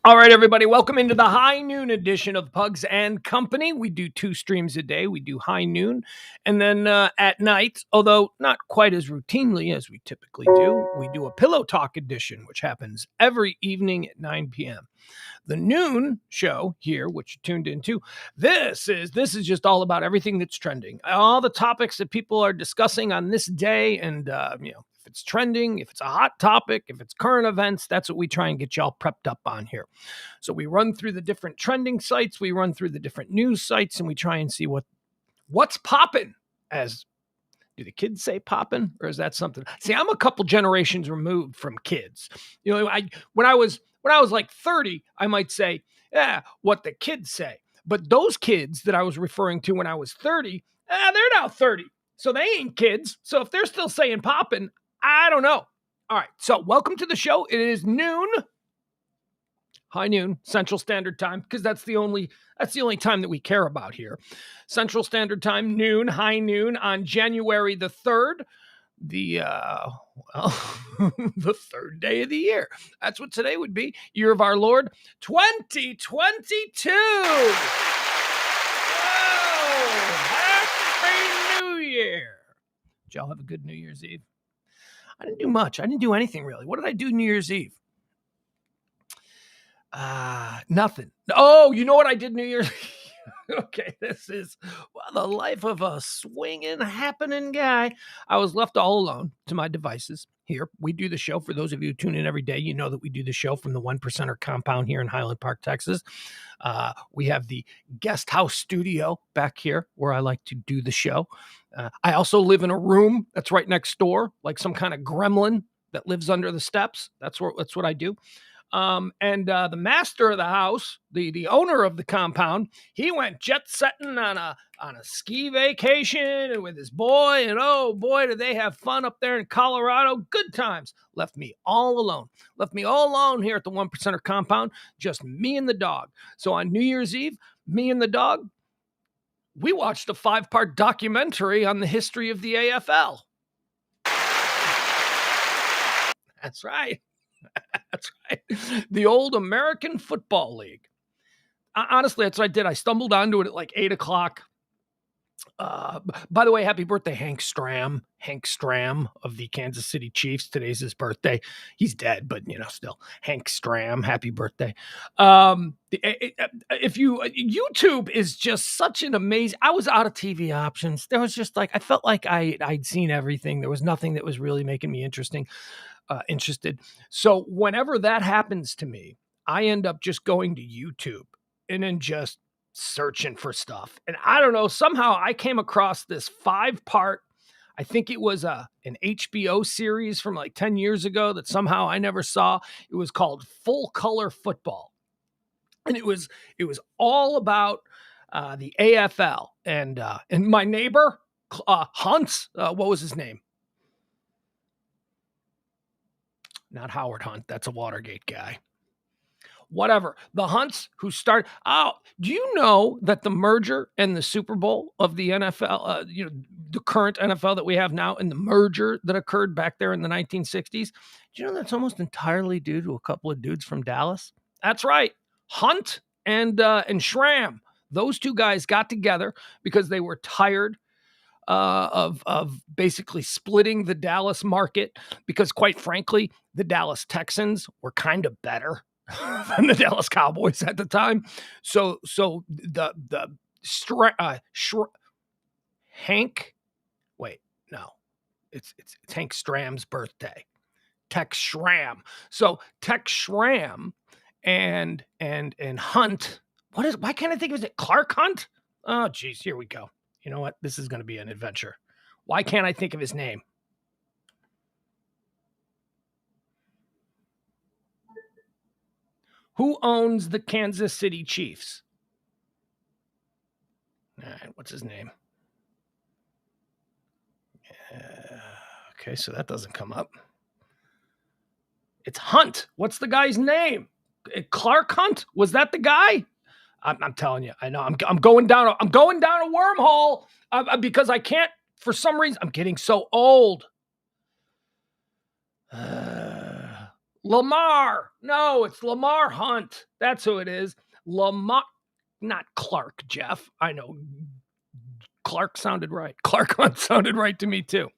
All right, everybody, welcome into the high noon edition of Pugs and Company. We do 2 streams a day. We do high noon, and then at night, although not quite as routinely as we typically do, we do a Pillow Talk edition, which happens every evening at 9 p.m. The noon show here, which you tuned into, this is just all about everything that's trending, all the topics that people are discussing on this day, and if it's trending, if it's a hot topic, if it's current events, that's what we try and get y'all prepped up on here. So we run through the different trending sites, we run through the different news sites, and we try and see what's popping. As do the kids say popping, or is that something? See, I'm a couple generations removed from kids. When I was like 30, I might say, yeah, what the kids say. But those kids that I was referring to when I was 30, they're now 30. So they ain't kids. So if they're still saying popping, I don't know. All right. So welcome to the show. It is noon. High noon, Central Standard Time, because that's the only time that we care about here. Central Standard Time, noon, high noon on January the 3rd, the the third day of the year. That's what today would be. Year of our Lord, 2022. Whoa! Happy New Year. Did y'all have a good New Year's Eve? I didn't do much. I didn't do anything really. What did I do New Year's Eve? Nothing. Oh, you know what I did New Year's? Okay, this is the life of a swinging, happening guy. I was left all alone to my devices. Here, we do the show. For those of you who tune in every day, you know that we do the show from the One Percenter compound here in Highland Park, Texas. We have the guest house studio back here where I like to do the show. I also live in a room that's right next door, like some kind of gremlin that lives under the steps. That's what I do. And the master of the house, the owner of the compound, he went jet setting on a ski vacation and with his boy, and oh boy, did they have fun up there in Colorado. Good times. Left me all alone here at the One Percenter compound, just me and the dog. So on New Year's Eve, me and the dog, we watched a 5-part documentary on the history of the AFL. That's right. That's right. The old American Football League. Honestly, that's what I did. I stumbled onto it at like 8 o'clock. By the way, happy birthday, Hank Stram. Hank Stram of the Kansas City Chiefs. Today's his birthday. He's dead, but still, Hank Stram. Happy birthday. YouTube is just such an amazing. I was out of TV options. There was just I felt like I'd seen everything. There was nothing that was really making me interested. So whenever that happens to me, I end up just going to YouTube and then just searching for stuff. And I don't know, somehow I came across this 5-part, I think it was an HBO series from like 10 years ago that somehow I never saw. It was called Full Color Football. And it was all about the AFL and my neighbor, Hunt, what was his name? Not Howard Hunt. That's a Watergate guy. Whatever. The Hunts who start. Oh, do you know that the merger and the Super Bowl of the NFL, the current NFL that we have now, and the merger that occurred back there in the 1960s, do you know that's almost entirely due to a couple of dudes from Dallas? That's right. Hunt and Schramm. Those two guys got together because they were tired of basically splitting the Dallas market, because quite frankly, the Dallas Texans were kind of better than the Dallas Cowboys at the time. So Hank, wait, no, it's Hank Stram's birthday. Tex Schramm. So Tex Schramm and Hunt. Why can't I think of it? Clark Hunt? Oh, geez, here we go. You know what? This is going to be an adventure. Why can't I think of his name? Who owns the Kansas City Chiefs? All right, what's his name? Okay, so that doesn't come up. It's Hunt. What's the guy's name? Clark Hunt? Was that the guy? I'm telling you, I know. I'm going down a wormhole because I can't. For some reason, I'm getting so old. Lamar. No, it's Lamar Hunt. That's who it is. Lamar, not Clark, Jeff. I know. Clark sounded right. Clark Hunt sounded right to me too.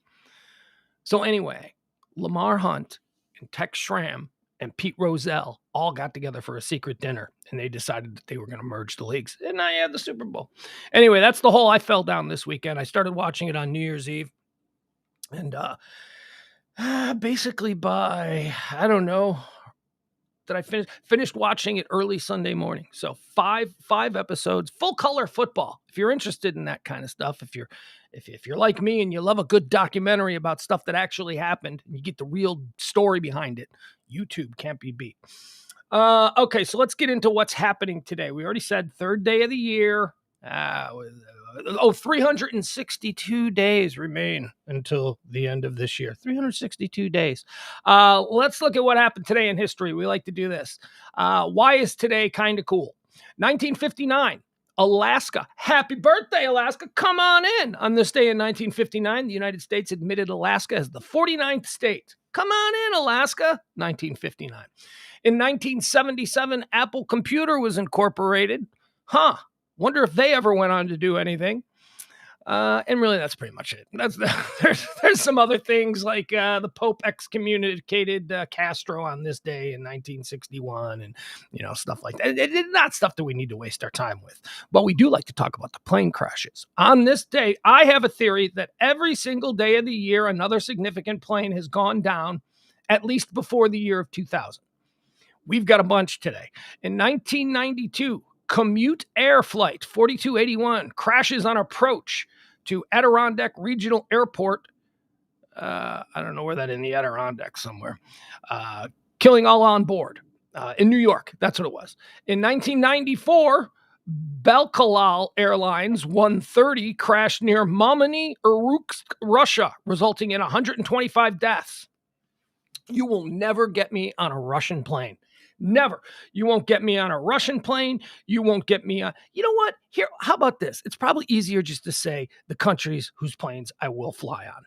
So anyway, Lamar Hunt and Tex Schramm and Pete Rozelle all got together for a secret dinner, and they decided that they were going to merge the leagues. And now you have the Super Bowl. Anyway, that's the hole I fell down this weekend. I started watching it on New Year's Eve. And basically by, I don't know, that I finished watching it early Sunday morning. So five episodes, full color football. If you're interested in that kind of stuff, if you're like me and you love a good documentary about stuff that actually happened, and you get the real story behind it, YouTube can't be beat. Okay, so let's get into what's happening today. We already said third day of the year. 362 days remain until the end of this year. 362 days. Let's look at what happened today in history. We like to do this. Why is today kind of cool? 1959, Alaska. Happy birthday, Alaska. Come on in. On this day in 1959, the United States admitted Alaska as the 49th state. Come on in, Alaska. 1959. In 1977, Apple Computer was incorporated. Wonder if they ever went on to do anything. And really, that's pretty much it. There's some other things like the Pope excommunicated Castro on this day in 1961, and stuff like that. It's not stuff that we need to waste our time with, but we do like to talk about the plane crashes. On this day, I have a theory that every single day of the year, another significant plane has gone down, at least before the year of 2000. We've got a bunch today. In 1992. Commute Air Flight 4281 crashes on approach to Adirondack Regional Airport. I don't know where that is, in the Adirondack somewhere. Killing all on board in New York. That's what it was. In 1994, Belkalal Airlines 130 crashed near Mominy, Irkutsk, Russia, resulting in 125 deaths. You will never get me on a Russian plane. Never. You won't get me on a Russian plane. You won't get me on. You know what? Here, how about this? It's probably easier just to say the countries whose planes I will fly on.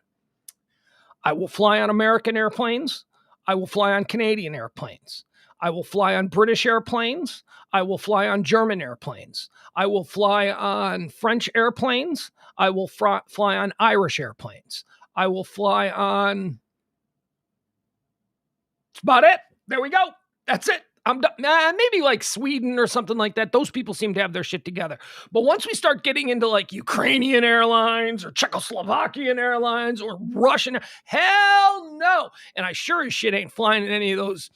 I will fly on American airplanes. I will fly on Canadian airplanes. I will fly on British airplanes. I will fly on German airplanes. I will fly on French airplanes. I will fly on Irish airplanes. I will fly on. That's about it. There we go. That's it. I'm done. Maybe like Sweden or something like that. Those people seem to have their shit together. But once we start getting into like Ukrainian Airlines or Czechoslovakian Airlines or Russian, hell no. And I sure as shit ain't flying in any of those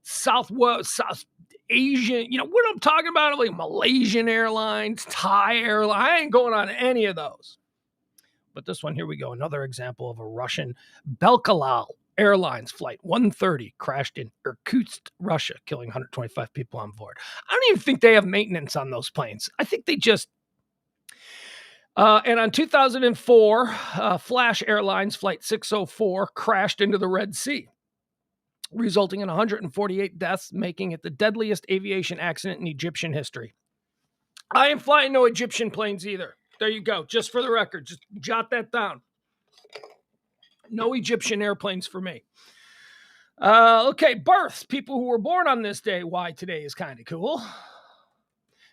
South Asian, what I'm talking about, like Malaysian Airlines, Thai Airlines. I ain't going on any of those. But this one, here we go. Another example of a Russian Belkalal Airlines flight 130 crashed in Irkutsk, Russia, killing 125 people on board. I don't even think they have maintenance on those planes. I think they just... and on 2004, Flash Airlines Flight 604 crashed into the Red Sea, resulting in 148 deaths, making it the deadliest aviation accident in Egyptian history. I ain't flying no Egyptian planes either. There you go. Just for the record, just jot that down. No Egyptian airplanes for me. Okay, births. People who were born on this day. Why today is kind of cool.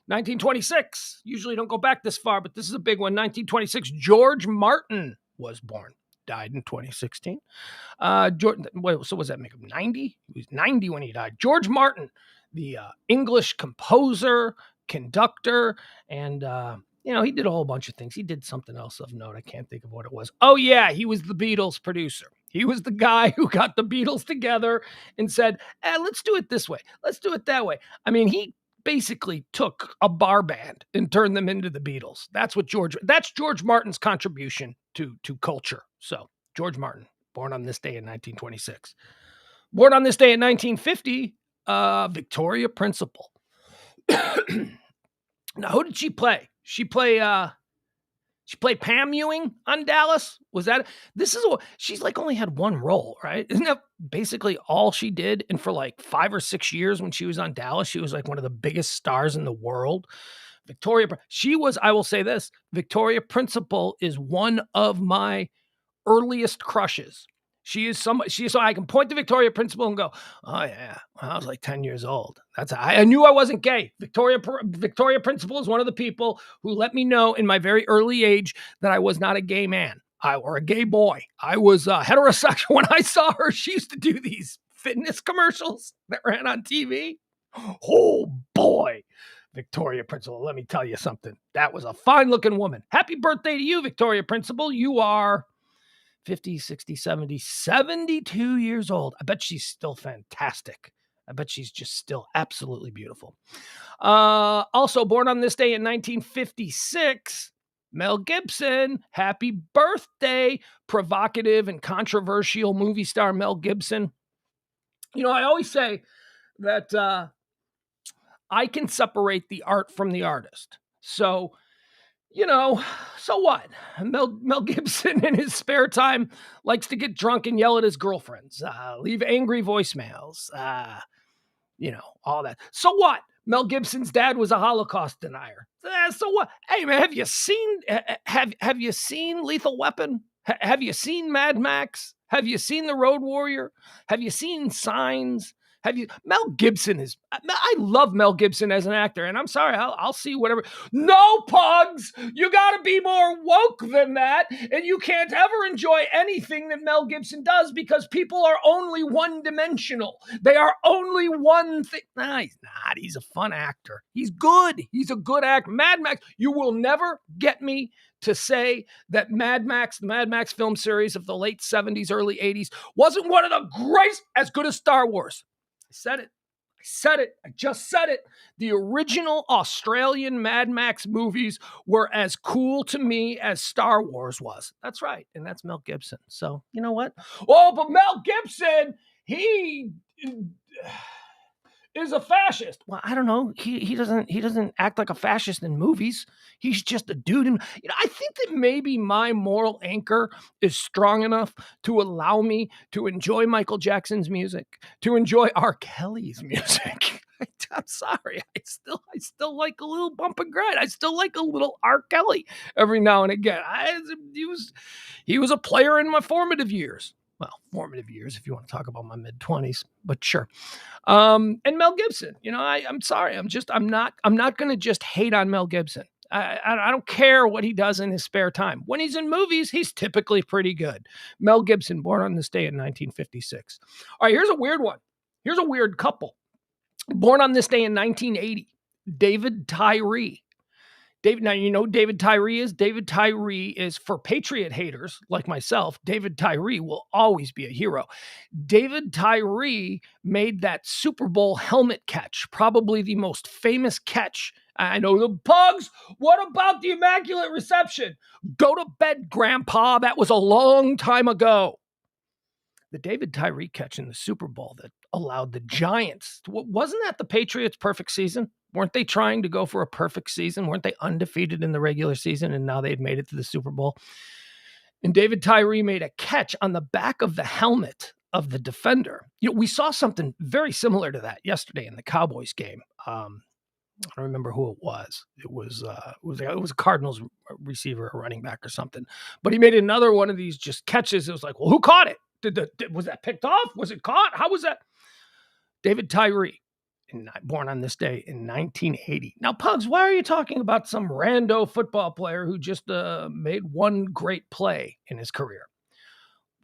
1926. Usually don't go back this far, but this is a big one. 1926. George Martin was born. Died in 2016. So what does that make him? 90? He was 90 when he died. George Martin, the English composer, conductor, and... he did a whole bunch of things. He did something else of note. I can't think of what it was. Oh, yeah, he was the Beatles producer. He was the guy who got the Beatles together and said, let's do it this way. Let's do it that way. I mean, he basically took a bar band and turned them into the Beatles. That's George Martin's contribution to culture. So, George Martin, born on this day in 1926. Born on this day in 1950, Victoria Principal. Now, who did she play? She played Pam Ewing on Dallas. Was that? She's like only had one role, right? Isn't that basically all she did? And for like 5 or 6 years when she was on Dallas, she was like one of the biggest stars in the world. I will say this, Victoria Principal is one of my earliest crushes. She is so I can point to Victoria Principal and go, oh yeah, when I was like 10 years old. I knew I wasn't gay. Victoria Principal is one of the people who let me know in my very early age that I was not a gay man or a gay boy. I was heterosexual. When I saw her, she used to do these fitness commercials that ran on TV. Oh boy, Victoria Principal, let me tell you something. That was a fine looking woman. Happy birthday to you, Victoria Principal. You are 50, 60, 70, 72 years old. I bet she's still fantastic. I bet she's just still absolutely beautiful. Also born on this day in 1956, Mel Gibson. Happy birthday, provocative and controversial movie star Mel Gibson. I always say that I can separate the art from the artist. So what? Mel Gibson in his spare time likes to get drunk and yell at his girlfriends, leave angry voicemails, all that. So what? Mel Gibson's dad was a Holocaust denier. So what? Hey man, have you seen Lethal Weapon? Have you seen Mad Max? Have you seen The Road Warrior? Have you seen Signs? Mel Gibson I love Mel Gibson as an actor, and I'm sorry, I'll see whatever. No, Pugs, you got to be more woke than that, and you can't ever enjoy anything that Mel Gibson does because people are only one-dimensional. They are only one thing. Nah, he's not. He's a fun actor. He's good. He's a good actor. Mad Max, you will never get me to say that the Mad Max film series of the late 70s, early 80s wasn't one of the greatest, as good as Star Wars. I just said it. The original Australian Mad Max movies were as cool to me as Star Wars was. That's right. And that's Mel Gibson. So, you know what? Oh, but Mel Gibson, he is a fascist. Well, I don't know. He doesn't act like a fascist in movies. He's just a dude. And I think that maybe my moral anchor is strong enough to allow me to enjoy Michael Jackson's music, to enjoy R. Kelly's music. I'm sorry. I still like a little bump and grind. I still like a little R. Kelly every now and again. He was a player in my formative years. Well, formative years, if you want to talk about my mid-20s, but sure. And Mel Gibson, I'm sorry. I'm not going to just hate on Mel Gibson. I don't care what he does in his spare time. When he's in movies, he's typically pretty good. Mel Gibson, born on this day in 1956. All right, here's a weird one. Here's a weird couple. Born on this day in 1980, David Tyree. Now you know who David Tyree is? David Tyree is, for Patriot haters like myself, David Tyree will always be a hero. David Tyree made that Super Bowl helmet catch, probably the most famous catch. I know the Pugs. What about the Immaculate Reception? Go to bed, Grandpa. That was a long time ago. The David Tyree catch in the Super Bowl that allowed the Giants. Wasn't that the Patriots' perfect season? Weren't they trying to go for a perfect season? Weren't they undefeated in the regular season and now they'd made it to the Super Bowl? And David Tyree made a catch on the back of the helmet of the defender. We saw something very similar to that yesterday in the Cowboys game. I don't remember who it was. It was a Cardinals receiver, a running back or something. But he made another one of these just catches. It was like, well, who caught it? Was that picked off? Was it caught? How was that? David Tyree, born on this day in 1980. Now, Pugs, why are you talking about some rando football player who just made one great play in his career?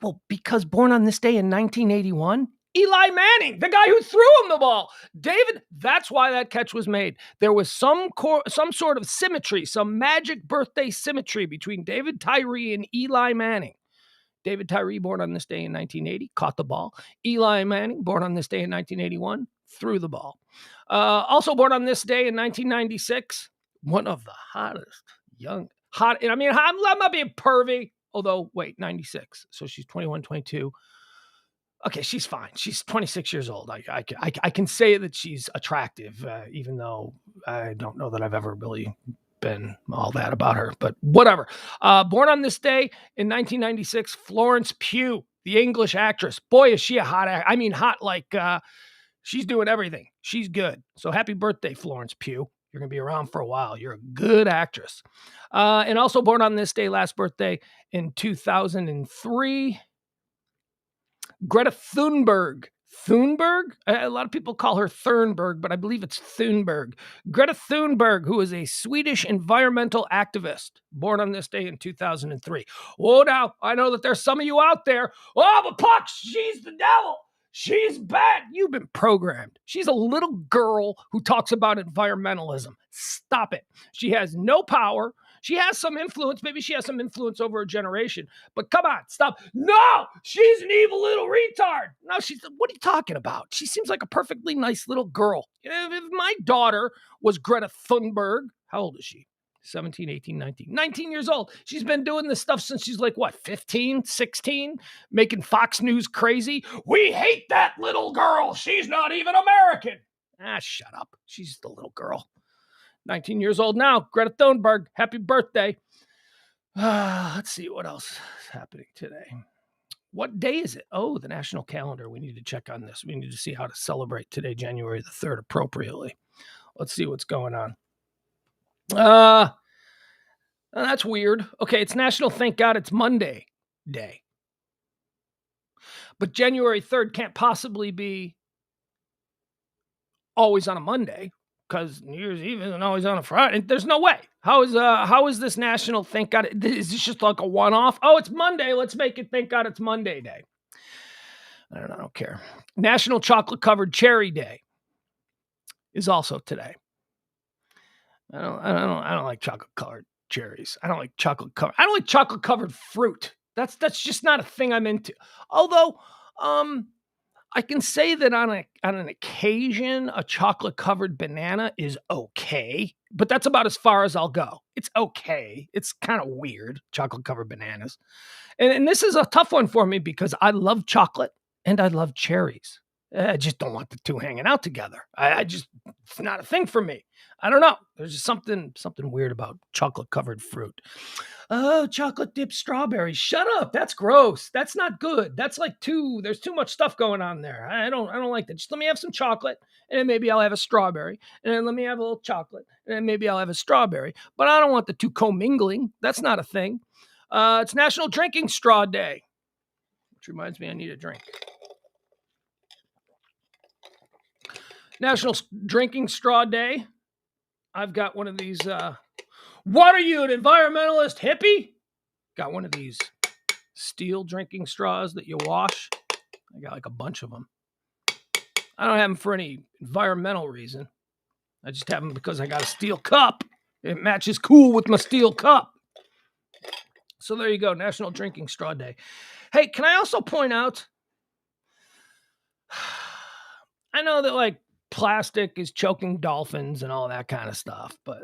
Well, because born on this day in 1981, Eli Manning, the guy who threw him the ball. David, that's why that catch was made. There was some sort of symmetry, some magic birthday symmetry between David Tyree and Eli Manning. David Tyree, born on this day in 1980, caught the ball. Eli Manning, born on this day in 1981, threw the ball. Also born on this day in 1996, one of the hottest I'm not being pervy, although, wait, 96. So she's 21, 22. Okay, she's fine. She's 26 years old. I can say that she's attractive, even though I don't know that I've ever really been all that about her, but whatever. Born on this day in 1996, Florence Pugh, the English actress. Boy, is she a hot hot like she's doing everything. She's good. So happy birthday, Florence Pugh. You're going to be around for a while. You're a good actress. And also born on this day, last birthday in 2003. Greta Thunberg. Thunberg? A lot of people call her Thunberg, but I believe it's Thunberg. Greta Thunberg, who is a Swedish environmental activist, born on this day in 2003. Oh, now, I know that there's some of you out there. Oh, but Pugs, she's the devil. She's bad. You've been programmed. She's a little girl who talks about environmentalism. Stop it. She has no power. She has some influence. Maybe she has some influence over a generation. But come on, stop. No, she's an evil little retard. No, what are you talking about? She seems like a perfectly nice little girl. If my daughter was Greta Thunberg, how old is she? 17, 18, 19. 19 years old. She's been doing this stuff since she's like, what, 15, 16? Making Fox News crazy. We hate that little girl. She's not even American. Shut up. She's just a little girl. 19 years old now. Greta Thunberg, happy birthday. Let's see what else is happening today. What day is it? Oh, the national calendar. We need to check on this. We need to see how to celebrate today, January the 3rd, appropriately. Let's see what's going on. That's weird. Okay, it's National Thank God It's Monday Day. But January 3rd can't possibly be always on a Monday, because New Year's Eve isn't always on a Friday. There's no way. How is this National Thank God? Is this just like a one-off? Oh, it's Monday. Let's make it Thank God It's Monday Day. I don't care. National Chocolate Covered Cherry Day is also today. I don't like chocolate covered cherries. I don't like chocolate covered fruit. That's just not a thing I'm into. Although, I can say that on an occasion, a chocolate covered banana is okay, but that's about as far as I'll go. It's okay. It's kind of weird, chocolate covered bananas. And this is a tough one for me because I love chocolate and I love cherries. I just don't want the two hanging out together. It's not a thing for me. I don't know. There's just something weird about chocolate covered fruit. Oh, chocolate dipped strawberries. Shut up. That's gross. That's not good. That's like there's too much stuff going on there. I don't like that. Just let me have some chocolate and then maybe I'll have a strawberry and then let me have a little chocolate and then maybe I'll have a strawberry. But I don't want the two commingling. That's not a thing. It's National Drinking Straw Day, which reminds me I need a drink. National Drinking Straw Day. I've got one of these. What are you, an environmentalist hippie? Got one of these steel drinking straws that you wash. I got like a bunch of them. I don't have them for any environmental reason. I just have them because I got a steel cup. It matches cool with my steel cup. So there you go, National Drinking Straw Day. Hey, can I also point out, I know that like plastic is choking dolphins and all that kind of stuff, but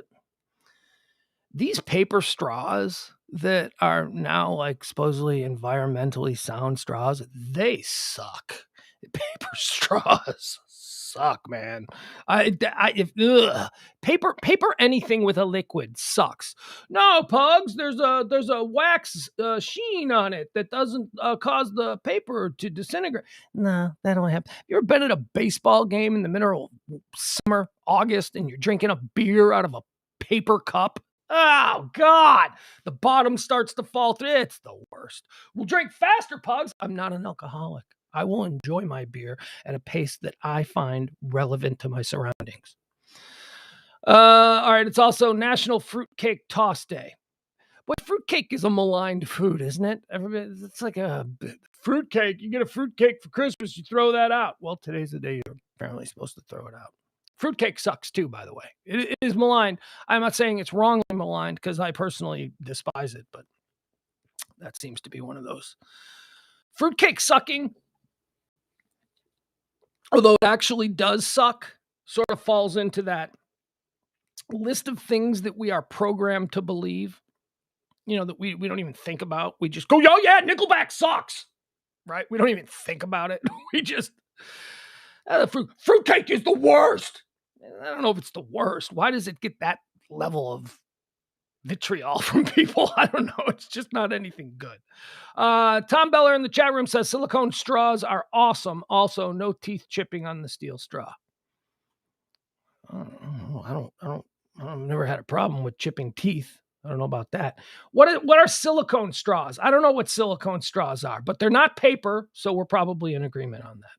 these paper straws that are now like supposedly environmentally sound straws, they suck. Paper straws suck, man. Paper anything with a liquid sucks. No, Pugs, there's a wax sheen on it that doesn't cause the paper to disintegrate. No, that don't happen. You ever been at a baseball game in the middle of summer, August, and you're drinking a beer out of a paper cup? Oh, God. The bottom starts to fall through. It's the worst. We'll drink faster, Pugs. I'm not an alcoholic. I will enjoy my beer at a pace that I find relevant to my surroundings. All right. It's also National Fruitcake Toss Day. But fruitcake is a maligned food, isn't it? It's like a fruitcake. You get a fruitcake for Christmas, you throw that out. Well, today's the day you're apparently supposed to throw it out. Fruitcake sucks too, by the way. It is maligned. I'm not saying it's wrongly maligned because I personally despise it, but that seems to be one of those. Fruitcake sucking, although it actually does suck, sort of falls into that list of things that we are programmed to believe, that we don't even think about. We just go, oh yeah, Nickelback sucks, right? We don't even think about it. We just, fruitcake is the worst. I don't know if it's the worst. Why does it get that level of vitriol from people? I don't know. It's just not anything good. Tom Beller in the chat room says silicone straws are awesome. Also, no teeth chipping on the steel straw. I've never had a problem with chipping teeth. I don't know about that. What are silicone straws? I don't know what silicone straws are, but they're not paper, so we're probably in agreement on that.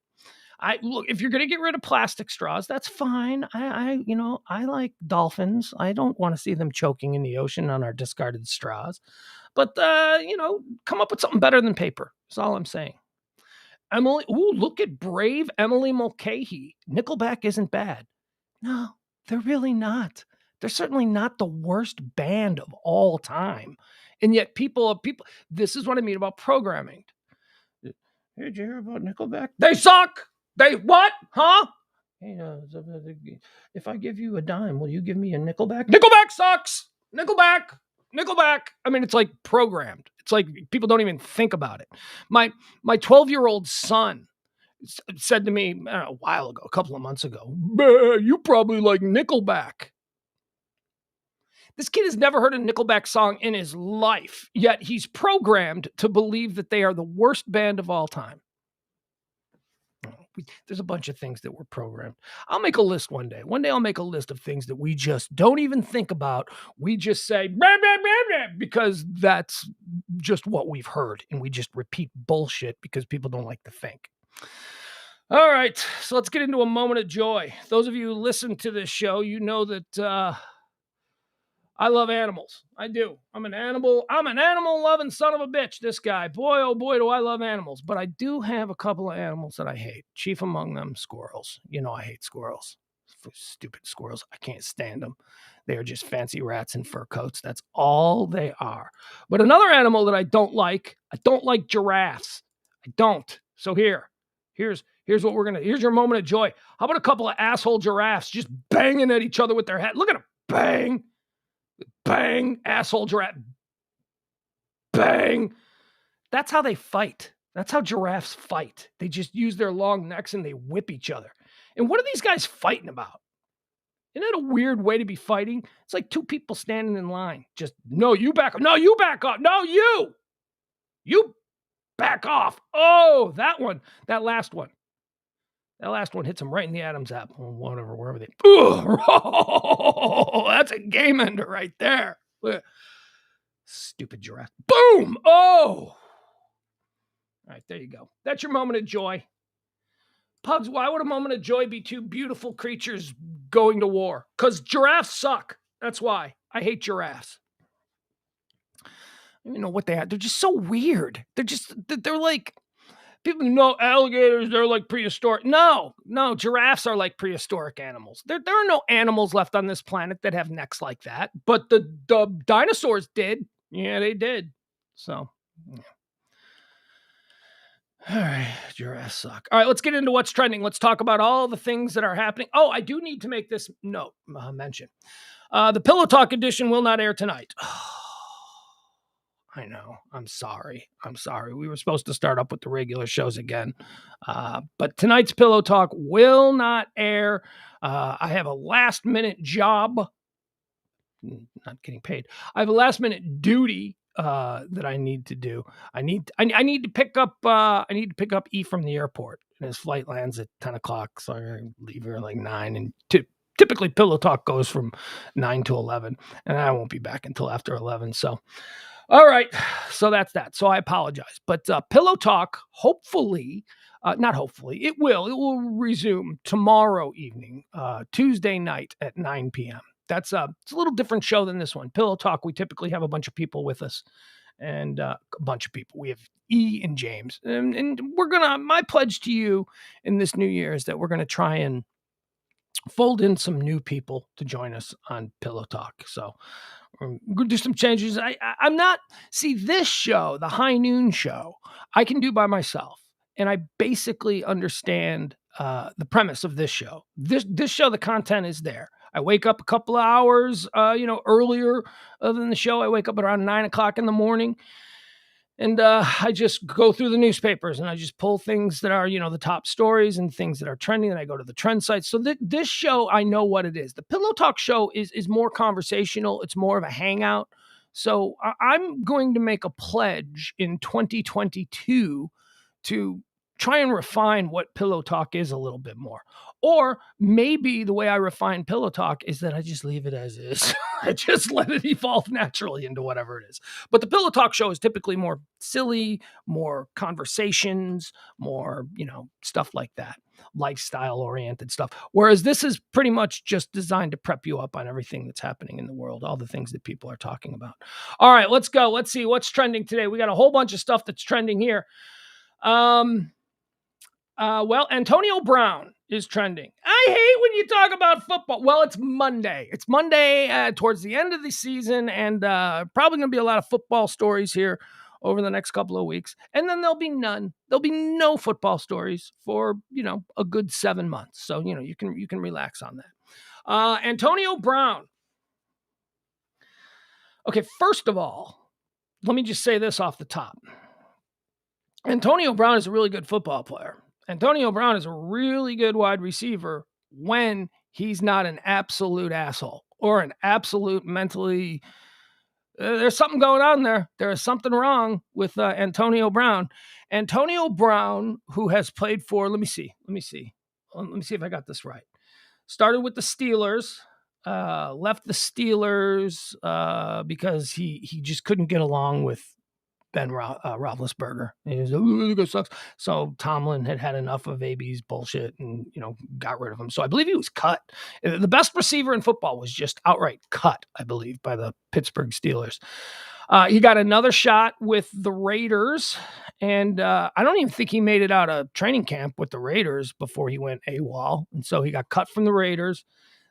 Look, if you're going to get rid of plastic straws, that's fine. I like dolphins. I don't want to see them choking in the ocean on our discarded straws. But come up with something better than paper. That's all I'm saying. Emily, look at brave Emily Mulcahy. Nickelback isn't bad. No, they're really not. They're certainly not the worst band of all time. And yet people, this is what I mean about programming. Hey, did you hear about Nickelback? They suck! They what? Huh? Hey, if I give you a dime, will you give me a Nickelback? Nickelback sucks! Nickelback! I mean, it's like programmed. It's like people don't even think about it. My 12-year-old son said to me a while ago, a couple of months ago, you probably like Nickelback. This kid has never heard a Nickelback song in his life, yet he's programmed to believe that they are the worst band of all time. There's a bunch of things that were programmed. I'll make a list one day. One day I'll make a list of things that we just don't even think about. We just say, blah, blah, blah, blah, because that's just what we've heard. And we just repeat bullshit because people don't like to think. All right, so let's get into a moment of joy. Those of you who listen to this show, you know that I love animals. I do. I'm an animal loving son of a bitch, this guy. Boy, oh boy, do I love animals. But I do have a couple of animals that I hate. Chief among them, squirrels. You know I hate squirrels. Stupid squirrels. I can't stand them. They are just fancy rats in fur coats. That's all they are. But another animal that I don't like giraffes. I don't. So here's what we're going to, here's your moment of joy. How about a couple of asshole giraffes just banging at each other with their head? Look at them. Bang. Bang, asshole giraffe. Bang. That's how they fight. That's how giraffes fight. They just use their long necks and they whip each other. And what are these guys fighting about? Isn't that a weird way to be fighting? It's like two people standing in line. Just, no, you back up. No, you back up. No, you. You back off. Oh, that one. That last one. That last one hits him right in the Adam's apple, whatever, wherever they. Oh, that's a game ender right there. Stupid giraffe. Boom! Oh! All right, there you go. That's your moment of joy. Pugs, why would a moment of joy be two beautiful creatures going to war? Because giraffes suck. That's why. I hate giraffes. I don't even know what they are. They're just so weird. They're like. People know alligators, they're like prehistoric. No, giraffes are like prehistoric animals. There are no animals left on this planet that have necks like that. But the dinosaurs did. Yeah, they did. So, yeah. All right, giraffes suck. All right, let's get into what's trending. Let's talk about all the things that are happening. Oh, I do need to make this mention. The Pillow Talk edition will not air tonight. I know. I'm sorry. We were supposed to start up with the regular shows again. But tonight's Pillow Talk will not air. I have a last minute job. Not getting paid. I have a last minute duty that I need to do. I need to pick up E from the airport. And his flight lands at 10 o'clock. So I leave here at like 9. And typically Pillow Talk goes from 9 to 11. And I won't be back until after 11. So all right, so that's that. So I apologize. But Pillow Talk, hopefully, not hopefully, it will resume tomorrow evening, Tuesday night at 9 p.m. It's a little different show than this one. Pillow Talk, we typically have a bunch of people with us. And a bunch of people. We have E and James. And my pledge to you in this new year is that we're going to try and fold in some new people to join us on Pillow Talk. So we're going to do some changes. I'm not, see this show, the High Noon show, I can do by myself. And I basically understand the premise of this show. This show, the content is there. I wake up a couple of hours, earlier than the show. I wake up at around 9 o'clock in the morning. And I just go through the newspapers and I just pull things that are, the top stories and things that are trending. And I go to the trend sites. So this show, I know what it is. The Pillow Talk show is more conversational. It's more of a hangout. So I'm going to make a pledge in 2022 to try and refine what Pillow Talk is a little bit more. Or maybe the way I refine pillow talk is that I just leave it as is. I just let it evolve naturally into whatever it is. But the pillow talk show is typically more silly, more conversations, more, stuff like that, lifestyle oriented stuff. Whereas this is pretty much just designed to prep you up on everything that's happening in the world, all the things that people are talking about. All right, let's go. Let's see what's trending today. We got a whole bunch of stuff that's trending here. Well, Antonio Brown is trending. I hate when you talk about football. Well, it's Monday. It's Monday towards the end of the season, and probably going to be a lot of football stories here over the next couple of weeks. And then there'll be none. There'll be no football stories for, a good 7 months. So, you can relax on that. Antonio Brown. Okay, first of all, let me just say this off the top. Antonio Brown is a really good football player. Antonio Brown is a really good wide receiver when he's not an absolute asshole or an absolute mentally. There's something going on there. There is something wrong with Antonio Brown. Antonio Brown, who has played for, let me see if I got this right. Started with the Steelers, left the Steelers because he just couldn't get along with Ben Roethlisberger. He was like, sucks. So Tomlin had enough of AB's bullshit and, got rid of him. So I believe he was cut. The best receiver in football was just outright cut, I believe, by the Pittsburgh Steelers. He got another shot with the Raiders, and I don't even think he made it out of training camp with the Raiders before he went AWOL. And so he got cut from the Raiders.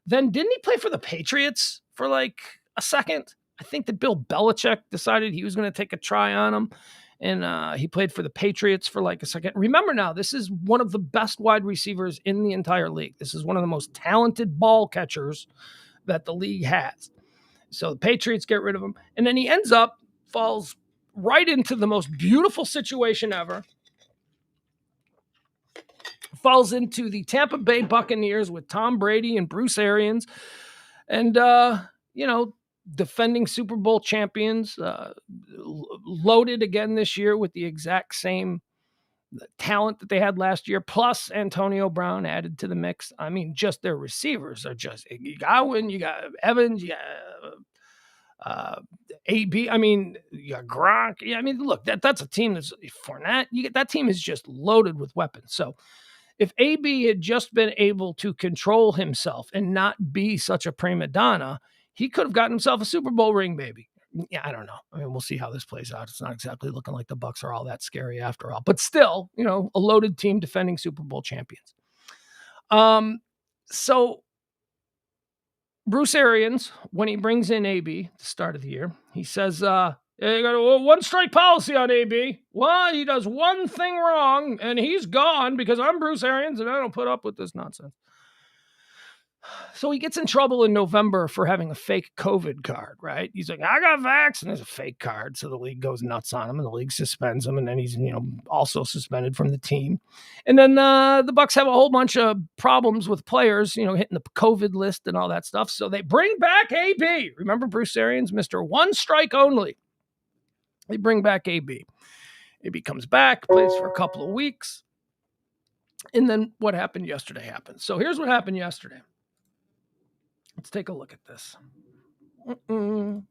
Then didn't he play for the Patriots for like a second? I think that Bill Belichick decided he was going to take a try on him, and he played for the Patriots for like a second. Remember now, this is one of the best wide receivers in the entire league. This is one of the most talented ball catchers that the league has. So the Patriots get rid of him, and then he falls right into the most beautiful situation ever. Falls into the Tampa Bay Buccaneers with Tom Brady and Bruce Arians, and defending Super Bowl champions, loaded again this year with the exact same talent that they had last year, plus Antonio Brown added to the mix. I mean, just their receivers are just, you got Godwin, you got Evans, you got AB. I mean, you got Gronk. Yeah, I mean, look, that's a team that's Fournette. That team is just loaded with weapons. So if AB had just been able to control himself and not be such a prima donna, he could have gotten himself a Super Bowl ring, baby. Yeah, I don't know. I mean, we'll see how this plays out. It's not exactly looking like the Bucs are all that scary after all. But still, a loaded team defending Super Bowl champions. So Bruce Arians, when he brings in AB at the start of the year, he says, you got a one-strike policy on AB. Well, he does one thing wrong, and he's gone because I'm Bruce Arians, and I don't put up with this nonsense. So he gets in trouble in November for having a fake COVID card, right? He's like, I got vax, and there's a fake card. So the league goes nuts on him, and the league suspends him, and then he's, also suspended from the team. And then the Bucs have a whole bunch of problems with players, hitting the COVID list and all that stuff. So they bring back AB. Remember Bruce Arians, Mr. One Strike Only. They bring back AB. AB comes back, plays for a couple of weeks. And then what happened yesterday happened. So here's what happened yesterday. Let's take a look at this. Hold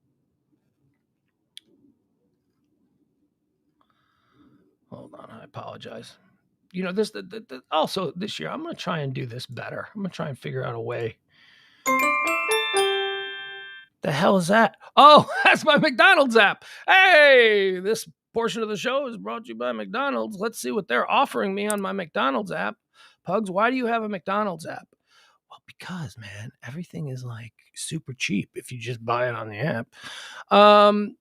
on, I apologize. Also this year, I'm going to try and do this better. I'm going to try and figure out a way. The hell is that? Oh, that's my McDonald's app. Hey, this portion of the show is brought to you by McDonald's. Let's see what they're offering me on my McDonald's app. Pugs, why do you have a McDonald's app? Well, because, man, everything is like super cheap if you just buy it on the app. 2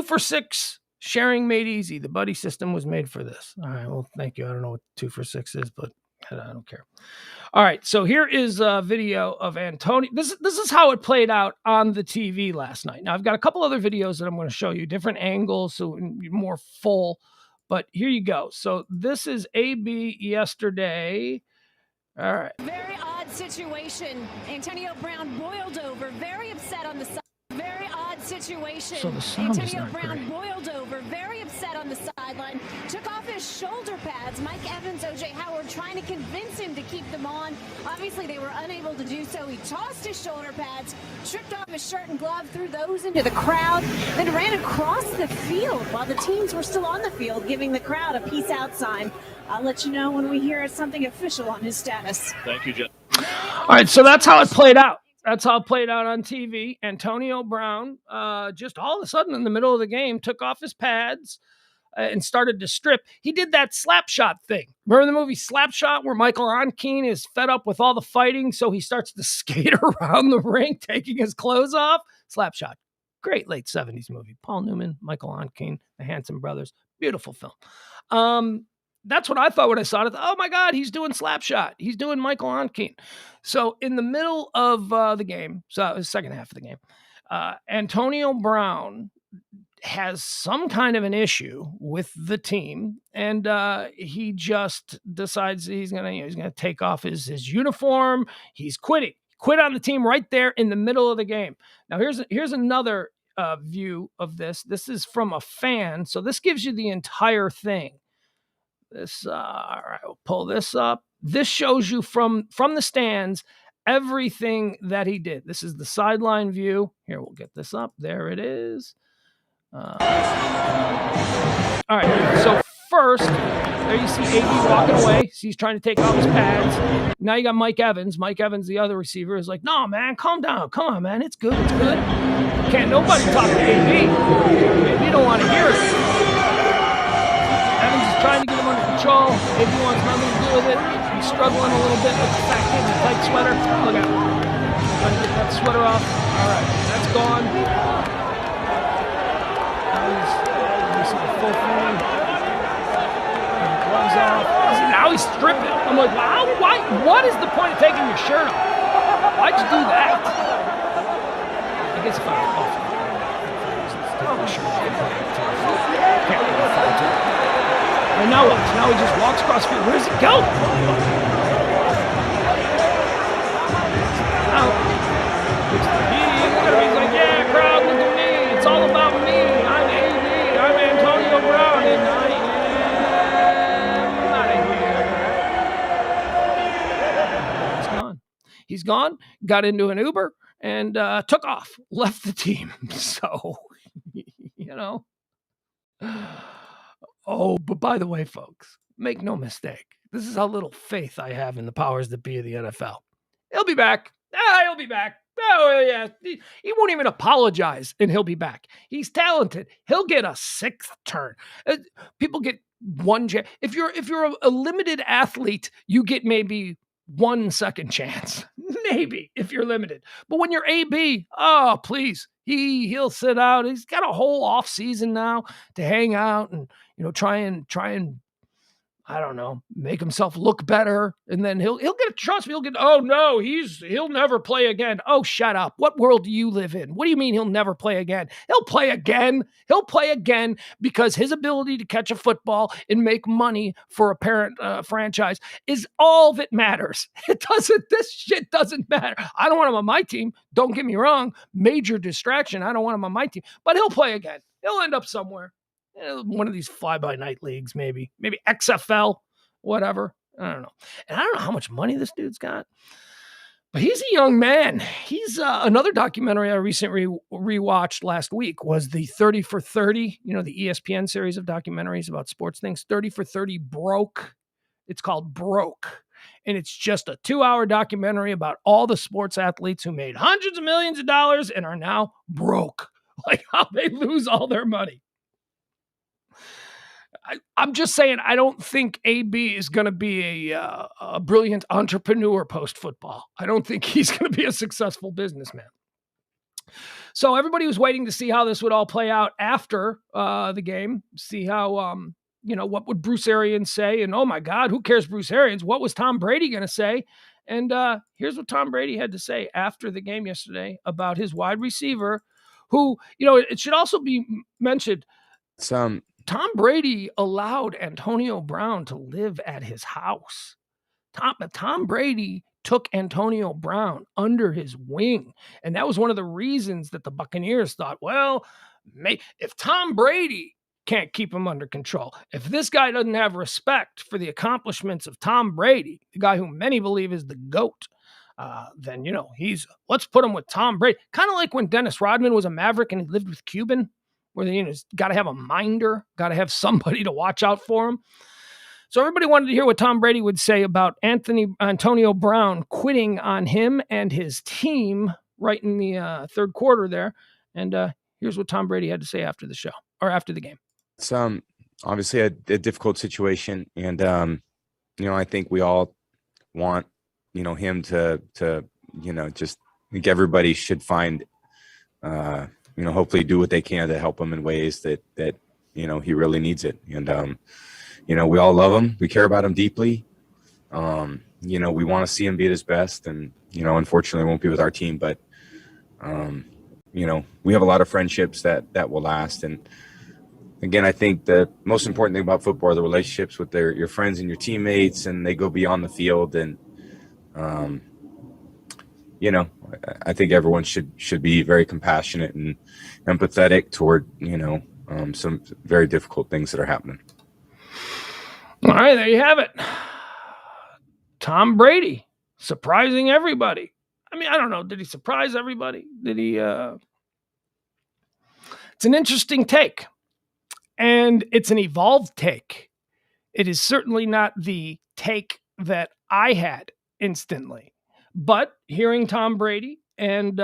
for $6 sharing made easy. The buddy system was made for this. All right, well, thank you. I don't know what 2 for $6 is, but I don't care. All right, so here is a video of Antonio. This is how it played out on the TV last night. Now, I've got a couple other videos that I'm going to show you, different angles, so more full. But here you go. So this is AB yesterday. All right. Very odd situation. Antonio Brown boiled over, very upset on the side. Very odd situation. So the sound is Antonio not Brown great. boiled over, very upset on the sideline, took off his shoulder pads. Mike Evans, O.J. Howard trying to convince him to keep them on. Obviously, they were unable to do so. He tossed his shoulder pads, stripped off his shirt and glove, threw those into the crowd, then ran across the field while the teams were still on the field, giving the crowd a peace out sign. I'll let you know when we hear something official on his status. Thank you, Jeff. All right, so that's how it played out. That's how it played out on TV. Antonio Brown, just all of a sudden in the middle of the game, took off his pads and started to strip. He did that slap shot thing. Remember the movie Slap Shot, where Michael Onkeen is fed up with all the fighting, so he starts to skate around the ring, taking his clothes off? Slap Shot. Great late 70s movie. Paul Newman, Michael Onkeen, the Hanson brothers. Beautiful film. That's what I thought when I saw it. Oh my God, he's doing Slap Shot. He's doing Michael Onkeen. So in the middle of the game, so the second half of the game, Antonio Brown has some kind of an issue with the team, and he just decides he's gonna take off his uniform. He's quitting. Quit on the team right there in the middle of the game. Now here's another view of this. This is from a fan, so this gives you the entire thing. This, all right, we'll pull this up. This shows you from the stands everything that he did. This is the sideline view. Here, we'll get this up. There it is. All right, so first, there you see AB walking away. So he's trying to take off his pads. Now you got Mike Evans. Mike Evans, the other receiver, is like, no, man, calm down. Come on, man, it's good, it's good. Can't nobody talk to AB. AB don't want to hear it. Evans is trying to get him under control. AB wants nothing to do with it. He's struggling a little bit with the fat kid in the tight sweater. Look at him. Trying to get that sweater off. All right, that's gone. Now he's the full thing. Gloves off. Now he's stripping. I'm like, wow, why? What is the point of taking your shirt off? Why'd you do that? I guess if I was off, take my shirt off. Can't really fall to it. And now what? Now he just walks across the field. Where does he go? Now, he's like, yeah, crowd, look at me. It's all about me. I'm AB. I'm Antonio Brown, and I am out of here. He's gone. He's gone, got into an Uber, and took off, left the team. So, you know. Oh, but by the way, folks, make no mistake. This is how little faith I have in the powers that be of the NFL. He'll be back. He'll be back. Oh, yeah. He won't even apologize, and he'll be back. He's talented. He'll get a sixth turn. People get one chance. If you're a limited athlete, you get maybe 1 second chance. Maybe, if you're limited. But when you're AB, oh, please. He'll sit out. He's got a whole off season now to hang out and, try and I don't know, make himself look better. And then he'll get, trust me, oh no, he'll never play again. Oh, shut up. What world do you live in? What do you mean he'll never play again? He'll play again. He'll play again because his ability to catch a football and make money for a parent franchise is all that matters. This shit doesn't matter. I don't want him on my team. Don't get me wrong. Major distraction. I don't want him on my team, but he'll play again. He'll end up somewhere. One of these fly-by-night leagues, maybe XFL, whatever. I don't know. And I don't know how much money this dude's got, but he's a young man. He's another documentary I recently rewatched last week was the 30 for 30, the ESPN series of documentaries about sports things. 30 for 30 Broke. It's called Broke. And it's just a 2-hour documentary about all the sports athletes who made hundreds of millions of dollars and are now broke. Like how they lose all their money. I'm just saying, I don't think AB is going to be a brilliant entrepreneur post-football. I don't think he's going to be a successful businessman. So everybody was waiting to see how this would all play out after the game, see how, what would Bruce Arians say? And, oh, my God, who cares Bruce Arians? What was Tom Brady going to say? And here's what Tom Brady had to say after the game yesterday about his wide receiver, who, it should also be mentioned, Tom Brady allowed Antonio Brown to live at his house. Tom Brady took Antonio Brown under his wing. And that was one of the reasons that the Buccaneers thought, well, if Tom Brady can't keep him under control, if this guy doesn't have respect for the accomplishments of Tom Brady, the guy who many believe is the GOAT, then, let's put him with Tom Brady. Kind of like when Dennis Rodman was a Maverick and he lived with Cuban, where got to have a minder, got to have somebody to watch out for him. So everybody wanted to hear what Tom Brady would say about Antonio Brown quitting on him and his team right in the third quarter there. And here's what Tom Brady had to say after the show, or after the game. It's obviously a difficult situation. And, I think we all want, him to just think everybody should find, hopefully do what they can to help him in ways that he really needs it. And, we all love him. We care about him deeply. We want to see him be at his best. And, unfortunately won't be with our team, but, we have a lot of friendships that will last. And again, I think the most important thing about football are the relationships with your friends and your teammates, and they go beyond the field. And, I think everyone should be very compassionate and empathetic toward, some very difficult things that are happening. All right, there you have it. Tom Brady surprising everybody. I mean, I don't know. Did he surprise everybody? Did he? It's an interesting take, and it's an evolved take. It is certainly not the take that I had instantly, but hearing Tom Brady and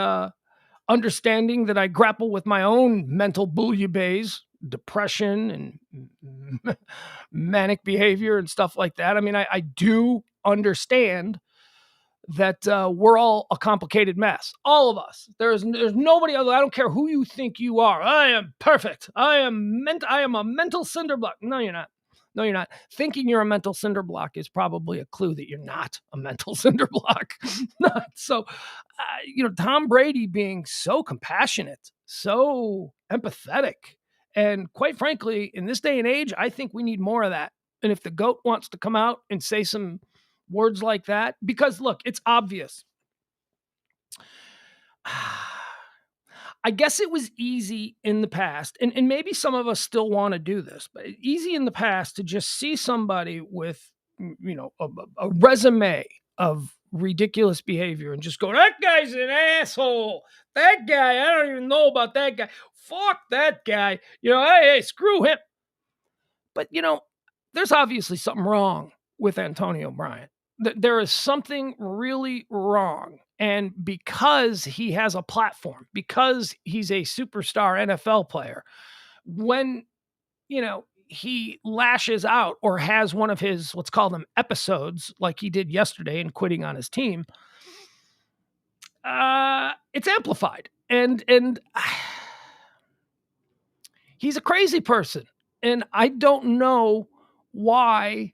understanding that I grapple with my own mental bouillabaisse, depression and manic behavior and stuff like that. I mean, I do understand that we're all a complicated mess. All of us. There's nobody other. I don't care who you think you are. I am perfect. I am a mental cinder block. No, you're not. No, you're not. Thinking you're a mental cinder block is probably a clue that you're not a mental cinder block. So, Tom Brady being so compassionate, so empathetic, and quite frankly, in this day and age, I think we need more of that. And if the GOAT wants to come out and say some words like that, because look, it's obvious. I guess it was easy in the past, and maybe some of us still want to do this, but easy in the past to just see somebody with, a resume of ridiculous behavior and just go, that guy's an asshole. That guy, I don't even know about that guy. Fuck that guy. Hey, screw him. But, there's obviously something wrong with Antonio Brown. There is something really wrong. And because he has a platform, because he's a superstar NFL player, when, he lashes out or has one of his, let's call them episodes, like he did yesterday in quitting on his team, it's amplified. And he's a crazy person. And I don't know why,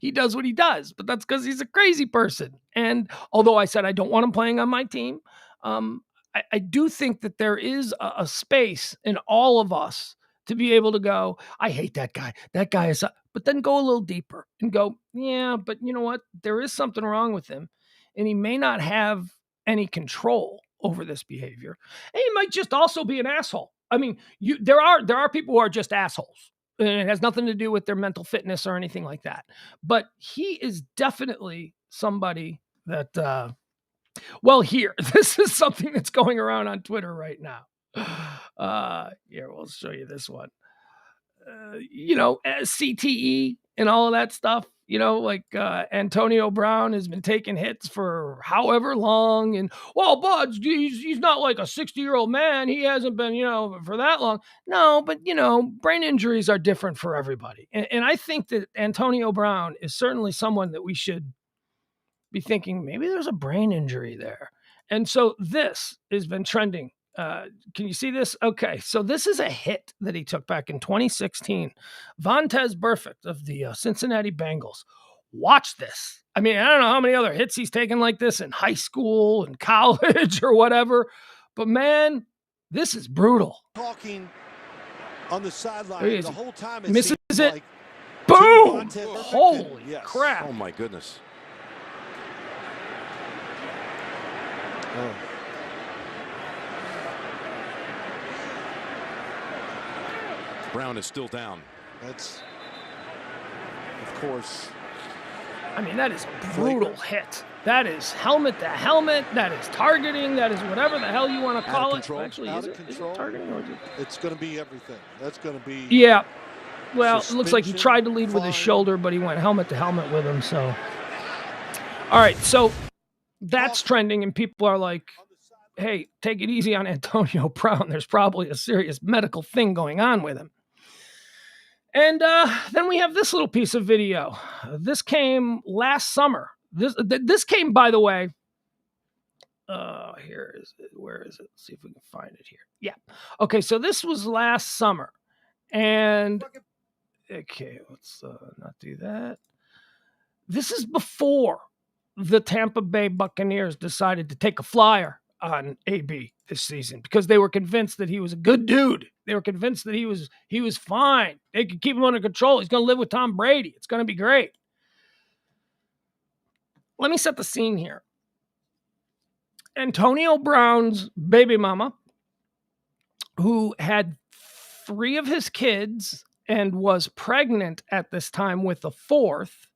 he does what he does, but that's because he's a crazy person. And although I said I don't want him playing on my team, I do think that there is a space in all of us to be able to go, I hate that guy. That guy is, but then go a little deeper and go, yeah, but you know what? There is something wrong with him, and he may not have any control over this behavior. And he might just also be an asshole. I mean, there are people who are just assholes. And it has nothing to do with their mental fitness or anything like that. But he is definitely somebody that, here, this is something that's going around on Twitter right now. Here, we'll show you this one. CTE and all of that stuff, Antonio Brown has been taking hits for however long. And, well, Buds, he's not like a 60-year-old man. He hasn't been, for that long. No, but, brain injuries are different for everybody. And I think that Antonio Brown is certainly someone that we should be thinking, maybe there's a brain injury there. And so this has been trending. Can you see this? Okay, so this is a hit that he took back in 2016. Vontaze Burfict of the Cincinnati Bengals. Watch this. I mean, I don't know how many other hits he's taken like this in high school and college or whatever, but man, this is brutal. Talking on the sideline the whole time, it misses seems it. like Boom! Holy crap. Oh, my goodness. Oh. Brown is still down. That's, of course. I mean, that is a brutal hit. That is helmet to helmet. That is targeting. That is whatever the hell you want to call it. Actually, is it targeting or is it? It's going to be everything. That's going to be. Yeah. Well, it looks like he tried to lead with his shoulder, but he went helmet to helmet with him. So, all right. So that's trending, and people are like, "Hey, take it easy on Antonio Brown. There's probably a serious medical thing going on with him." And then we have this little piece of video. This came last summer. This came, by the way. Here is it. Where is it? Let's see if we can find it here. Yeah. Okay. So this was last summer, and okay, let's not do that. This is before the Tampa Bay Buccaneers decided to take a flyer on AB this season because they were convinced that he was a good dude. They were convinced that he was fine. They could keep him under control. He's going to live with Tom Brady. It's going to be great. Let me set the scene here. Antonio Brown's baby mama, who had 3 of his kids and was pregnant at this time with the 4th,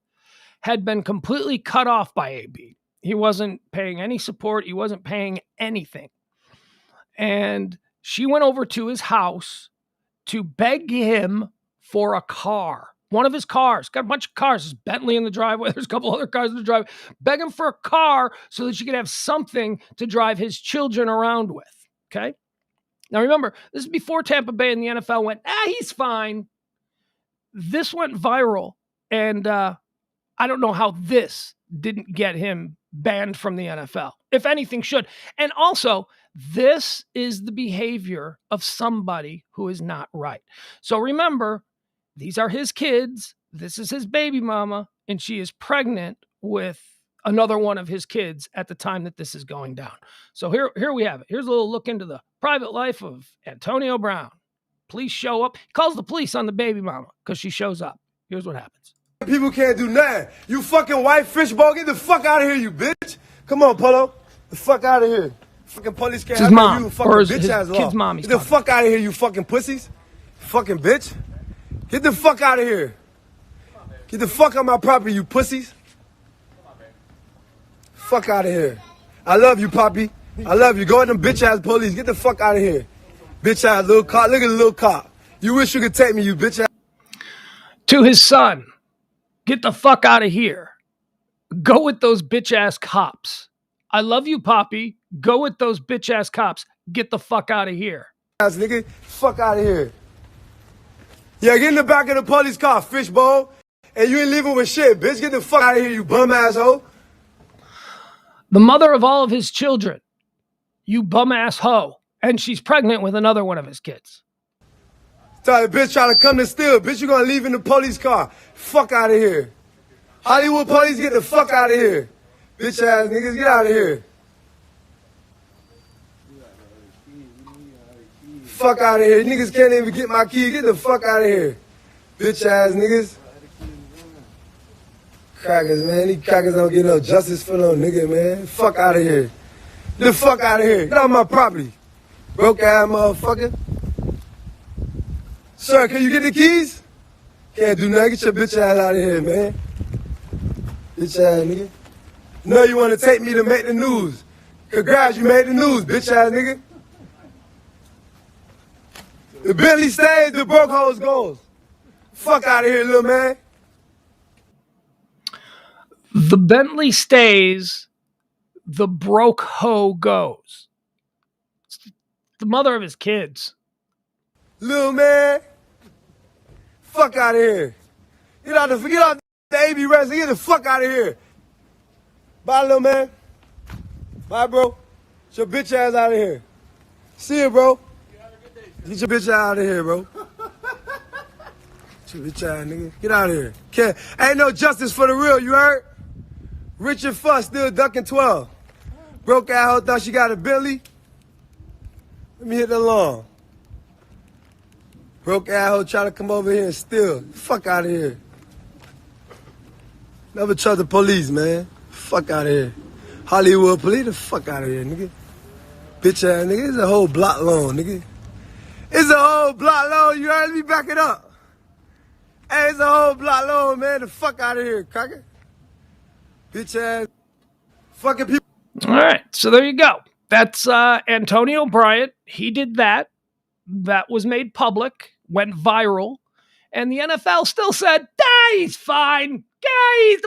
had been completely cut off by AB. He wasn't paying any support. He wasn't paying anything. And she went over to his house to beg him for a car. One of his cars. Got a bunch of cars. There's Bentley in the driveway. There's a couple other cars in the driveway. Beg him for a car so that she could have something to drive his children around with. Okay? Now remember, this is before Tampa Bay and the NFL went, he's fine. This went viral. And I don't know how this didn't get him banned from the NFL. If anything should. And also, this is the behavior of somebody who is not right. So remember, these are his kids. This is his baby mama. And she is pregnant with another one of his kids at the time that this is going down. So here we have it. Here's a little look into the private life of Antonio Brown. Police show up. He calls the police on the baby mama because she shows up. Here's what happens. People can't do nothing. You fucking white fishbowl, get the fuck out of here, you bitch. Come on, Polo. The fuck out of here. Fucking police can't have you, fucking bitch ass law. Kid's mom. Get the fuck out of here, you fucking pussies. Fucking bitch. Get the fuck out of here. Get the fuck out of my property, you pussies. Fuck out of here. I love you, Poppy. I love you. Go at them bitch ass police. Get the fuck out of here. Bitch ass little cop. Look at the little cop. You wish you could take me, you bitch ass. To his son. Get the fuck out of here. Go with those bitch ass cops. I love you, Poppy. Go with those bitch ass cops. Get the fuck out of here. Ass nigga, fuck out of here. Yeah, get in the back of the police car, fishbowl. And you ain't leaving with shit, bitch. Get the fuck out of here, you bum asshole. The mother of all of his children. You bum ass hoe. And she's pregnant with another one of his kids. Tell the bitch trying to come to steal. Bitch, you gonna leave in the police car. Fuck out of here. Hollywood police, get the fuck out of here. Bitch ass niggas, get out of here. Fuck out of here. Niggas can't even get my key. Get the fuck out of here. Bitch ass niggas. Crackers, man. These crackers don't get no justice for no nigga, man. Fuck out of here. Get the fuck out of here. Get off my property. Broke ass motherfucker. Sir, can you get the keys? Can't do nothing. Get your bitch ass out of here, man. Bitch ass nigga. No, you want to take me to make the news. Congrats, you made the news, bitch ass nigga. The Bentley stays, the broke hoes goes. Fuck out of here, little man. The Bentley stays, the broke hoe goes. It's the mother of his kids. Little man. Fuck out of here. Get off the AB wrestling. Get the fuck out of here. Bye, little man. Bye, bro. Get your bitch ass out of here. See you, bro. Get your bitch out of here, bro. Get your bitch ass, nigga. Get out of here. Ain't no justice for the real, you heard? Richard Fuss still ducking 12. Broke ass hoe thought she got a Bentley. Let me hit the alarm. Broke ass hoe try to come over here and steal. Fuck out of here. Never trust the police, man. Fuck out of here. Hollywood police, the fuck out of here, nigga. Bitch ass nigga, it's a whole block long, nigga. It's a whole block long, you heard me? Back it up. Hey, it's a whole block long, man. The fuck out of here, cracker. Bitch ass. Fucking people. All right, so there you go. That's Antonio Bryant. He did that. That was made public, went viral, and the NFL still said, he's fine. He's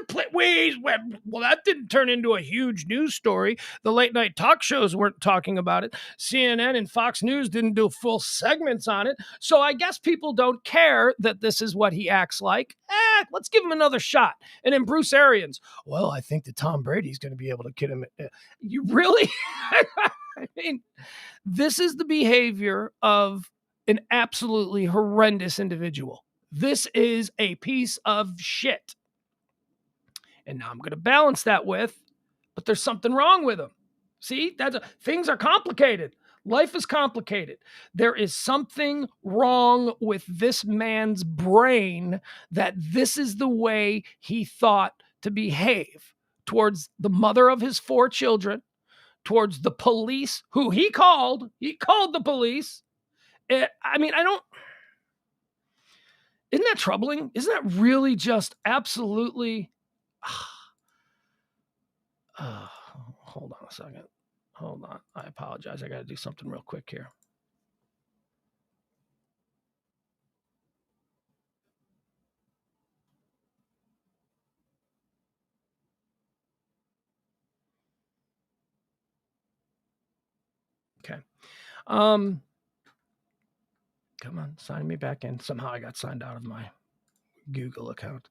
well, that didn't turn into a huge news story. The late night talk shows weren't talking about it. CNN and Fox News didn't do full segments on it. So I guess people don't care that this is what he acts like. Let's give him another shot. And then Bruce Arians, well, I think that Tom Brady's going to be able to kid him. You really? I mean, this is the behavior of an absolutely horrendous individual. This is a piece of shit. And now I'm going to balance that with, but there's something wrong with him. See, things are complicated. Life is complicated. There is something wrong with this man's brain that this is the way he thought to behave towards the mother of his 4 children, towards the police who he called the police. Isn't that troubling? Isn't that really just absolutely... hold on a second. Hold on. I apologize. I got to do something real quick here. Okay. Come on, sign me back in. Somehow I got signed out of my Google account.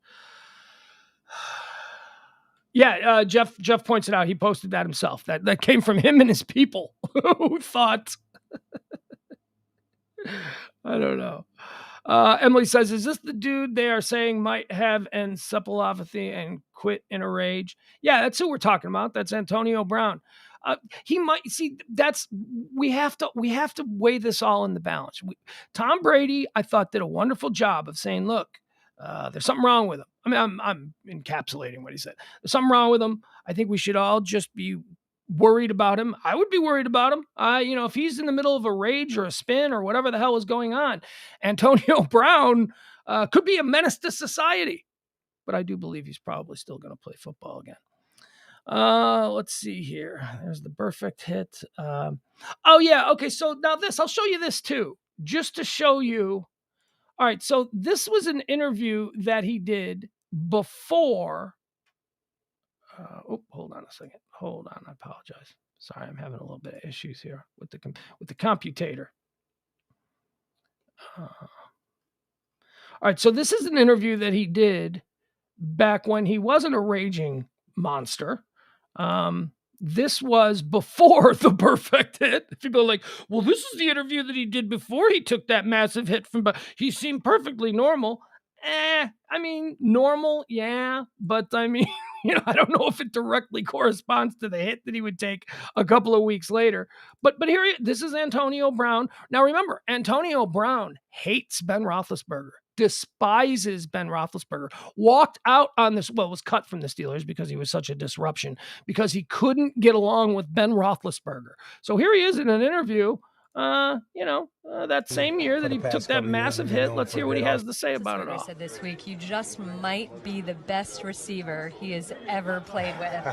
Yeah, Jeff points it out. He posted that himself. That came from him and his people who thought. I don't know. Emily says, is this the dude they are saying might have encephalopathy and quit in a rage? Yeah, that's who we're talking about. That's Antonio Brown. He might see we have to weigh this all in the balance. Tom Brady, I thought, did a wonderful job of saying, look, there's something wrong with him. I mean, I'm encapsulating what he said. There's something wrong with him. I think we should all just be worried about him. I would be worried about him. If he's in the middle of a rage or a spin or whatever the hell is going on, Antonio Brown could be a menace to society. But I do believe he's probably still going to play football again. Let's see here. There's the perfect hit. Okay. So now I'll show you this too, just to show you. All right. So this was an interview that he did before. Hold on a second. Hold on. I apologize. Sorry. I'm having a little bit of issues here with the computator. All right. So this is an interview that he did back when he wasn't a raging monster. This was before the perfect hit. People are like, well, this is the interview that he did before he took that massive hit he seemed perfectly normal. Normal, yeah, but I don't know if it directly corresponds to the hit that he would take a couple of weeks later. But this is Antonio Brown. Now remember, Antonio Brown hates Ben Roethlisberger, despises Ben Roethlisberger, walked out on this, was cut from the Steelers because he was such a disruption, because he couldn't get along with Ben Roethlisberger. So here he is in an interview, that same year that he took that massive hit. Let's hear what he has to say about it all. Said this week, you just might be the best receiver he has ever played with.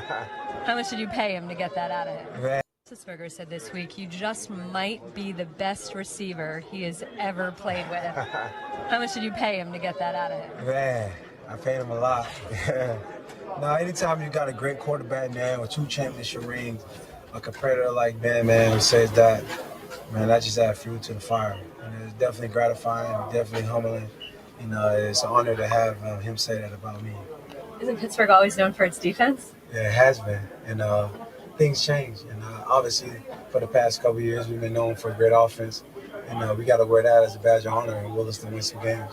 How much did you pay him to get that out of him? Roethlisberger said this week, you just might be the best receiver he has ever played with. How much did you pay him to get that out of him? Man, I paid him a lot. Now, anytime you got a great quarterback, man, with 2 championship rings, a competitor like Ben, man, who says that, man, that just adds fuel to the fire. And it's definitely gratifying, definitely humbling. It's an honor to have him say that about me. Isn't Pittsburgh always known for its defense? Yeah, it has been. And things change. And obviously, for the past couple of years, we've been known for a great offense. And we got to wear that as a badge of honor and Williston win some games.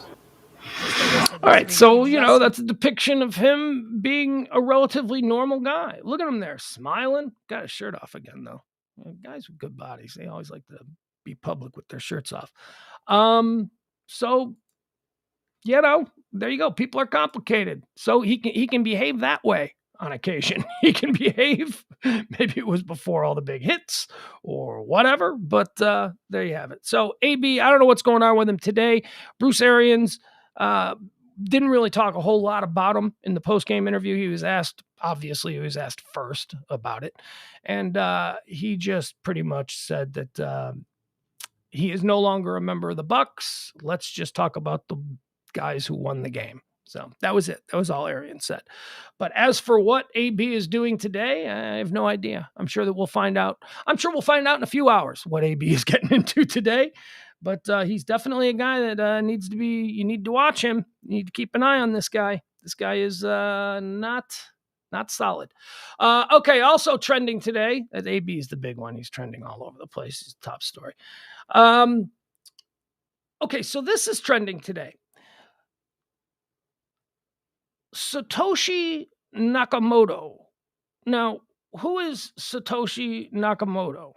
All right, so, that's a depiction of him being a relatively normal guy. Look at him there, smiling. Got his shirt off again, though. Guys with good bodies, they always like to be public with their shirts off. So, there you go. People are complicated. So he can behave that way on occasion. He can behave, maybe it was before all the big hits or whatever, but there you have it. So AB, I don't know what's going on with him today. Bruce Arians didn't really talk a whole lot about him in the post-game interview. He was asked first about it. And he just pretty much said that he is no longer a member of the Bucks. Let's just talk about the guys who won the game. So that was it. That was all Arians said. But as for what AB is doing today, I have no idea. I'm sure that we'll find out. I'm sure we'll find out in a few hours what AB is getting into today. But he's definitely a guy that you need to watch him. You need to keep an eye on this guy. This guy is not solid. Okay, also trending today. AB is the big one. He's trending all over the place. He's the top story. Okay, so this is trending today. Satoshi Nakamoto. Now, who is Satoshi Nakamoto?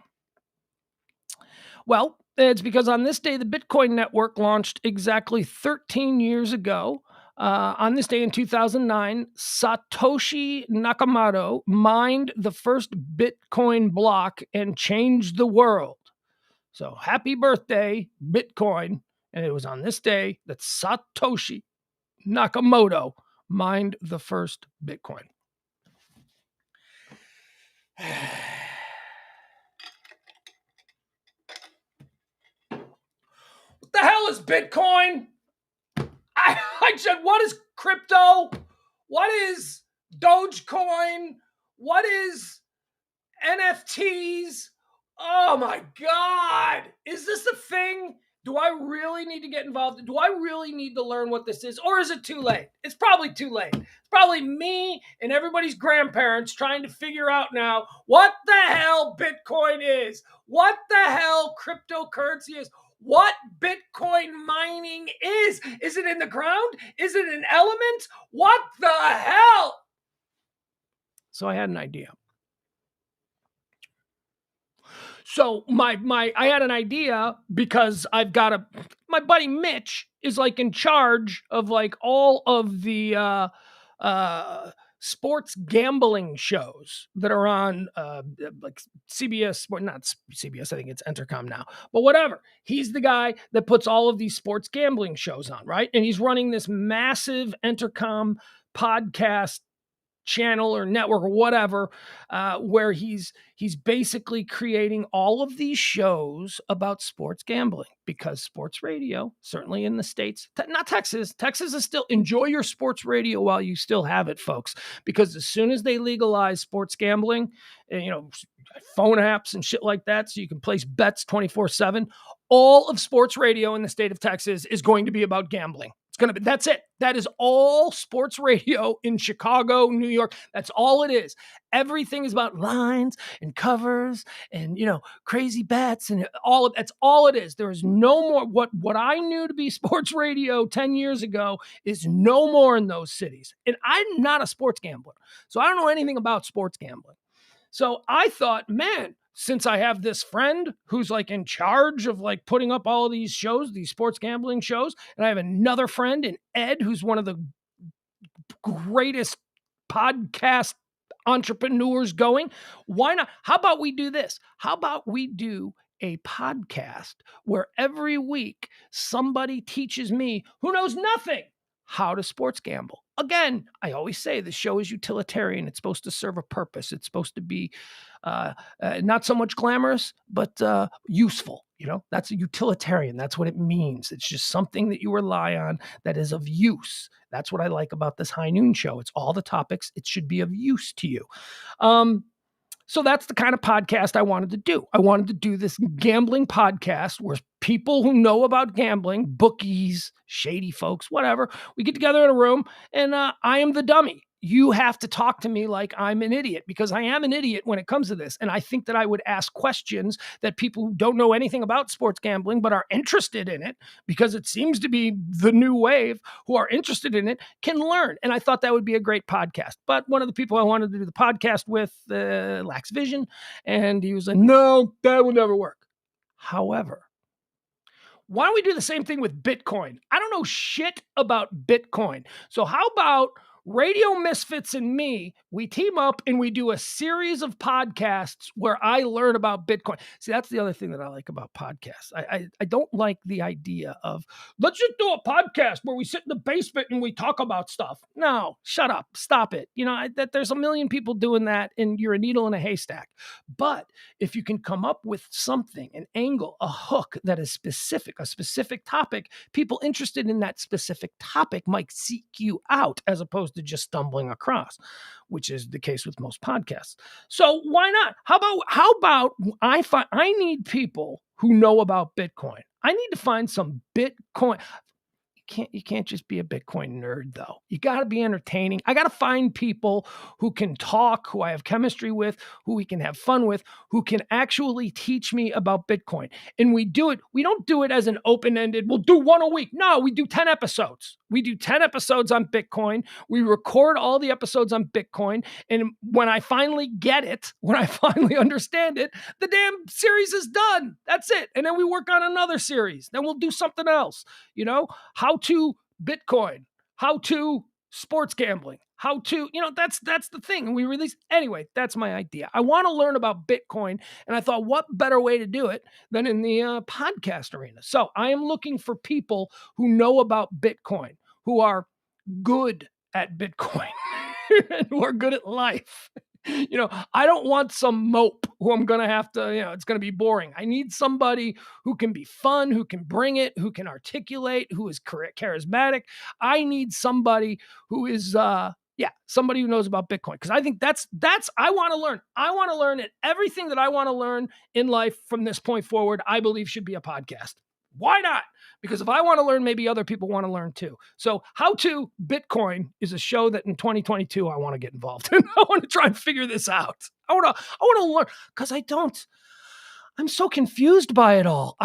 Well, it's because on this day, the Bitcoin network launched exactly 13 years ago. On this day in 2009, Satoshi Nakamoto mined the first Bitcoin block and changed the world. So happy birthday, Bitcoin. And it was on this day that Satoshi Nakamoto mined the first Bitcoin. What the hell is Bitcoin? I said, what is crypto? What is Dogecoin? What is NFTs? Oh my God. Is this a thing? Do I really need to get involved? Do I really need to learn what this is? Or is it too late? It's probably too late. It's probably me and everybody's grandparents trying to figure out now what the hell Bitcoin is, what the hell cryptocurrency is, what Bitcoin mining is. Is it in the ground? Is it an element? What the hell? So I had an idea. So I had an idea because my buddy Mitch is like in charge of like all of the sports gambling shows that are on like CBS, well, not CBS, I think it's Entercom now, but whatever. He's the guy that puts all of these sports gambling shows on, right? And he's running this massive Entercom podcast channel or network or whatever, where he's basically creating all of these shows about sports gambling, because sports radio, certainly in the States, not Texas is still, enjoy your sports radio while you still have it, folks, because as soon as they legalize sports gambling, phone apps and shit like that, so you can place bets 24/7, all of sports radio in the state of Texas is going to be about gambling. That's it. That is all sports radio in Chicago, New York. That's all it is. Everything is about lines and covers and, crazy bets and that's all it is. There is no more. What I knew to be sports radio 10 years ago is no more in those cities. And I'm not a sports gambler, so I don't know anything about sports gambling. So I thought, man, since I have this friend who's like in charge of like putting up all of these shows, these sports gambling shows, and I have another friend in Ed, who's one of the greatest podcast entrepreneurs going, why not? How about we do this? How about we do a podcast where every week somebody teaches me, who knows nothing, how to sports gamble? Again, I always say the show is utilitarian. It's supposed to serve a purpose. It's supposed to be not so much glamorous, but useful. That's a utilitarian. That's what it means. It's just something that you rely on that is of use. That's what I like about this High Noon show. It's all the topics. It should be of use to you. So that's the kind of podcast I wanted to do. I wanted to do this gambling podcast where people who know about gambling, bookies, shady folks, whatever, we get together in a room and I am the dummy. You have to talk to me like I'm an idiot, because I am an idiot when it comes to this. And I think that I would ask questions that people who don't know anything about sports gambling but are interested in it, because it seems to be the new wave, who are interested in it can learn. And I thought that would be a great podcast. But one of the people I wanted to do the podcast with lacks vision, and he was like, no, that will never work. However, why don't we do the same thing with Bitcoin? I don't know shit about Bitcoin. So how about Radio Misfits and me, we team up and we do a series of podcasts where I learn about Bitcoin. See, that's the other thing that I like about podcasts. I don't like the idea of, let's just do a podcast where we sit in the basement and we talk about stuff. No, shut up. Stop it. There's a million people doing that and you're a needle in a haystack. But if you can come up with something, an angle, a hook that is specific, a specific topic, people interested in that specific topic might seek you out as opposed to just stumbling across, which is the case with most podcasts. So why not? How about I need people who know about Bitcoin. I need to find some Bitcoin. You can't just be a Bitcoin nerd, though. You got to be entertaining. I got to find people who can talk, who I have chemistry with, who we can have fun with, who can actually teach me about Bitcoin. And we don't do it as an open-ended, we'll do one a week. No, we do 10 episodes. We do 10 episodes on Bitcoin. We record all the episodes on Bitcoin. And when I finally get it, when I finally understand it, the damn series is done. That's it. And then we work on another series. Then we'll do something else. How to Bitcoin, how to sports gambling, how to, that's the thing. And we release, anyway, that's my idea. I want to learn about Bitcoin. And I thought, what better way to do it than in the podcast arena? So I am looking for people who know about Bitcoin, who are good at Bitcoin and who are good at life. I don't want some mope who I'm going to have to, it's going to be boring. I need somebody who can be fun, who can bring it, who can articulate, who is charismatic. I need somebody who is, somebody who knows about Bitcoin. Because I think that's, I want to learn. I want to learn it. Everything that I want to learn in life from this point forward, I believe should be a podcast. Why not? Because if I want to learn, maybe other people want to learn too. So How to Bitcoin is a show that in 2022, I want to get involved in. I want to try and figure this out. I want to learn because I'm so confused by it all.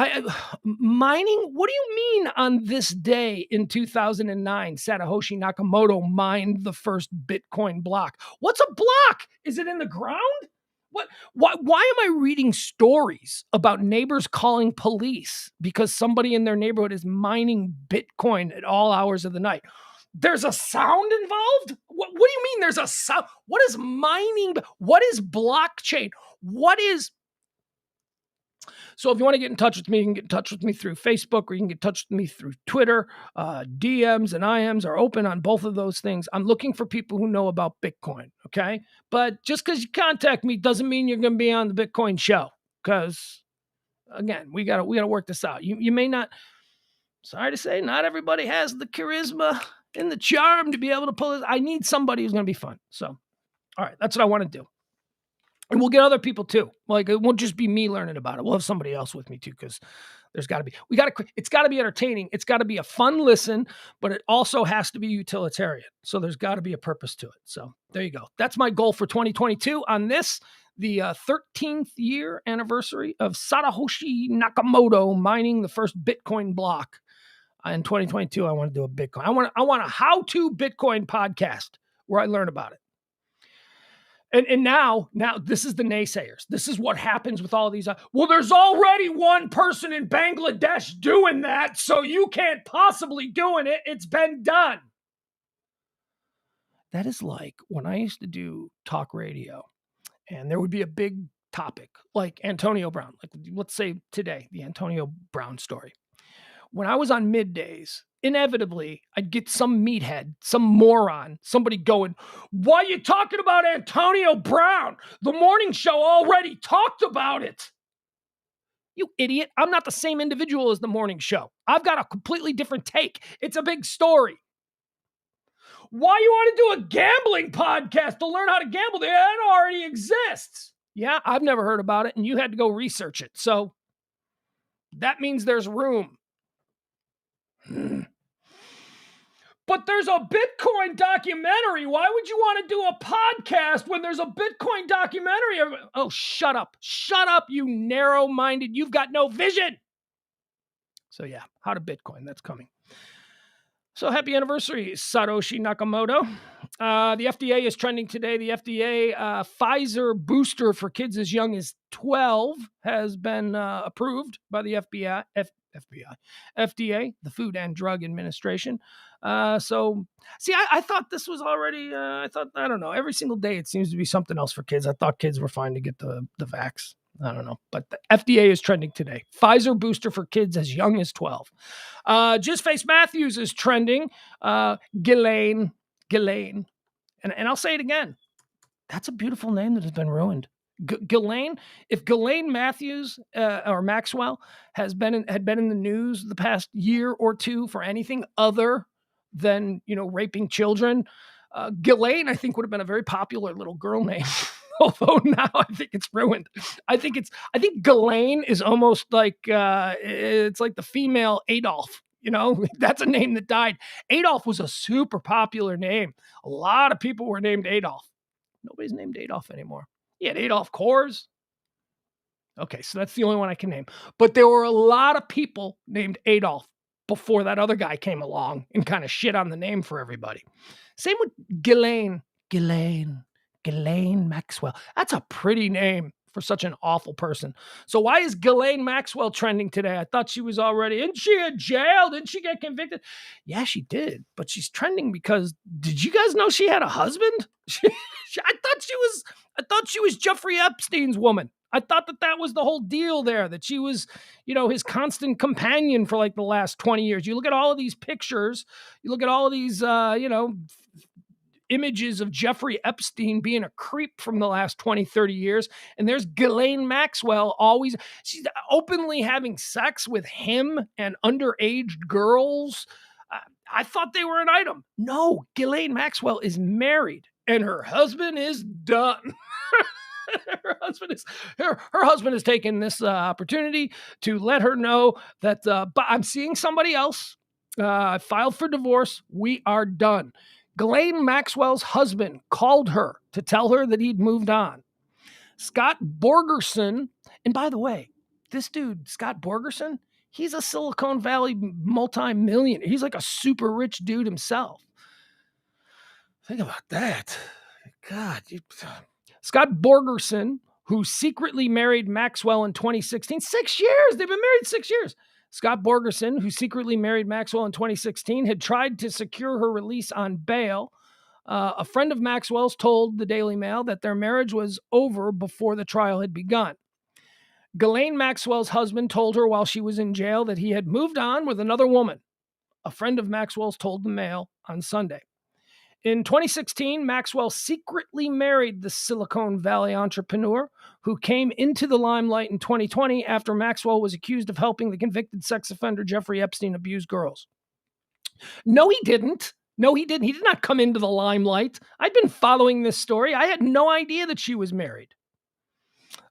Mining, what do you mean on this day in 2009, Satoshi Nakamoto mined the first Bitcoin block? What's a block? Is it in the ground? Why am I reading stories about neighbors calling police because somebody in their neighborhood is mining Bitcoin at all hours of the night? There's a sound involved? What do you mean there's a sound? What is mining? What is blockchain? So if you want to get in touch with me, you can get in touch with me through Facebook or you can get in touch with me through Twitter. DMs and IMs are open on both of those things. I'm looking for people who know about Bitcoin, okay? But just because you contact me doesn't mean you're going to be on the Bitcoin show because, again, we got to work this out. You may not, sorry to say, not everybody has the charisma and the charm to be able to pull this. I need somebody who's going to be fun. So, all right, that's what I want to do. And we'll get other people too. Like it won't just be me learning about it. We'll have somebody else with me too, because there's got to be, it's got to be entertaining. It's got to be a fun listen, but it also has to be utilitarian. So there's got to be a purpose to it. So there you go. That's my goal for 2022 on this, the 13th year anniversary of Satoshi Nakamoto mining the first Bitcoin block. In 2022, I want to do a Bitcoin. I want a how-to Bitcoin podcast where I learn about it. And now this is the naysayers. This is what happens with all these. Well, there's already one person in Bangladesh doing that, so you can't possibly doing it. It's been done. That is like when I used to do talk radio, and there would be a big topic like Antonio Brown. Like let's say today, the Antonio Brown story. When I was on middays, inevitably, I'd get some meathead, some moron, somebody going, why are you talking about Antonio Brown? The morning show already talked about it. You idiot. I'm not the same individual as the morning show. I've got a completely different take. It's a big story. Why you want to do a gambling podcast to learn how to gamble? That already exists. Yeah, I've never heard about it, and you had to go research it. So that means there's room. But there's a Bitcoin documentary. Why would you want to do a podcast when there's a Bitcoin documentary? Oh, shut up. Shut up, you narrow-minded. You've got no vision. So yeah, how to Bitcoin. That's coming. So happy anniversary, Satoshi Nakamoto. The FDA is trending today. The FDA Pfizer booster for kids as young as 12 has been approved by the FDA, the Food and Drug Administration. So, see, I thought this was already, I don't know, every single day it seems to be something else for kids. I thought kids were fine to get the vax. I don't know, but the FDA is trending today. Pfizer booster for kids as young as 12. Just Face Matthews is trending. Galaine. And I'll say it again. That's a beautiful name that has been ruined. Galaine. If Galaine Matthews or Maxwell had been in the news the past year or two for anything other than, raping children, Galaine, I think, would have been a very popular little girl name. Although now I think it's ruined. I think Galaine is almost like it's like the female Adolf. That's a name that died. Adolf was a super popular name. A lot of people were named Adolf. Nobody's named Adolf anymore. You had Adolf Kors. Okay, so that's the only one I can name. But there were a lot of people named Adolf before that other guy came along and kind of shit on the name for everybody. Same with Galaine Maxwell. That's a pretty name for such an awful person. So why is Ghislaine Maxwell trending today? I thought she was already, isn't she in jail? Didn't she get convicted? Yeah, she did. But she's trending because, did you guys know she had a husband? I thought she was Jeffrey Epstein's woman. I thought that was the whole deal there, that she was, his constant companion for like the last 20 years. You look at all of these pictures, you look at all of these, images of Jeffrey Epstein being a creep from the last 20, 30 years. And there's Ghislaine Maxwell she's openly having sex with him and underage girls. I thought they were an item. No, Ghislaine Maxwell is married and her husband is done. Her husband has taken this opportunity to let her know that, but I'm seeing somebody else. I filed for divorce. We are done. Ghislaine Maxwell's husband called her to tell her that he'd moved on. Scott Borgerson, and by the way, this dude, Scott Borgerson, he's a Silicon Valley multi-millionaire. He's like a super rich dude himself. Think about that. God. Scott Borgerson, who secretly married Maxwell in 2016. 6 years. They've been married 6 years. Scott Borgerson, who secretly married Maxwell in 2016, had tried to secure her release on bail. A friend of Maxwell's told the Daily Mail that their marriage was over before the trial had begun. Ghislaine Maxwell's husband told her while she was in jail that he had moved on with another woman. A friend of Maxwell's told the Mail on Sunday. In 2016, Maxwell secretly married the Silicon Valley entrepreneur who came into the limelight in 2020 after Maxwell was accused of helping the convicted sex offender Jeffrey Epstein abuse girls. No, he didn't. He did not come into the limelight. I've been following this story. I had no idea that she was married.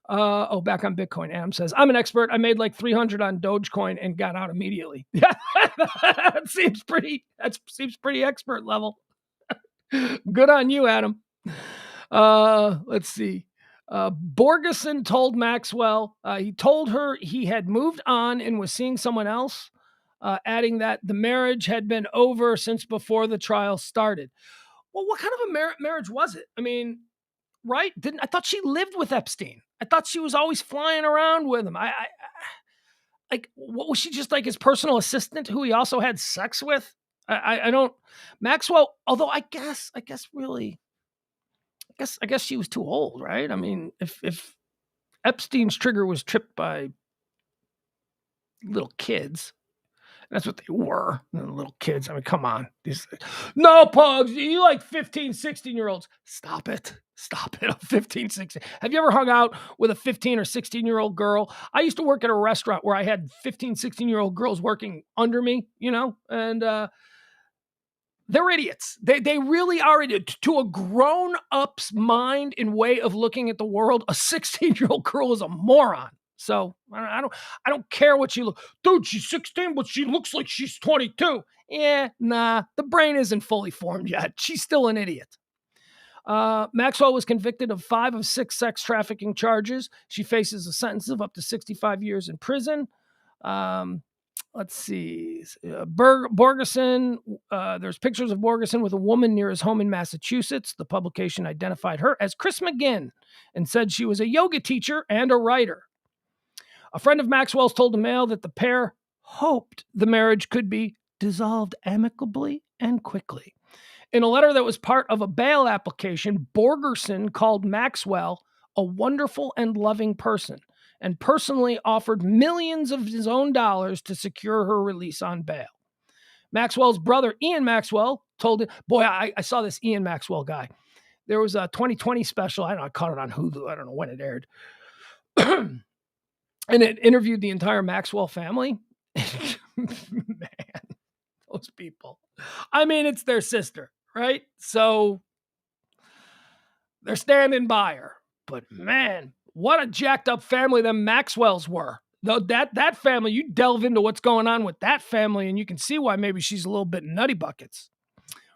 Back on Bitcoin, Adam says, I'm an expert. I made like 300 on Dogecoin and got out immediately. That seems pretty expert level. Good on you, Adam. Let's see. Borgerson told Maxwell, he told her he had moved on and was seeing someone else, adding that the marriage had been over since before the trial started. Well, what kind of a marriage was it? I mean, right? I thought she lived with Epstein. I thought she was always flying around with him. What was she, just like his personal assistant who he also had sex with? I don't, Maxwell, although I guess she was too old, right? I mean, if Epstein's trigger was tripped by little kids, that's what they were, little kids. I mean, come on. No, Pugs, you like 15, 16-year-olds. Stop it. I'm 15, 16. Have you ever hung out with a 15 or 16-year-old girl? I used to work at a restaurant where I had 15, 16-year-old girls working under me, and they're idiots. They really are idiots. To a grown-up's mind and way of looking at the world, a 16-year-old girl is a moron. So I don't care what she looks. Dude, she's 16, but she looks like she's 22. Yeah, nah, the brain isn't fully formed yet. She's still an idiot. Maxwell was convicted of 5 of 6 sex trafficking charges. She faces a sentence of up to 65 years in prison. Let's see. Borgerson, there's pictures of Borgerson with a woman near his home in Massachusetts. The publication identified her as Chris McGinn and said she was a yoga teacher and a writer. A friend of Maxwell's told the Mail that the pair hoped the marriage could be dissolved amicably and quickly. In a letter that was part of a bail application, Borgerson called Maxwell a wonderful and loving person and personally offered millions of his own dollars to secure her release on bail. Maxwell's brother, Ian Maxwell, told him, boy, I saw this Ian Maxwell guy. There was a 2020 special. I don't know, I caught it on Hulu. I don't know when it aired. And it interviewed the entire Maxwell family. Man, those people. I mean, it's their sister, right? So they're standing by her. But man, what a jacked up family them Maxwells were. Though that family, you delve into what's going on with that family, and you can see why maybe she's a little bit nutty buckets.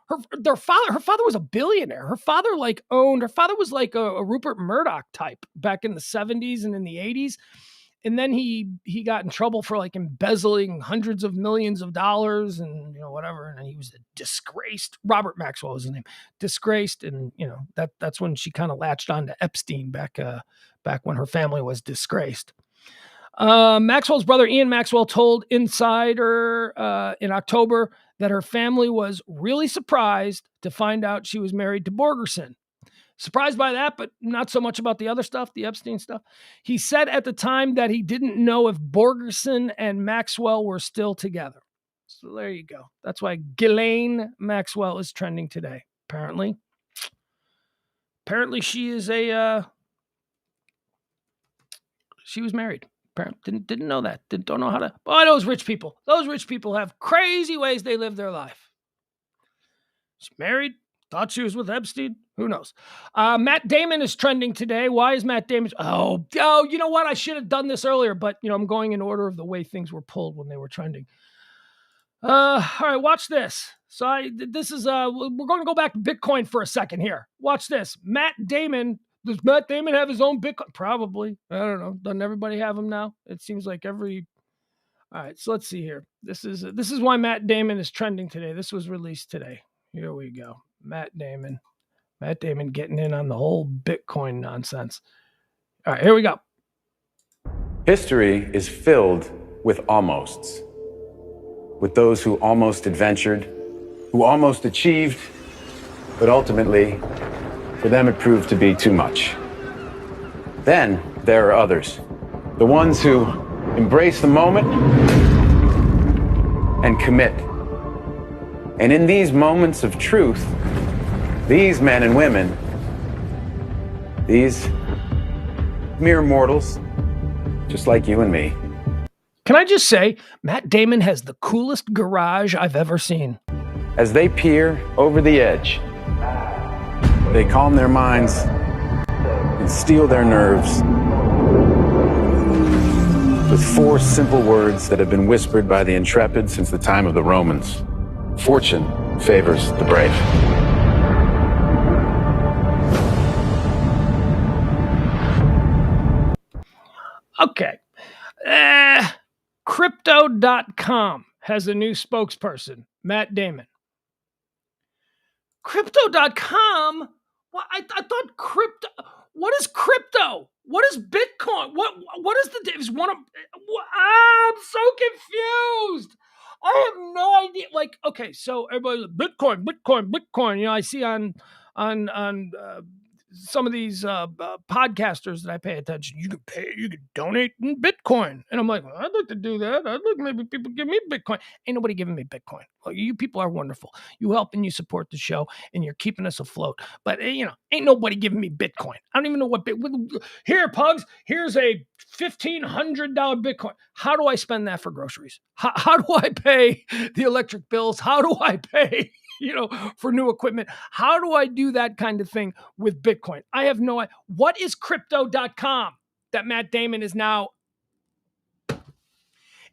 Her father was a billionaire. Her father was like a Rupert Murdoch type back in the 70s and in the 80s. And then he got in trouble for like embezzling hundreds of millions of dollars and, you know, whatever. And he was a disgraced, Robert Maxwell was his name, disgraced. And, you know, that's when she kind of latched on to Epstein back when her family was disgraced. Maxwell's brother, Ian Maxwell, told Insider in October that her family was really surprised to find out she was married to Borgerson. Surprised by that, but not so much about the other stuff, the Epstein stuff. He said at the time that he didn't know if Borgerson and Maxwell were still together. So there you go. That's why Galaine Maxwell is trending today, apparently. Apparently she is she was married. Didn't know that. Don't know how to. Boy, those rich people. Those rich people have crazy ways they live their life. She's married. Thought she was with Epstein. Who knows? Matt Damon is trending today. Why is Matt Damon? Oh, you know what? I should have done this earlier, but you know I'm going in order of the way things were pulled when they were trending. All right, watch this. So this is we're going to go back to Bitcoin for a second here. Watch this. Matt Damon. Does Matt Damon have his own Bitcoin? Probably. I don't know. Doesn't everybody have them now? It seems like every. All right, so let's see here. This is why Matt Damon is trending today. This was released today. Here we go. Matt Damon getting in on the whole Bitcoin nonsense. All right, here we go. History is filled with almosts. With those who almost adventured, who almost achieved, but ultimately, for them, it proved to be too much. Then there are others, the ones who embrace the moment and commit. And in these moments of truth, these men and women, these mere mortals, just like you and me. Can I just say, Matt Damon has the coolest garage I've ever seen. As they peer over the edge, they calm their minds and steel their nerves with 4 simple words that have been whispered by the intrepid since the time of the Romans. Fortune favors the brave. Okay. Crypto.com has a new spokesperson, Matt Damon. Crypto.com? Well, I thought crypto. What is crypto? What is Bitcoin? What is the difference? I'm so confused. I have no idea. Like, okay, so everybody's like, Bitcoin. You know, I see on some of these podcasters that I pay attention. You can donate in Bitcoin, and I'm like, well, I'd like to do that. I'd like maybe people give me Bitcoin. Ain't nobody giving me Bitcoin. Well, you people are wonderful. You help and you support the show, and you're keeping us afloat. But you know, ain't nobody giving me Bitcoin. I don't even know what here, Pugs. Here's a $1,500 Bitcoin. How do I spend that for groceries? How do I pay the electric bills? How do I pay? You know, for new equipment. How do I do that kind of thing with Bitcoin? I have no idea. What is crypto.com that Matt Damon is now?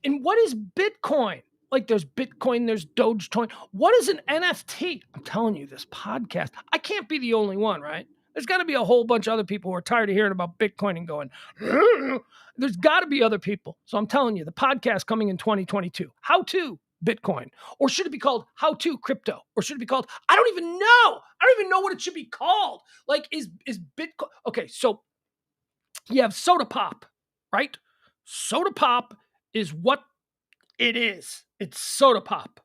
And what is Bitcoin? Like there's Bitcoin, there's Dogecoin. What is an NFT? I'm telling you, this podcast, I can't be the only one, right? There's got to be a whole bunch of other people who are tired of hearing about Bitcoin and going, there's got to be other people. So I'm telling you, the podcast coming in 2022, how to Bitcoin, or should it be called How to Crypto, or should it be called, I don't even know. I don't even know what it should be called. Like is Bitcoin. Okay. So you have soda pop, right? Soda pop is what It is. It's soda pop.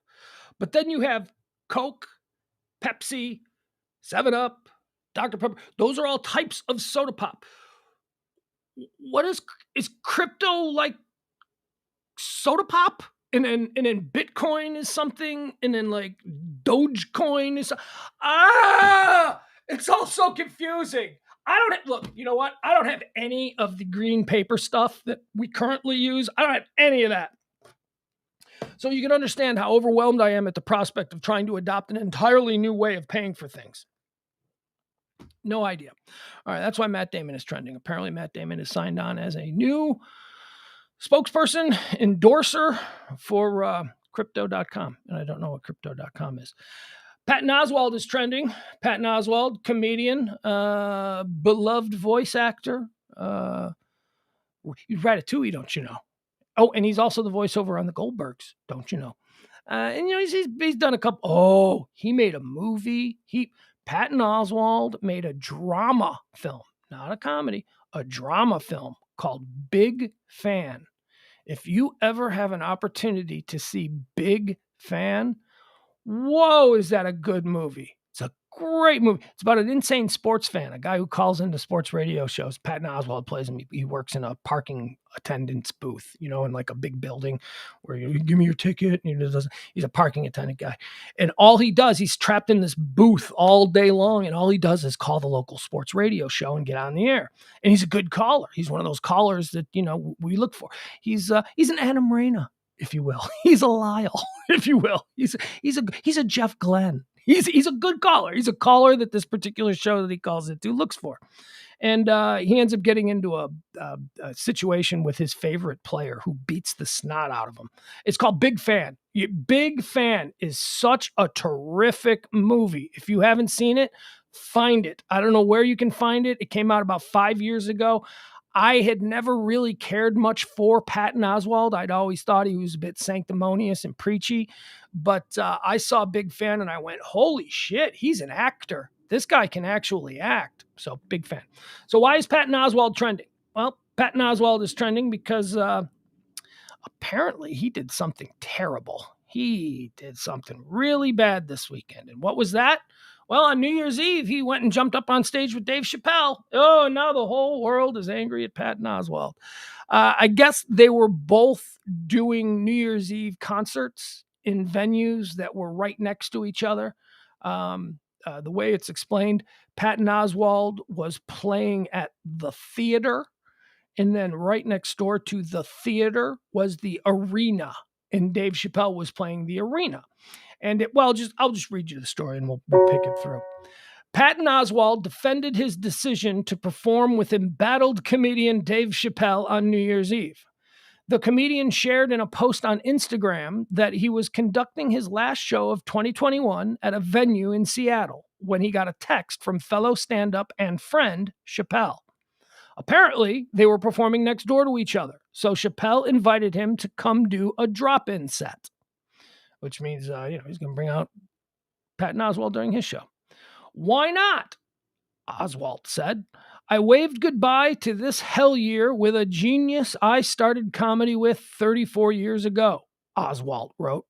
But then you have Coke, Pepsi, 7-Up, Dr. Pepper. Those are all types of soda pop. What is crypto like soda pop? And then Bitcoin is something, and then like Dogecoin is it's all so confusing. Look, you know what? I don't have any of the green paper stuff that we currently use. I don't have any of that. So you can understand how overwhelmed I am at the prospect of trying to adopt an entirely new way of paying for things. No idea. All right, that's why Matt Damon is trending. Apparently, Matt Damon is signed on as a new spokesperson, endorser for crypto.com. And I don't know what crypto.com is. Patton Oswalt is trending. Patton Oswalt, comedian, beloved voice actor. He's Ratatouille, don't you know? Oh, and he's also the voiceover on the Goldbergs, don't you know? And you know he's done a couple. Oh, he made a movie. Patton Oswalt made a drama film, not a comedy, a drama film called Big Fan. If you ever have an opportunity to see Big Fan, whoa, is that a good movie? It's a great movie. It's about an insane sports fan, a guy who calls into sports radio shows. Patton Oswalt plays him. He works in a parking attendant's booth, you know, in like a big building where you give me your ticket. And he's a parking attendant guy. And all he does, he's trapped in this booth all day long. And all he does is call the local sports radio show and get on the air. And he's a good caller. He's one of those callers that, you know, we look for. He's an Adam Rayna, if you will. He's a Lyle, if you will. He's a Jeff Glenn. He's a good caller. He's a caller that this particular show that he calls into looks for. And he ends up getting into a situation with his favorite player who beats the snot out of him. It's called Big Fan. Big Fan is such a terrific movie. If you haven't seen it, find it. I don't know where you can find it. It came out about 5 years ago. I had never really cared much for Patton Oswalt. I'd always thought he was a bit sanctimonious and preachy. But I saw Big Fan and I went, holy shit, he's an actor. This guy can actually act. So Big Fan. So why is Patton Oswalt trending? Well, Patton Oswalt is trending because apparently he did something terrible. He did something really bad this weekend. And what was that? Well, on New Year's Eve, he went and jumped up on stage with Dave Chappelle. Oh, now the whole world is angry at Patton Oswalt. I guess they were both doing New Year's Eve concerts in venues that were right next to each other. The way it's explained, Patton Oswalt was playing at the theater, and then right next door to the theater was the arena, and Dave Chappelle was playing the arena. And I'll just read you the story and we'll pick it through. Patton Oswalt defended his decision to perform with embattled comedian Dave Chappelle on New Year's Eve. The comedian shared in a post on Instagram that he was conducting his last show of 2021 at a venue in Seattle when he got a text from fellow stand-up and friend Chappelle. Apparently, they were performing next door to each other, so Chappelle invited him to come do a drop-in set, which means he's going to bring out Patton Oswalt during his show. Why not? Oswalt said. I waved goodbye to this hell year with a genius I started comedy with 34 years ago, Oswalt wrote.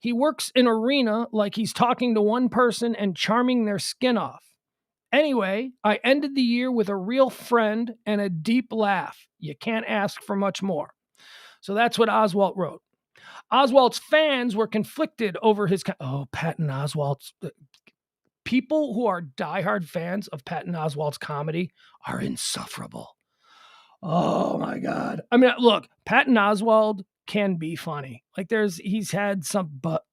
He works in arena like he's talking to one person and charming their skin off. Anyway, I ended the year with a real friend and a deep laugh. You can't ask for much more. So that's what Oswalt wrote. Oswalt's fans were conflicted over his... Patton Oswalt's... People who are diehard fans of Patton Oswalt's comedy are insufferable. Oh, my God. I mean, look, Patton Oswalt can be funny. Like, he's had some... But,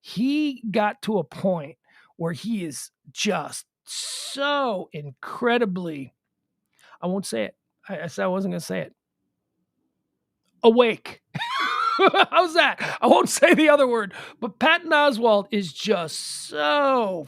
he got to a point where he is just so incredibly... I won't say it. I said I wasn't going to say it. Awake. How's that? I won't say the other word, but Patton Oswalt is just so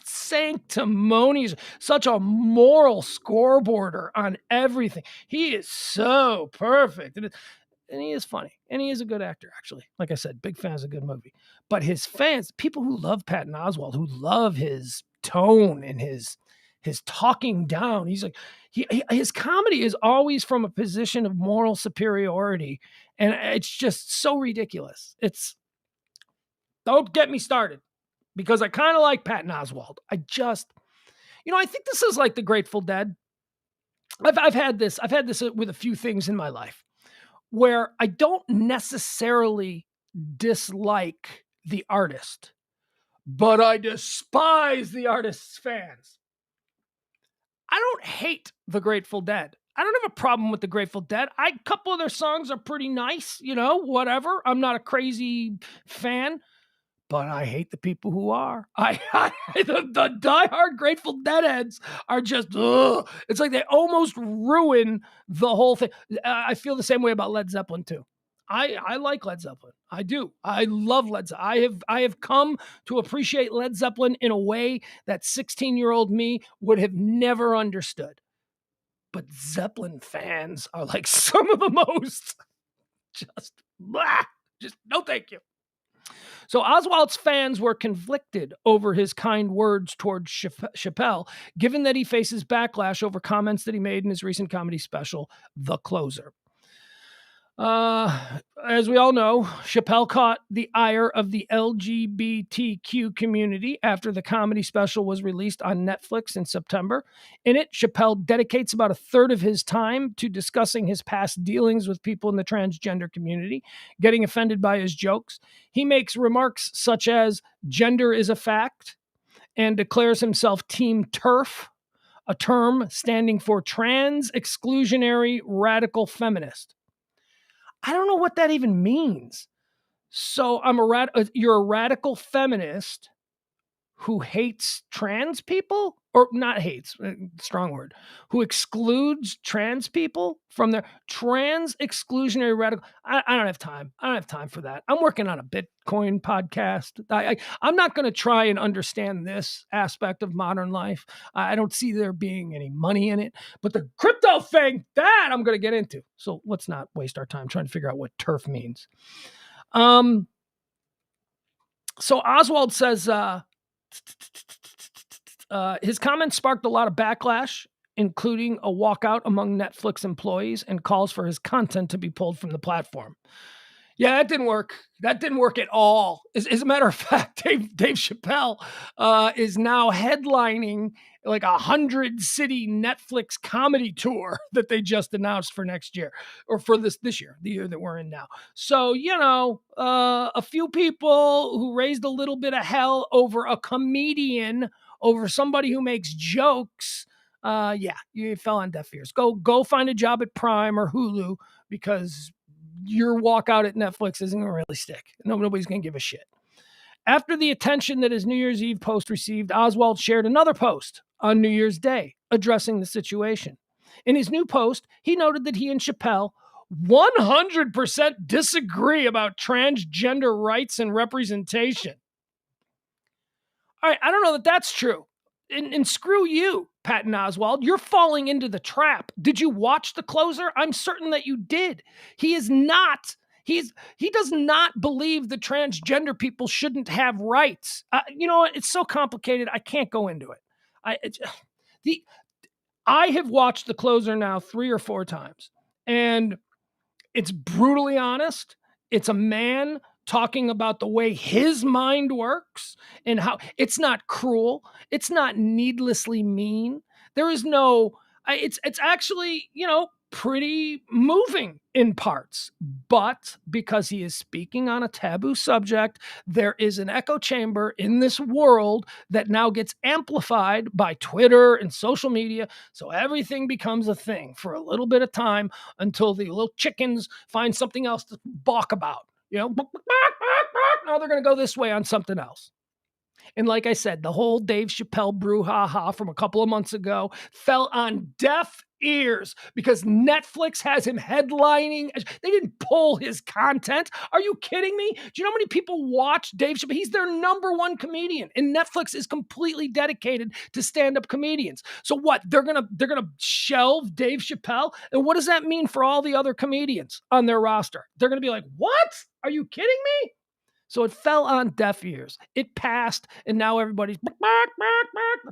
sanctimonious, such a moral scoreboarder on everything. He is so perfect. And he is funny. And he is a good actor, actually. Like I said, Big Fan is a good movie. But his fans, people who love Patton Oswalt, who love his tone and his his talking down. He's like, his comedy is always from a position of moral superiority. And it's just so ridiculous. Don't get me started, because I kind of like Patton Oswalt. I think this is like the Grateful Dead. I've had this with a few things in my life where I don't necessarily dislike the artist, but I despise the artist's fans. I don't hate the Grateful Dead. I don't have a problem with the Grateful Dead. A couple of their songs are pretty nice, whatever. I'm not a crazy fan, but I hate the people who are. The diehard Grateful Dead heads are just, ugh. It's like they almost ruin the whole thing. I feel the same way about Led Zeppelin too. I like Led Zeppelin. I do. I love Led Zeppelin. I have come to appreciate Led Zeppelin in a way that 16-year-old me would have never understood. But Zeppelin fans are like some of the most just no thank you. So Oswald's fans were conflicted over his kind words towards Chappelle, given that he faces backlash over comments that he made in his recent comedy special, The Closer. As we all know, Chappelle caught the ire of the LGBTQ community after the comedy special was released on Netflix in September. In it, Chappelle dedicates about a third of his time to discussing his past dealings with people in the transgender community, getting offended by his jokes. He makes remarks such as gender is a fact and declares himself Team TERF, a term standing for trans exclusionary radical feminist. I don't know what that even means. So you're a radical feminist who hates trans people, or not hates, strong word, who excludes trans people from their trans exclusionary radical. I don't have time. I don't have time for that. I'm working on a Bitcoin podcast. I'm not going to try and understand this aspect of modern life. I don't see there being any money in it, but the crypto thing, that I'm going to get into. So let's not waste our time trying to figure out what TERF means. So Oswald says, his comments sparked a lot of backlash, including a walkout among Netflix employees and calls for his content to be pulled from the platform. Yeah, that didn't work. That didn't work at all. As a matter of fact, Dave Chappelle is now headlining like 100-city Netflix comedy tour that they just announced for next year, or for this year, the year that we're in now. So, a few people who raised a little bit of hell over a comedian, over somebody who makes jokes. You fell on deaf ears. Go find a job at Prime or Hulu, because your walkout at Netflix isn't going to really stick. Nobody's going to give a shit. After the attention that his New Year's Eve post received, Oswald shared another post on New Year's Day addressing the situation. In his new post, he noted that he and Chappelle 100% disagree about transgender rights and representation. All right, I don't know that that's true. And screw you, Patton Oswalt. You're falling into the trap. Did you watch The Closer? I'm certain that you did. He does not believe that transgender people shouldn't have rights. It's so complicated. I can't go into it. I have watched The Closer now 3 or 4 times, and it's brutally honest. It's a man talking about the way his mind works and how it's not cruel. It's not needlessly mean. There is no, it's actually, pretty moving in parts, but because he is speaking on a taboo subject, there is an echo chamber in this world that now gets amplified by Twitter and social media. So everything becomes a thing for a little bit of time until the little chickens find something else to balk about. Now they're going to go this way on something else. And like I said, the whole Dave Chappelle brouhaha from a couple of months ago fell on deaf ears because Netflix has him headlining. They didn't pull his content. Are you kidding me? Do you know how many people watch Dave Chappelle? He's their number one comedian, and Netflix is completely dedicated to stand-up comedians. So what? They're gonna shelve Dave Chappelle? And what does that mean for all the other comedians on their roster? They're gonna be like, what? Are you kidding me? So it fell on deaf ears. It passed, and now everybody's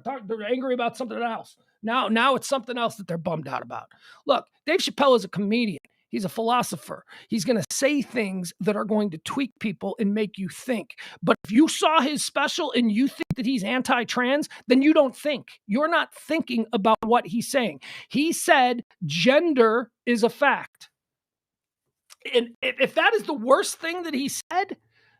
they're angry about something else. Now it's something else that they're bummed out about. Look, Dave Chappelle is a comedian. He's a philosopher. He's going to say things that are going to tweak people and make you think. But if you saw his special and you think that he's anti-trans, then you don't think. You're not thinking about what he's saying. He said gender is a fact. And if that is the worst thing that he said,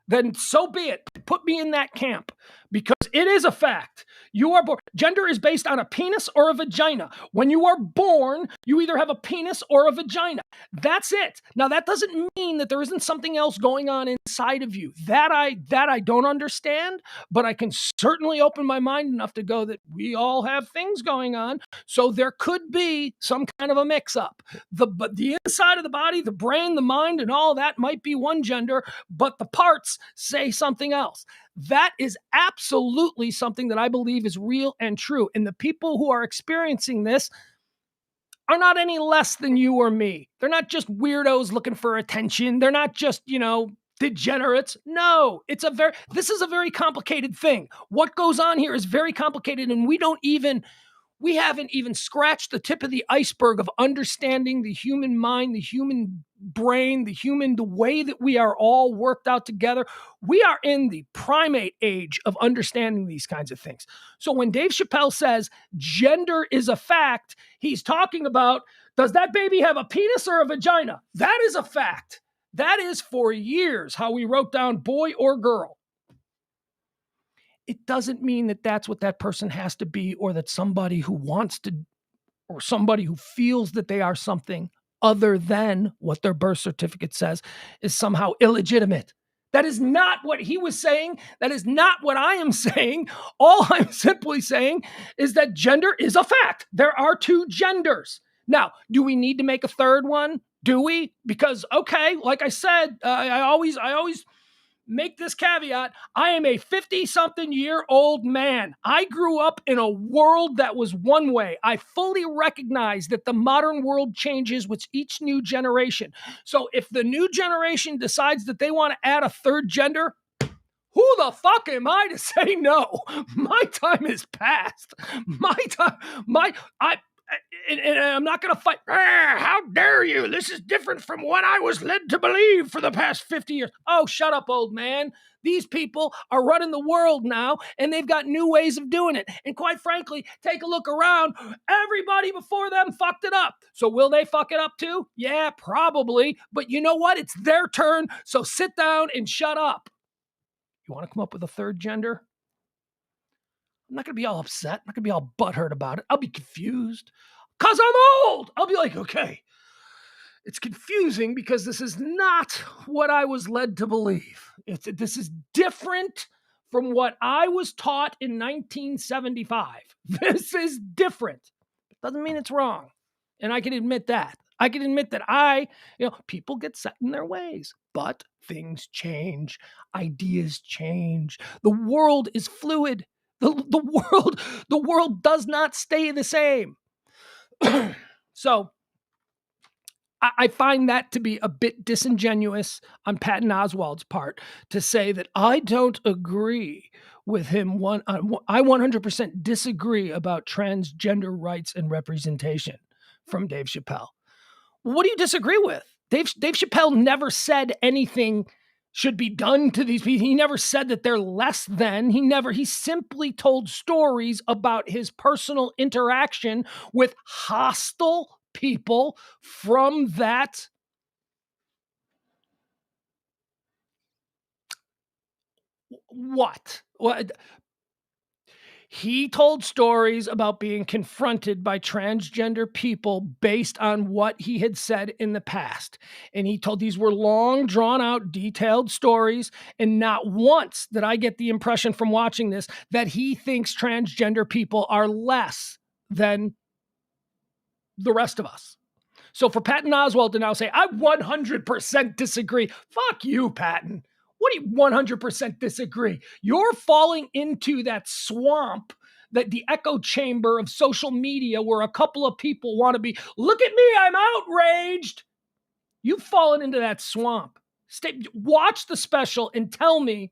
then so be it. Put me in that camp, because it is a fact. You are born. Gender is based on a penis or a vagina. When you are born, you either have a penis or a vagina. That's it. Now, that doesn't mean that there isn't something else going on inside of you. That I don't understand, but I can certainly open my mind enough to go that we all have things going on. So there could be some kind of a mix-up. But the inside of the body, the brain, the mind, and all that might be one gender, but the parts say something else. That is absolutely something that I believe is real and true. And the people who are experiencing this are not any less than you or me. They're not just weirdos looking for attention. They're not just, degenerates. No, this is a very complicated thing. What goes on here is very complicated, and we haven't even scratched the tip of the iceberg of understanding the human mind, the human brain, the way that we are all worked out together. We are in the primate age of understanding these kinds of things. So when Dave Chappelle says gender is a fact, he's talking about, does that baby have a penis or a vagina? That is a fact. That is for years how we wrote down boy or girl. It doesn't mean that that's what that person has to be, or that somebody who wants to, or somebody who feels that they are something other than what their birth certificate says is somehow illegitimate. That is not what he was saying. That is not what I am saying. All I'm simply saying is that gender is a fact. There are two genders. Now, do we need to make a third one? Do we? Because, okay, like I said, I always make this caveat. I am a 50-something-year-old man. I grew up in a world that was one way. I fully recognize that the modern world changes with each new generation. So if the new generation decides that they want to add a third gender, who the fuck am I to say no? My time is past. And I'm not going to fight. How dare you? This is different from what I was led to believe for the past 50 years. Oh, shut up, old man. These people are running the world now, and they've got new ways of doing it. And quite frankly, take a look around. Everybody before them fucked it up. So will they fuck it up too? Yeah, probably. But you know what? It's their turn. So sit down and shut up. You want to come up with a third gender? I'm not going to be all upset. I'm not going to be all butthurt about it. I'll be confused because I'm old. I'll be like, okay, it's confusing because this is not what I was led to believe. This is different from what I was taught in 1975. This is different. It doesn't mean it's wrong. And I can admit that. I can admit that people get set in their ways, but things change. Ideas change. The world is fluid. The world does not stay the same. So I find that to be a bit disingenuous on Patton Oswald's part to say that I don't agree with him. I 100% disagree about transgender rights and representation from Dave Chappelle. What do you disagree with? Dave Chappelle never said anything should be done to these people. He never said that they're less than. He simply told stories about his personal interaction with hostile people from that what? He told stories about being confronted by transgender people based on what he had said in the past. And he told these were long, drawn out, detailed stories. And not once did I get the impression from watching this that he thinks transgender people are less than the rest of us. So for Patton Oswald to now say, I 100% disagree. Fuck you, Patton. What do you 100% disagree? You're falling into that swamp, that the echo chamber of social media where a couple of people want to be, look at me, I'm outraged. You've fallen into that swamp. Watch the special and tell me,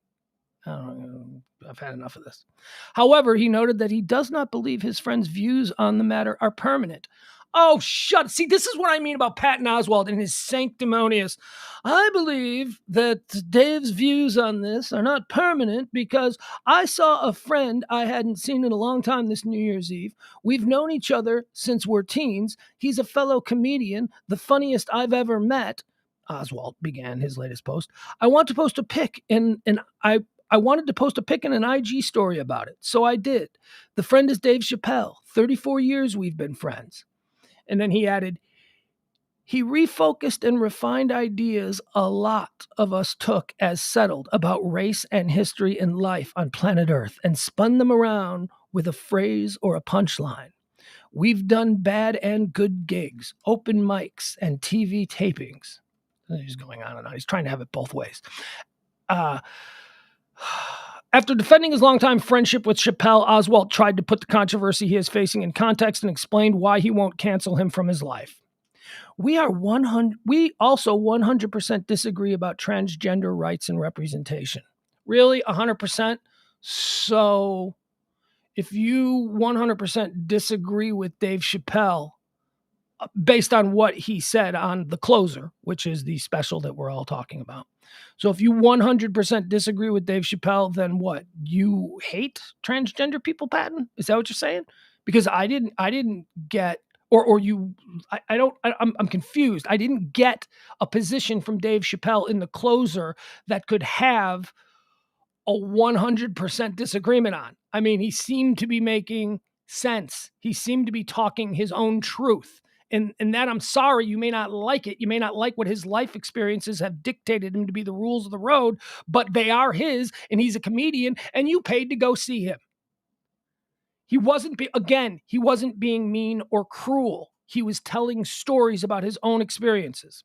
I've had enough of this. However, he noted that he does not believe his friend's views on the matter are permanent. Oh, shut. See, this is what I mean about Patton Oswalt and his sanctimonious. I believe that Dave's views on this are not permanent because I saw a friend I hadn't seen in a long time this New Year's Eve. We've known each other since we're teens. He's a fellow comedian, the funniest I've ever met. Oswald began his latest post. I want to post a pic and I wanted to post a pic in an IG story about it, so I did. The friend is Dave Chappelle. 34 years we've been friends. And then he added, he refocused and refined ideas a lot of us took as settled about race and history and life on planet Earth and spun them around with a phrase or a punchline. We've done bad and good gigs, open mics, and TV tapings. He's going on and on. He's trying to have it both ways. After defending his longtime friendship with Chappelle, Oswald tried to put the controversy he is facing in context and explained why he won't cancel him from his life. We also 100% disagree about transgender rights and representation. Really? 100%? So if you 100% disagree with Dave Chappelle, based on what he said on The Closer, which is the special that we're all talking about. So if you 100% disagree with Dave Chappelle, then what? You hate transgender people, Patton? Is that what you're saying? Because I didn't get, I'm confused. I didn't get a position from Dave Chappelle in The Closer that could have a 100% disagreement on. I mean, he seemed to be making sense. He seemed to be talking his own truth. And that, I'm sorry, you may not like it. You may not like what his life experiences have dictated him to be the rules of the road, but they are his, and he's a comedian, and you paid to go see him. He wasn't being mean or cruel. He was telling stories about his own experiences.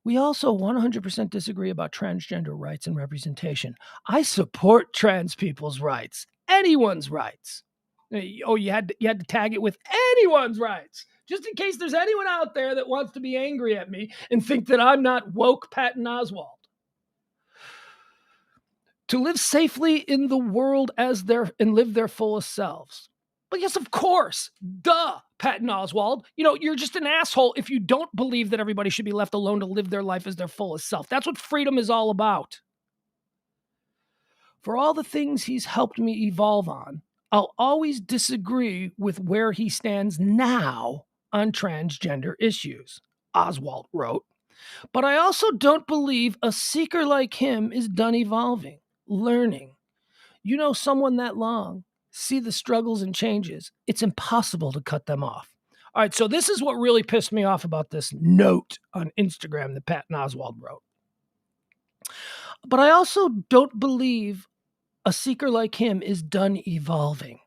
We also 100% disagree about transgender rights and representation. I support trans people's rights, anyone's rights. Oh, you had to tag it with anyone's rights. Just in case there's anyone out there that wants to be angry at me and think that I'm not woke Patton Oswalt. To live safely in the world and live their fullest selves. But yes, of course. Duh, Patton Oswald. You're just an asshole if you don't believe that everybody should be left alone to live their life as their fullest self. That's what freedom is all about. For all the things he's helped me evolve on, I'll always disagree with where he stands now on transgender issues, Oswald wrote. But I also don't believe a seeker like him is done evolving, learning. You know someone that long, see the struggles and changes. It's impossible to cut them off. All right, so this is what really pissed me off about this note on Instagram that Patton Oswald wrote. But I also don't believe a seeker like him is done evolving.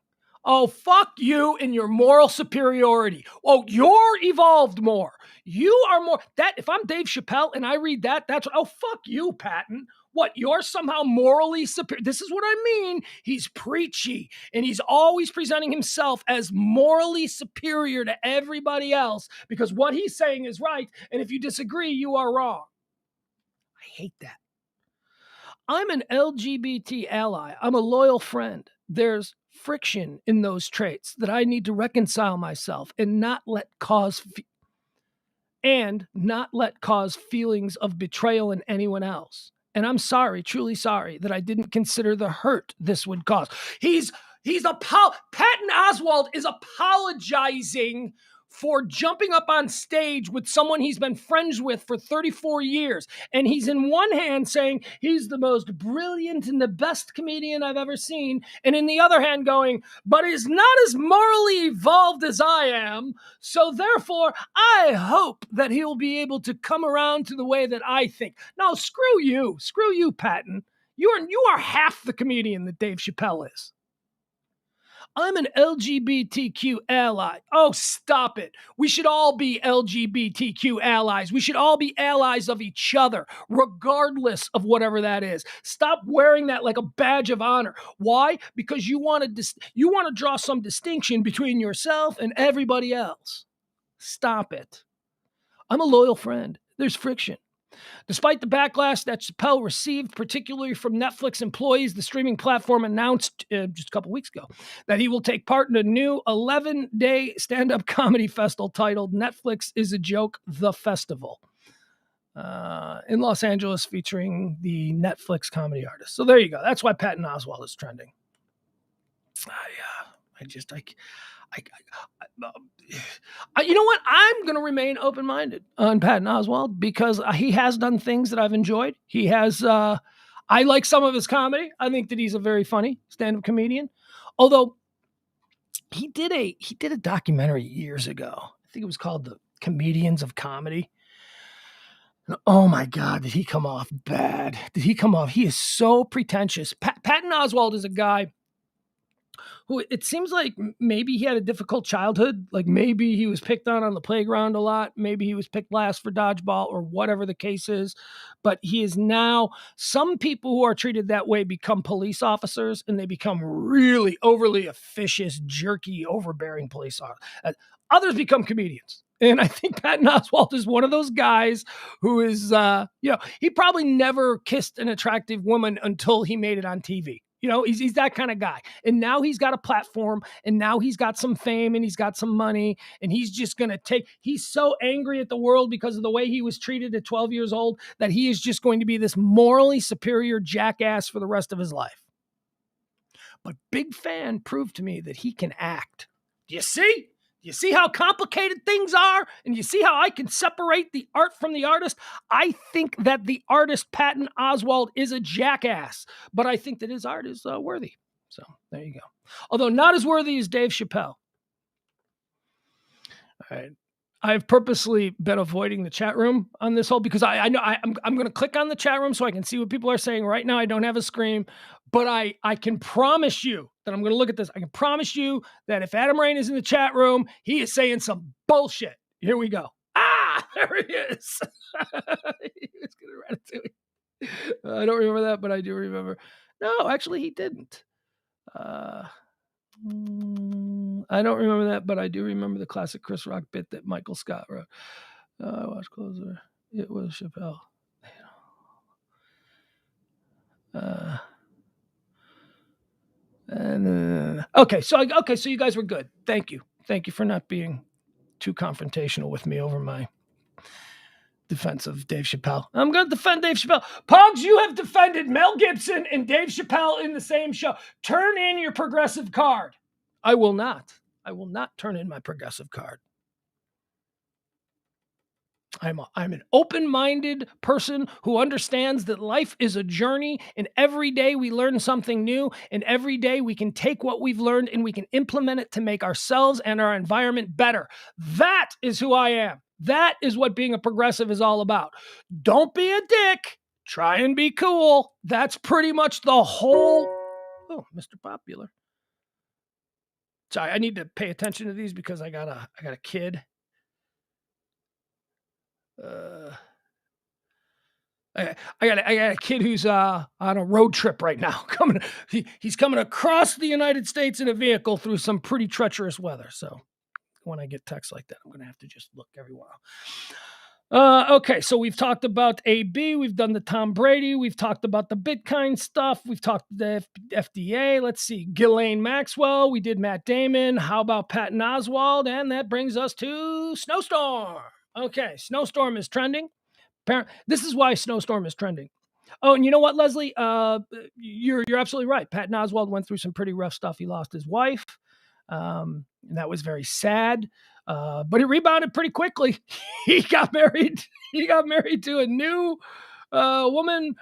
Oh, fuck you and your moral superiority. Oh, you're evolved more. You are more. That, if I'm Dave Chappelle and I read that, that's, oh, fuck you, Patton. What, you're somehow morally superior? This is what I mean. He's preachy, and he's always presenting himself as morally superior to everybody else because what he's saying is right, and if you disagree, you are wrong. I hate that. I'm an LGBT ally. I'm a loyal friend. There's friction in those traits that I need to reconcile myself and not let cause feelings of betrayal in anyone else. And I'm sorry, truly sorry, that I didn't consider the hurt this would cause. Patton Oswalt is apologizing for jumping up on stage with someone he's been friends with for 34 years. And he's in one hand saying he's the most brilliant and the best comedian I've ever seen. And in the other hand going, but he's not as morally evolved as I am. So therefore, I hope that he'll be able to come around to the way that I think. No, screw you. Screw you, Patton. You are half the comedian that Dave Chappelle is. I'm an LGBTQ ally. Oh, stop it. We should all be LGBTQ allies. We should all be allies of each other, regardless of whatever that is. Stop wearing that like a badge of honor. Why? Because you want to draw some distinction between yourself and everybody else. Stop it. I'm a loyal friend. There's friction. Despite the backlash that Chappelle received, particularly from Netflix employees, the streaming platform announced just a couple weeks ago that he will take part in a new 11-day stand-up comedy festival titled Netflix is a Joke, The Festival, in Los Angeles, featuring the Netflix comedy artist. So there you go. That's why Patton Oswalt is trending. You know what? I'm going to remain open-minded on Patton Oswalt because he has done things that I've enjoyed. He has, I like some of his comedy. I think that he's a very funny stand-up comedian. Although he did a documentary years ago. I think it was called The Comedians of Comedy. And oh my God, did he come off bad? He is so pretentious. Patton Oswalt is a guy who it seems like maybe he had a difficult childhood. Like maybe he was picked on the playground a lot. Maybe he was picked last for dodgeball or whatever the case is. But he is now, some people who are treated that way become police officers and they become really overly officious, jerky, overbearing police officers. Others become comedians. And I think Patton Oswalt is one of those guys who is, he probably never kissed an attractive woman until he made it on TV. He's that kind of guy. And now he's got a platform and now he's got some fame and he's got some money and he's just going to he's so angry at the world because of the way he was treated at 12 years old that he is just going to be this morally superior jackass for the rest of his life. But Big Fan proved to me that he can act. Do you see? You see how complicated things are? And you see how I can separate the art from the artist? I think that the artist, Patton Oswalt, is a jackass, but I think that his art is worthy. So there you go. Although not as worthy as Dave Chappelle. All right. I've purposely been avoiding the chat room on this whole because I know I'm going to click on the chat room so I can see what people are saying. Right now, I don't have a screen, but I can promise you that I'm going to look at this. I can promise you that if Adam Rain is in the chat room, he is saying some bullshit. Here we go. There he is. He was going to Ratatouille. I don't remember that, but I do remember. No, actually, he didn't. I don't remember that, but I do remember the classic Chris Rock bit that Michael Scott wrote. I watched closer. It was Chappelle. Okay, so you guys were good. Thank you for not being too confrontational with me over my defense of Dave Chappelle. I'm going to defend Dave Chappelle. Pugs, you have defended Mel Gibson and Dave Chappelle in the same show. Turn in your progressive card. I will not turn in my progressive card. I'm an open-minded person who understands that life is a journey and every day we learn something new and every day we can take what we've learned and we can implement it to make ourselves and our environment better. That is who I am. That is what being a progressive is all about. Don't be a dick. Try and be cool. That's pretty much the whole... Oh, Mr. Popular. Sorry, I need to pay attention to these because I got a kid. I got a kid who's on a road trip right now. He's coming across the United States in a vehicle through some pretty treacherous weather. So when I get texts like that, I'm going to have to just look every while. Okay, so we've talked about AB, we've done the Tom Brady, we've talked about the Bitcoin stuff, we've talked the FDA, let's see, Galaine Maxwell, we did Matt Damon, how about Patton Oswalt, and that brings us to Snowstorm. Okay, Snowstorm is trending. This is why Snowstorm is trending. Oh, and you know what, Leslie? You're absolutely right. Patton Oswalt went through some pretty rough stuff. He lost his wife. And that was very sad. But he rebounded pretty quickly. He got married. He got married to a new woman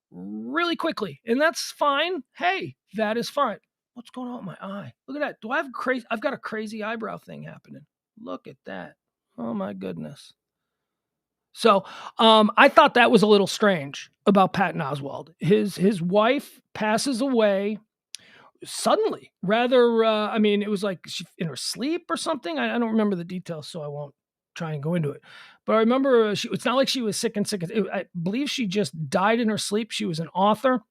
really quickly. And that's fine. Hey, that is fine. What's going on with my eye? Look at that. Do I have I've got a crazy eyebrow thing happening. Look at that. Oh my goodness. So I thought that was a little strange about Patton Oswalt. His wife passes away suddenly. Rather, it was like she in her sleep or something. I don't remember the details, so I won't try and go into it. But I remember it's not like she was sick. I believe she just died in her sleep. She was an author.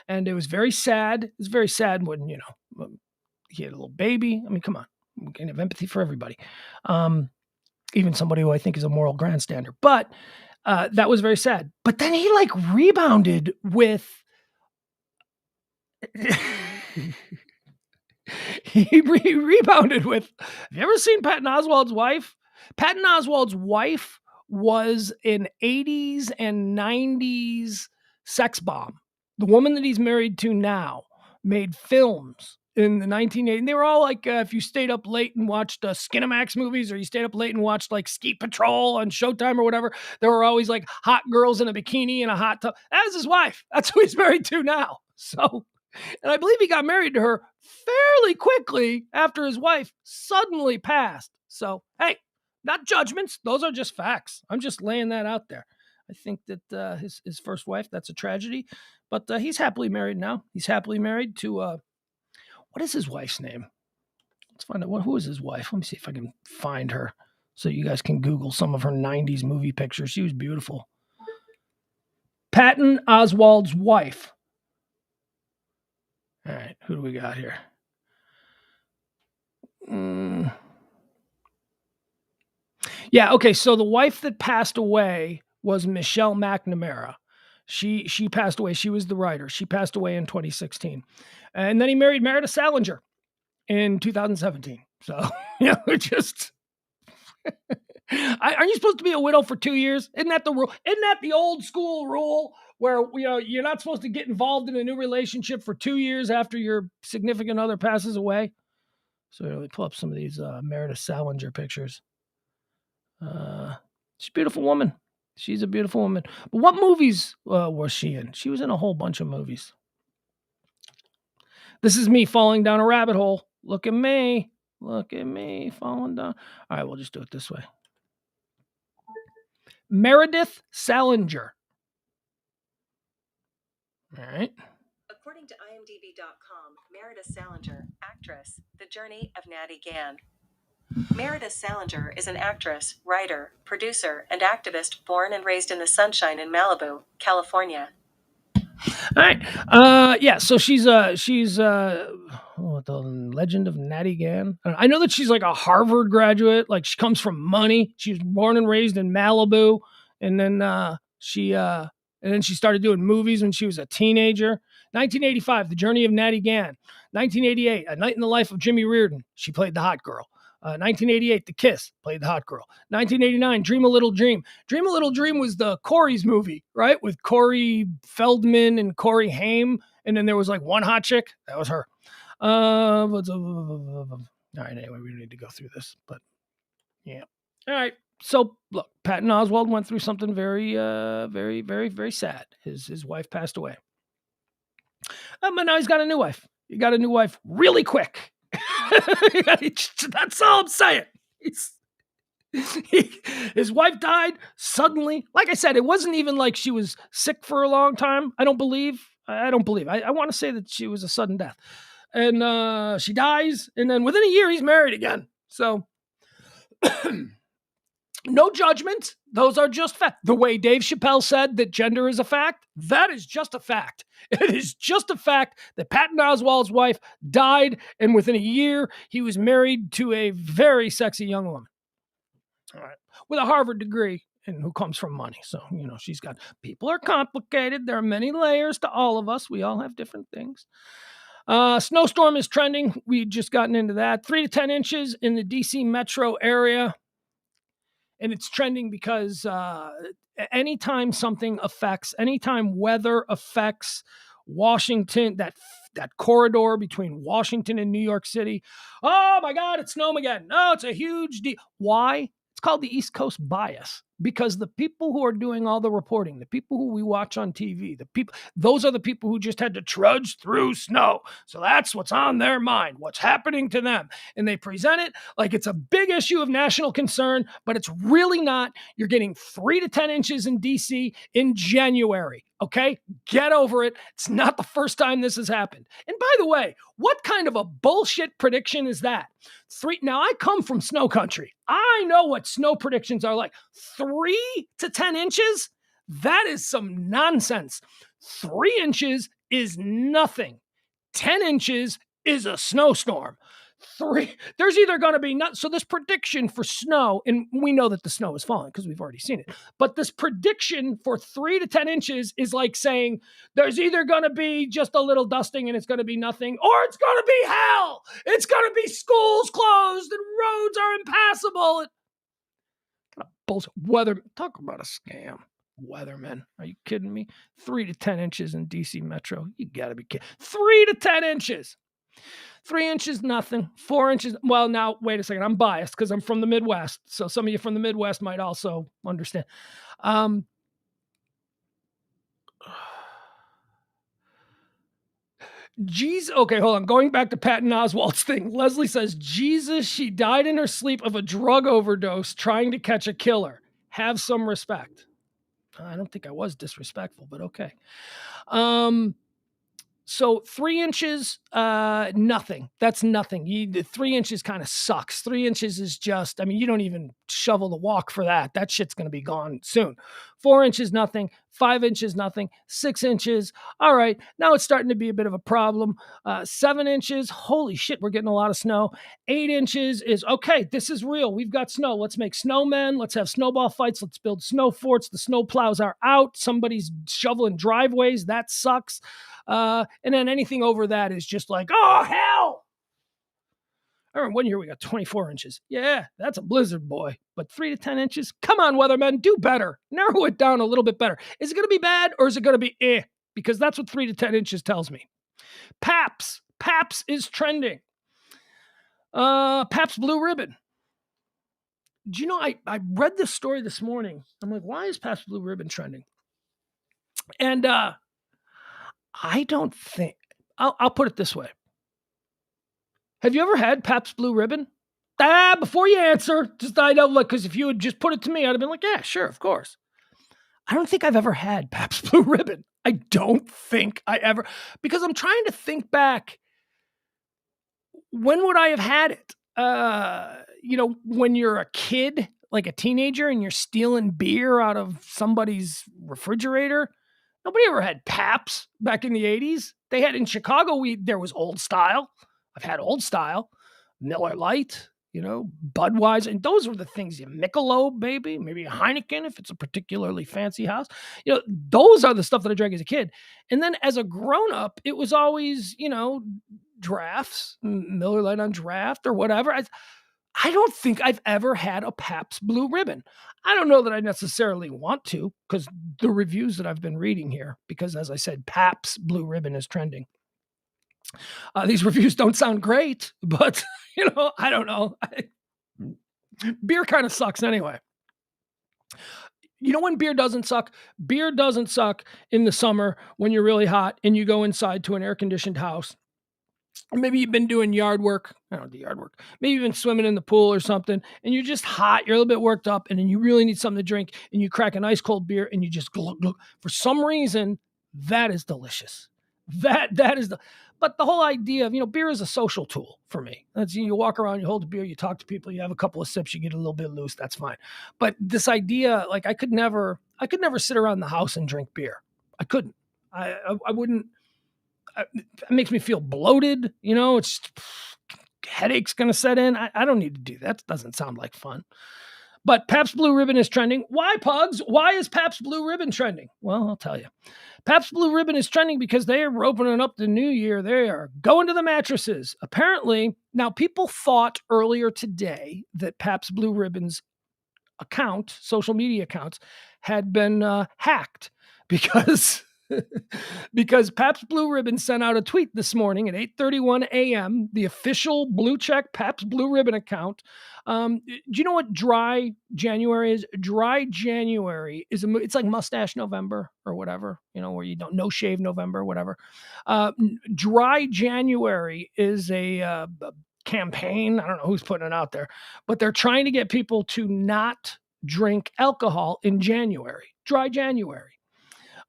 And it was very sad. It was very sad when, he had a little baby. I mean, come on. We can have empathy for everybody. Even somebody who I think is a moral grandstander. But That was very sad. But then he like rebounded with he rebounded with, have you ever seen Patton Oswalt's wife? Patton Oswalt's wife was an 80s and 90s sex bomb. The woman that he's married to now made films in the 1980s. They were all like, if you stayed up late and watched Skinamax movies, or you stayed up late and watched like Skeet Patrol on Showtime or whatever, there were always like hot girls in a bikini and a hot tub. That was his wife. That's who he's married to now. So, and I believe he got married to her fairly quickly after his wife suddenly passed. So, hey, not judgments. Those are just facts. I'm just laying that out there. I think that his first wife, that's a tragedy. But he's happily married now. He's happily married to, what is his wife's name? Let's find out who is his wife. Let me see if I can find her so you guys can Google some of her 90s movie pictures. She was beautiful. Patton Oswalt's wife. All right, who do we got here? Yeah, okay, so the wife that passed away was Michelle Mcnamara. She passed away. She was the writer. She passed away in 2016. And then he married Meredith Salinger in 2017. So, just... Aren't you supposed to be a widow for 2 years? Isn't that the rule? Isn't that the old school rule where, you're not supposed to get involved in a new relationship for 2 years after your significant other passes away? So let me pull up some of these Meredith Salinger pictures. She's a beautiful woman. She's a beautiful woman. But what movies was she in? She was in a whole bunch of movies. This is me falling down a rabbit hole. Look at me. Look at me falling down. All right, we'll just do it this way. Meredith Salinger. All right. According to IMDb.com, Meredith Salinger, actress, The Journey of Natty Gann. Meredith Salinger is an actress, writer, producer, and activist born and raised in the Sunshine in Malibu, California. All right. Yeah, so she's the Legend of Natty Gann. I know that she's like a Harvard graduate. Like, she comes from money. She was born and raised in Malibu, and then she started doing movies when she was a teenager. 1985, The Journey of Natty Gann. 1988, A Night in the Life of Jimmy Reardon. She played the hot girl. 1988, The Kiss, played the hot girl. 1989, Dream a Little Dream. Dream a Little Dream was the Corey's movie, right? With Corey Feldman and Corey Haim. And then there was like one hot chick. That was her. All right, anyway, we don't need to go through this. But, yeah. All right. So, look, Patton Oswalt went through something very, very, very, very sad. His wife passed away. But now he's got a new wife. He got a new wife really quick. That's all I'm saying. His wife died suddenly. Like I said, it wasn't even like she was sick for a long time. I don't believe. I want to say that she was a sudden death. And she dies, and then within a year, he's married again. So, no judgment. Those are just facts. The way Dave Chappelle said that gender is a fact, that is just a fact. It is just a fact that Patton Oswalt's wife died, and within a year, he was married to a very sexy young woman. All right. With a Harvard degree, and who comes from money. So, she's got, people are complicated. There are many layers to all of us. We all have different things. Snowstorm is trending. We just gotten into that. 3 to 10 inches in the DC metro area. And it's trending because anytime weather affects Washington, that corridor between Washington and New York City, oh my God, it's Snowmageddon. Oh, it's a huge deal. Why? It's called the East Coast bias, because the people who are doing all the reporting, the people who we watch on TV, those are the people who just had to trudge through snow. So that's what's on their mind, what's happening to them. And they present it like it's a big issue of national concern, but it's really not. You're getting 3 to 10 inches in DC in January. Okay, get over it. It's not the first time this has happened. And by the way, what kind of a bullshit prediction is that? Now, I come from snow country. I know what snow predictions are like. 3 to 10 inches? That is some nonsense. 3 inches is nothing. 10 inches is a snowstorm. There's either going to be not. So this prediction for snow, and we know that the snow is falling because we've already seen it. But this prediction for 3 to 10 inches is like saying there's either going to be just a little dusting and it's going to be nothing, or it's going to be hell. It's going to be schools closed and roads are impassable. Bullshit. Weather. Talk about a scam. Weathermen. Are you kidding me? 3 to 10 inches in DC Metro. You got to be kidding. 3 to 10 inches. 3 inches, nothing. 4 inches. Well, now, wait a second. I'm biased because I'm from the Midwest. So some of you from the Midwest might also understand. Jesus. Okay, hold on. Going back to Patton Oswald's thing. Leslie says, Jesus, she died in her sleep of a drug overdose trying to catch a killer. Have some respect. I don't think I was disrespectful, but okay. So 3 inches, nothing. That's nothing. The 3 inches kind of sucks. 3 inches is just, I mean, you don't even shovel the walk for that. That shit's going to be gone soon. 4 inches, nothing. 5 inches, nothing. 6 inches. All right. Now it's starting to be a bit of a problem. 7 inches. Holy shit. We're getting a lot of snow. 8 inches is okay. This is real. We've got snow. Let's make snowmen. Let's have snowball fights. Let's build snow forts. The snow plows are out. Somebody's shoveling driveways. That sucks. And then anything over that is just like, oh, hell. I remember one year we got 24 inches. Yeah, that's a blizzard, boy. But 3 to 10 inches? Come on, weathermen, do better. Narrow it down a little bit better. Is it going to be bad or is it going to be eh? Because that's what 3 to 10 inches tells me. Paps is trending. Pabst Blue Ribbon. Do you know, I read this story this morning. I'm like, why is Pabst Blue Ribbon trending? And I don't think, I'll put it this way. Have you ever had Pabst Blue Ribbon? Before you answer, just I know, like, because if you had just put it to me, I'd have been like, yeah, sure, of course. I don't think I've ever had Pabst Blue Ribbon. I don't think I ever, because I'm trying to think back. When would I have had it? When you're a kid, like a teenager, and you're stealing beer out of somebody's refrigerator. Nobody ever had Pabst back in the 80s. They had in Chicago, there was Old Style. I've had Old Style, Miller Lite, Budweiser. And those were the things, Michelob, maybe a Heineken if it's a particularly fancy house. Those are the stuff that I drank as a kid. And then as a grown-up, it was always, drafts, Miller Lite on draft or whatever. I don't think I've ever had a Pabst Blue Ribbon. I don't know that I necessarily want to because the reviews that I've been reading here, because as I said, Pabst Blue Ribbon is trending. These reviews don't sound great, but, I don't know. Beer kind of sucks anyway. You know when beer doesn't suck? Beer doesn't suck in the summer when you're really hot and you go inside to an air-conditioned house. Or maybe you've been doing yard work. I don't do yard work. Maybe you've been swimming in the pool or something, and you're just hot. You're a little bit worked up, and then you really need something to drink, and you crack an ice cold beer, and you just glug, glug. For some reason, that is delicious. That is but the whole idea of, beer is a social tool for me. That's, you walk around, you hold a beer, you talk to people, you have a couple of sips, you get a little bit loose. That's fine. But this idea, like I could never sit around the house and drink beer. I couldn't. I wouldn't. It makes me feel bloated. It's headache's going to set in. I don't need to do that. It doesn't sound like fun. But Pabst Blue Ribbon is trending. Why, Pugs? Why is Pabst Blue Ribbon trending? Well, I'll tell you. Pabst Blue Ribbon is trending because they are opening up the new year. They are going to the mattresses. Apparently, now people thought earlier today that Pabst Blue Ribbon's account, social media accounts, had been hacked because Pabst Blue Ribbon sent out a tweet this morning at 8:31 a.m., the official blue check Pabst Blue Ribbon account. Do you know what dry January is? Dry January is it's like mustache November or whatever, where you don't no shave November, whatever. Dry January is a campaign. I don't know who's putting it out there, but they're trying to get people to not drink alcohol in January. Dry January.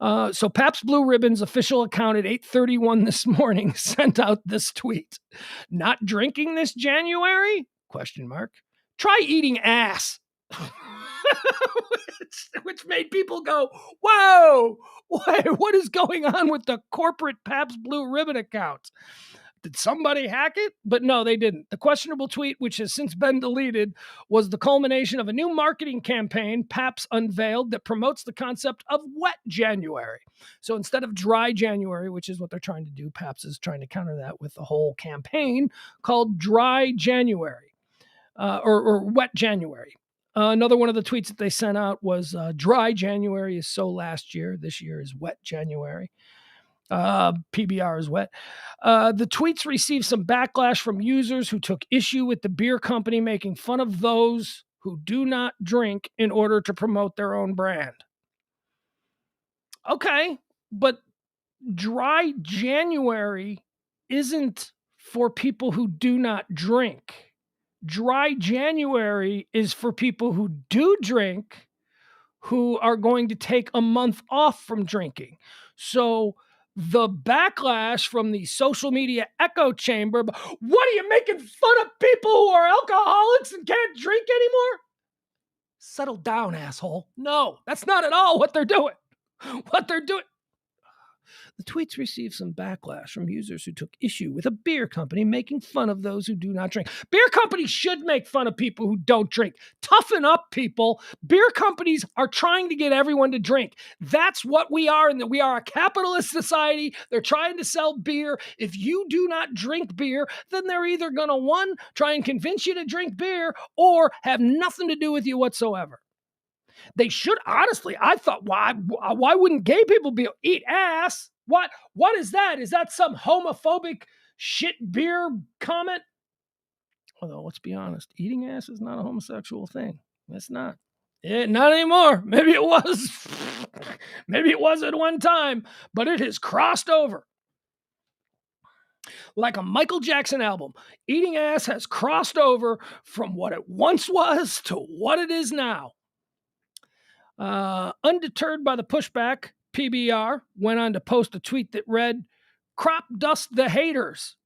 So Pabst Blue Ribbon's official account at 8:31 this morning sent out this tweet. Not drinking this January? ? Try eating ass. which made people go, whoa, what is going on with the corporate Pabst Blue Ribbon account? did somebody hack it? But no, they didn't. The questionable tweet, which has since been deleted, was the culmination of a new marketing campaign Pabst unveiled that promotes the concept of wet January. So instead of dry January, which is what they're trying to do, Pabst is trying to counter that with a whole campaign called Dry January, or Wet January. Another one of the tweets that they sent out was Dry January is so last year. This year is Wet January. PBR is wet. The tweets received some backlash from users who took issue with the beer company making fun of those who do not drink in order to promote their own brand. Okay, but Dry January isn't for people who do not drink. Dry January is for people who do drink, who are going to take a month off from drinking. So the backlash from the social media echo chamber, what are you making fun of people who are alcoholics and can't drink anymore? Settle down, asshole. No, that's not at all what they're doing. What they're doing. The tweets received some backlash from users who took issue with a beer company making fun of those who do not drink. Beer companies should make fun of people who don't drink. Toughen up, people. Beer companies are trying to get everyone to drink. That's what we are, and we are a capitalist society. They're trying to sell beer. If you do not drink beer, then they're either going to, one, try and convince you to drink beer or have nothing to do with you whatsoever. They should, honestly, I thought, why wouldn't gay people eat ass? What is that? Is that some homophobic shit beer comment? Although, let's be honest, eating ass is not a homosexual thing. It's not. Not anymore. Maybe it was. Maybe it was at one time, but it has crossed over. Like a Michael Jackson album, eating ass has crossed over from what it once was to what it is now. Undeterred by the pushback, PBR went on to post a tweet that read, "Crop dust the haters,"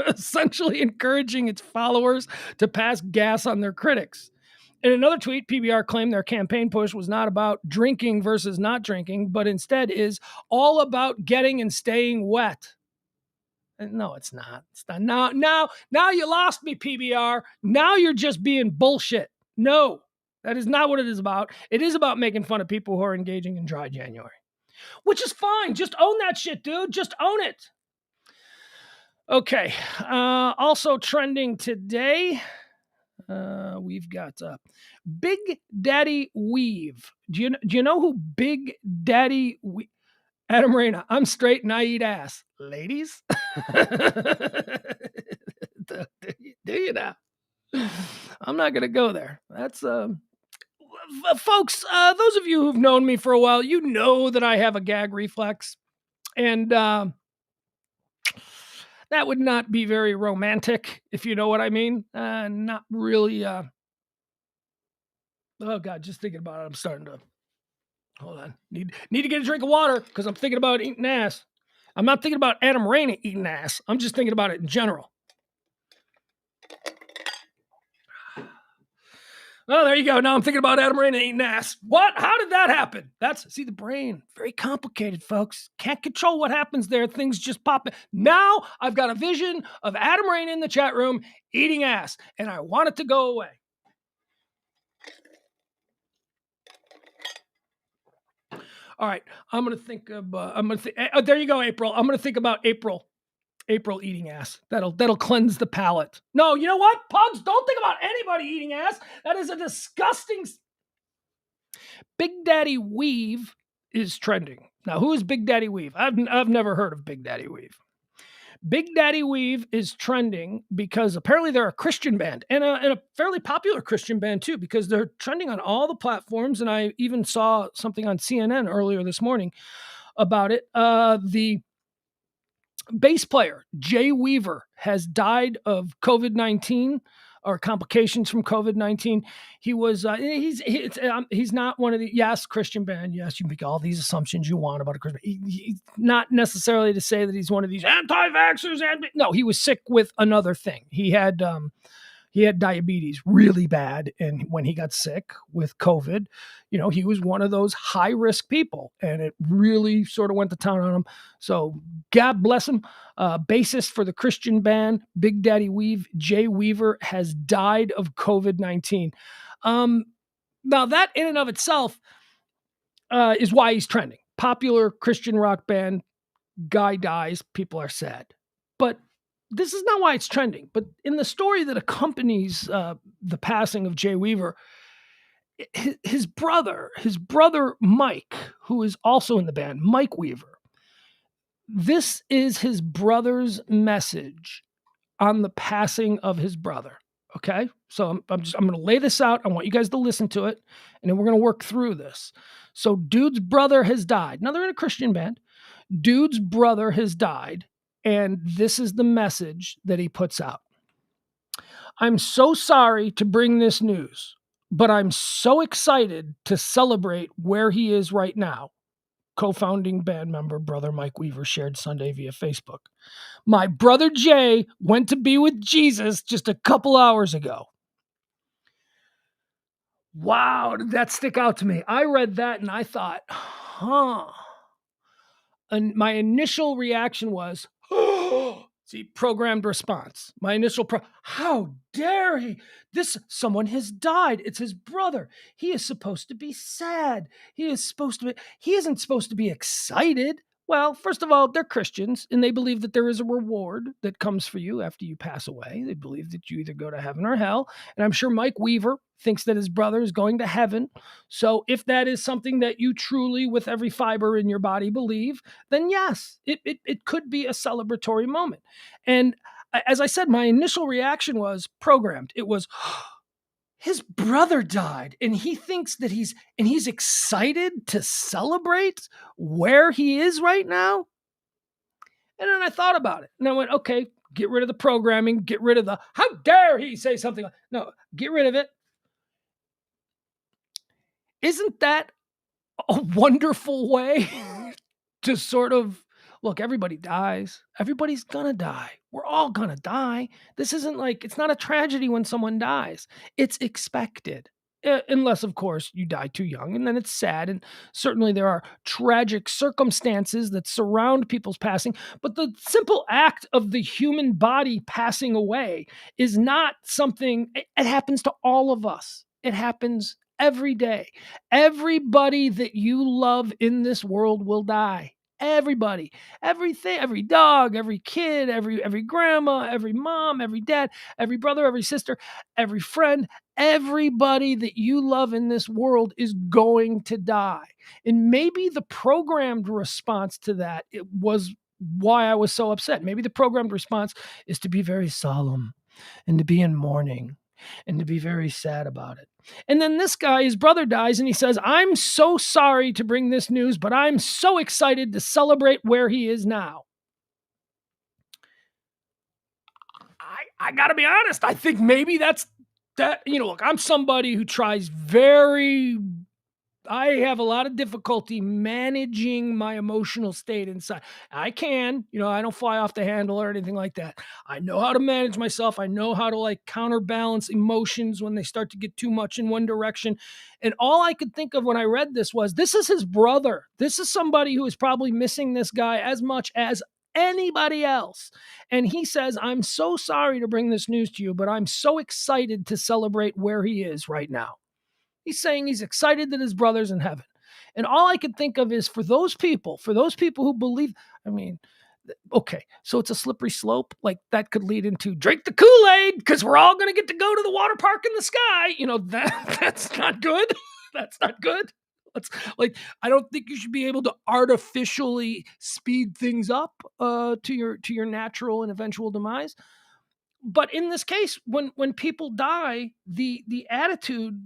essentially encouraging its followers to pass gas on their critics. In another tweet, PBR claimed their campaign push was not about drinking versus not drinking, but instead is all about getting and staying wet. No, it's not. It's not. Now you lost me, PBR. Now you're just being bullshit. No. That is not what it is about. It is about making fun of people who are engaging in Dry January, which is fine. Just own that shit, dude. Just own it. Okay. Also trending today, we've got Big Daddy Weave. Do you know who Big Daddy Weave? Adam Reyna, I'm straight and I eat ass. Ladies? Do you now? I'm not going to go there. That's... Folks, those of you who've known me for a while, you know that I have a gag reflex. And that would not be very romantic, if you know what I mean. Not really. Oh, God, just thinking about it, I'm starting to... Hold on. Need to get a drink of water because I'm thinking about eating ass. I'm not thinking about Adam Reyna eating ass. I'm just thinking about it in general. Oh, there you go. Now I'm thinking about Adam Reyna eating ass. What? How did that happen? See, the brain, very complicated, folks. Can't control what happens there. Things just pop in. Now I've got a vision of Adam Reyna in the chat room eating ass, and I want it to go away. All right. I'm going to think of, there you go, April. I'm going to think about April eating ass. That'll cleanse the palate. No, you know what? Pugs, don't think about anybody eating ass. That is a disgusting... Big Daddy Weave is trending. Now, who is Big Daddy Weave? I've never heard of Big Daddy Weave. Big Daddy Weave is trending because apparently they're a Christian band and a fairly popular Christian band too, because they're trending on all the platforms. And I even saw something on CNN earlier this morning about it. The bass player, Jay Weaver, has died of COVID-19 or complications from COVID-19. He was, he's not one of the, yes, Christian band. Yes, you make all these assumptions you want about a Christian. He's not necessarily to say that he's one of these anti-vaxxers. No, he was sick with another thing. He had he had diabetes really bad. And when he got sick with COVID, he was one of those high risk people, and it really sort of went to town on him. So God bless him. Bassist for the Christian band Big Daddy Jay Weaver, has died of COVID-19. Now that in and of itself is why he's trending. Popular Christian rock band, guy dies, people are sad. But this is not why it's trending. But in the story that accompanies the passing of Jay Weaver, his brother Mike, who is also in the band, Mike Weaver, this is his brother's message on the passing of his brother. Okay, so I'm going to lay this out. I want you guys to listen to it, and then we're going to work through this. So dude's brother has died. Now they're in a Christian band. Dude's brother has died, and this is the message that he puts out. I'm so sorry to bring this news, but I'm so excited to celebrate where he is right now. Co-founding band member brother Mike Weaver shared Sunday via Facebook. My brother Jay went to be with Jesus just a couple hours ago. Wow, did that stick out to me? I read that and I thought, And my initial reaction was, see, programmed response. My initial how dare he? Someone has died. It's his brother. He is supposed to be sad. He isn't supposed to be excited. Well, first of all, they're Christians, and they believe that there is a reward that comes for you after you pass away. They believe that you either go to heaven or hell. And I'm sure Mike Weaver thinks that his brother is going to heaven. So if that is something that you truly, with every fiber in your body, believe, then yes, it could be a celebratory moment. And as I said, my initial reaction was programmed. It was, his brother died, and he thinks that he's excited to celebrate where he is right now. And then I thought about it, and I went, okay, get rid of the programming, get rid of the, how dare he say something like, no, get rid of it. Isn't that a wonderful way to sort of, look, everybody dies. Everybody's gonna die. We're all gonna die. This isn't like, it's not a tragedy when someone dies. It's expected. Unless, of course, you die too young, and then it's sad. And certainly there are tragic circumstances that surround people's passing. But the simple act of the human body passing away is not something, it happens to all of us. It happens every day. Everybody that you love in this world will die. Everybody, everything, every dog, every kid, every grandma, every mom, every dad, every brother, every sister, every friend, everybody that you love in this world is going to die. And maybe the programmed response to that, it was why I was so upset. Maybe the programmed response is to be very solemn and to be in mourning and to be very sad about it. And then this guy, his brother dies, and he says, I'm so sorry to bring this news, but I'm so excited to celebrate where he is now. I got to be honest. I think maybe that's that. Look, I'm somebody who tries I have a lot of difficulty managing my emotional state inside. I can, I don't fly off the handle or anything like that. I know how to manage myself. I know how to counterbalance emotions when they start to get too much in one direction. And all I could think of when I read this was, this is his brother. This is somebody who is probably missing this guy as much as anybody else. And he says, I'm so sorry to bring this news to you, but I'm so excited to celebrate where he is right now. He's saying he's excited that his brother's in heaven. And all I could think of is for those people who believe, okay, so it's a slippery slope. Like that could lead into drink the Kool-Aid because we're all going to get to go to the water park in the sky. That's not good. That's not good. I don't think you should be able to artificially speed things up to your natural and eventual demise. But in this case, when people die, the attitude,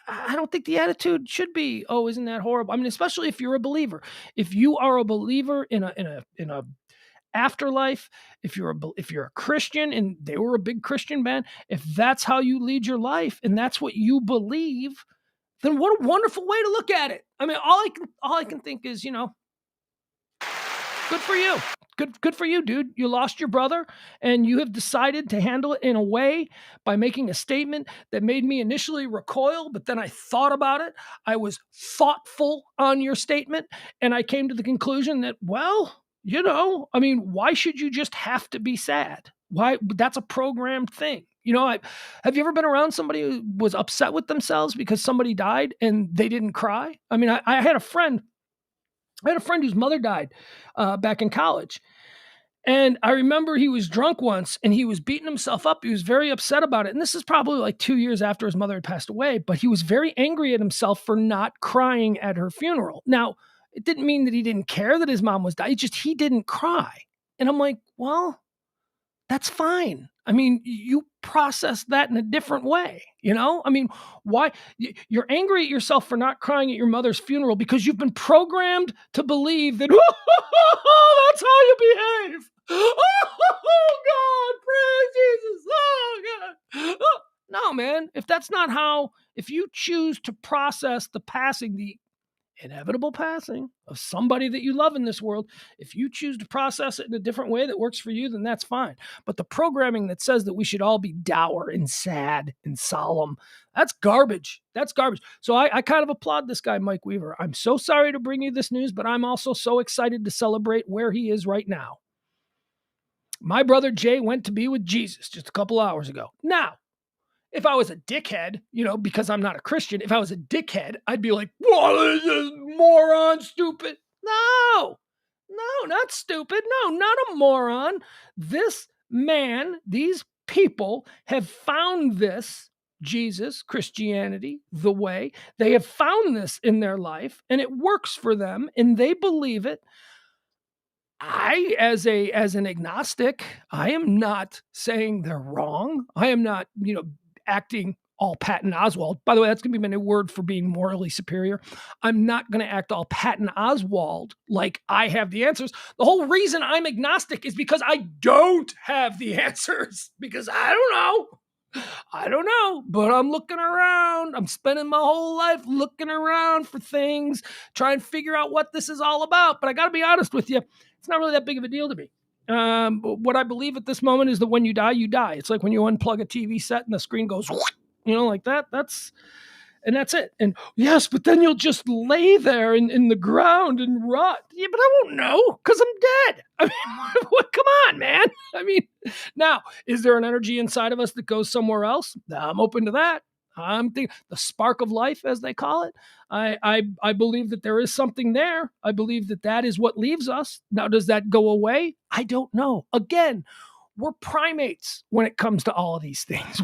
I don't think the attitude should be, oh, isn't that horrible? Especially if you're a believer. If you are a believer in a afterlife, if you're a Christian, and they were a big Christian band, if that's how you lead your life and that's what you believe, then what a wonderful way to look at it. All I can think is, good for you. Good for you, dude. You lost your brother, and you have decided to handle it in a way by making a statement that made me initially recoil, but then I thought about it. I was thoughtful on your statement, and I came to the conclusion that, well, why should you just have to be sad? Why? That's a programmed thing. Have you ever been around somebody who was upset with themselves because somebody died and they didn't cry? I mean, I had a friend whose mother died back in college. And I remember he was drunk once and he was beating himself up. He was very upset about it. And this is probably like 2 years after his mother had passed away, but he was very angry at himself for not crying at her funeral. Now, it didn't mean that he didn't care that his mom was dying. It's just he didn't cry. And I'm like, well, that's fine. I mean, you process that in a different way, I mean, why? You're angry at yourself for not crying at your mother's funeral because you've been programmed to believe that, that's how you behave. Oh, God, praise Jesus. Oh, God. No, man, if you choose to process the inevitable passing of somebody that you love in this world, if you choose to process it in a different way that works for you, then that's fine. But the programming that says that we should all be dour and sad and solemn, that's garbage. That's garbage. So I kind of applaud this guy, Mike Weaver. I'm so sorry to bring you this news, but I'm also so excited to celebrate where he is right now. My brother Jay went to be with Jesus just a couple hours ago. Now, if I was a dickhead, because I'm not a Christian, if I was a dickhead, I'd be like, what is this moron, stupid? No, not stupid. No, not a moron. This man, these people have found this, Jesus, Christianity, the way. They have found this in their life, and it works for them, and they believe it. I, as an agnostic, I am not saying they're wrong. I am not, acting all Patton Oswald. By the way, that's going to be my new word for being morally superior. I'm not going to act all Patton Oswald like I have the answers. The whole reason I'm agnostic is because I don't have the answers, because I don't know, but I'm looking around. I'm spending my whole life looking around for things, trying to figure out what this is all about. But I got to be honest with you, it's not really that big of a deal to me. What I believe at this moment is that when you die, you die. It's like when you unplug a TV set and the screen goes, like that. That's it. And yes, but then you'll just lay there in the ground and rot. Yeah, but I won't know because I'm dead. I mean, come on, man. I mean, now, is there an energy inside of us that goes somewhere else? I'm open to that. I'm thinking the spark of life, as they call it. I believe that there is something there. I believe that is what leaves us. Now, does that go away? I don't know. Again, we're primates when it comes to all of these things.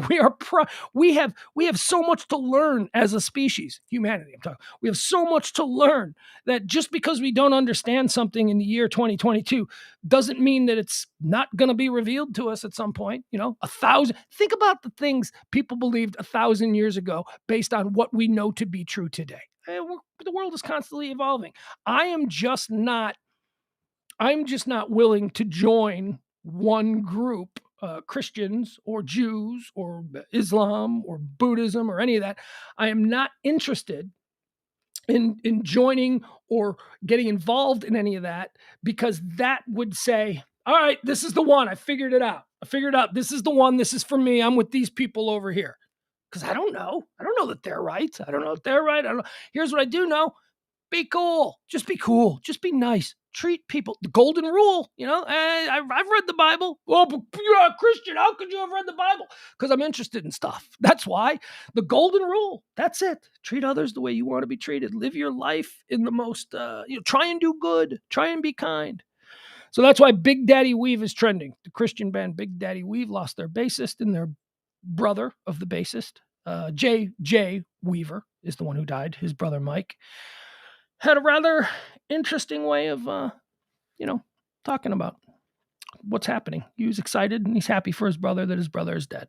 We have so much to learn as a species, humanity. I'm talking. We have so much to learn that just because we don't understand something in the year 2022 doesn't mean that it's not going to be revealed to us at some point. 1,000. Think about the things people believed 1,000 years ago based on what we know to be true today. The world is constantly evolving. I'm just not willing to join one group, Christians or Jews or Islam or Buddhism or any of that. I am not interested in joining or getting involved in any of that, because that would say, all right, this is the one. I figured it out. This is the one. This is for me. I'm with these people over here. Because I don't know. I don't know that they're right. I don't know if they're right. I don't know. Here's what I do know. Be cool. Just be cool. Just be nice. Treat people. The golden rule, I've read the Bible. Well, but you're a Christian. How could you have read the Bible? Because I'm interested in stuff. That's why. The golden rule. That's it. Treat others the way you want to be treated. Live your life in the most, try and do good. Try and be kind. So that's why Big Daddy Weave is trending. The Christian band Big Daddy Weave lost their bassist and their brother of the bassist. Jay Weaver is the one who died. His brother Mike had a rather interesting way of, talking about what's happening. He was excited and he's happy for his brother that his brother is dead.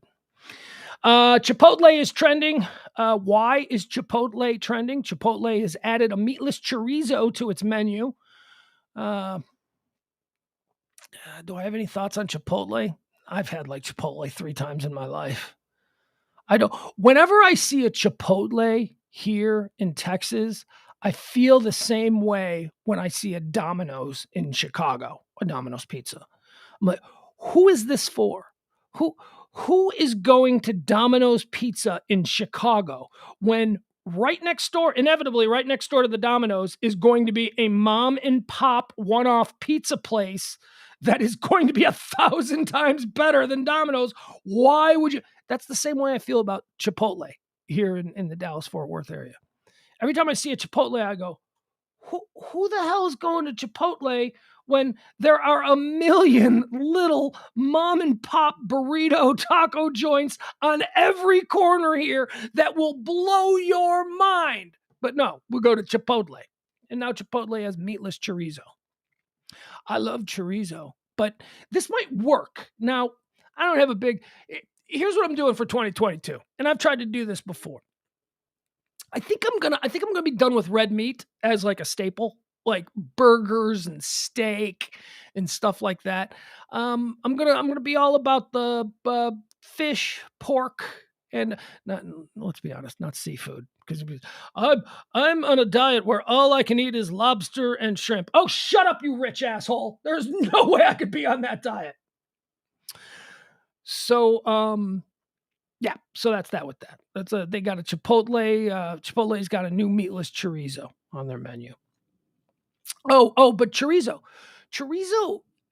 Chipotle is trending. Why is Chipotle trending? Chipotle has added a meatless chorizo to its menu. Do I have any thoughts on Chipotle? I've had Chipotle 3 times in my life. Whenever I see a Chipotle here in Texas, I feel the same way when I see a Domino's in Chicago. a Domino's pizza. I'm like, who is this for? Who is going to Domino's Pizza in Chicago when right next door, inevitably right next door to the Domino's, is going to be a mom and pop one-off pizza place that is going to be 1,000 times better than Domino's? Why would you? That's the same way I feel about Chipotle here in the Dallas-Fort Worth area. Every time I see a Chipotle, I go, who the hell is going to Chipotle when there are a million little mom and pop burrito taco joints on every corner here that will blow your mind? But no, we go to Chipotle. And now Chipotle has meatless chorizo. I love chorizo, but this might work. Now, I don't have a big... Here's what I'm doing for 2022. And I've tried to do this before. I think I'm gonna be done with red meat as like a staple, like burgers and steak and stuff like that. I'm gonna be all about the fish, pork, and not, let's be honest, not seafood, because I'm on a diet where all I can eat is lobster and shrimp. Oh, shut up, you rich asshole! There's no way I could be on that diet. So yeah, so that's that with that. They got a Chipotle. Chipotle's got a new meatless chorizo on their menu. But chorizo.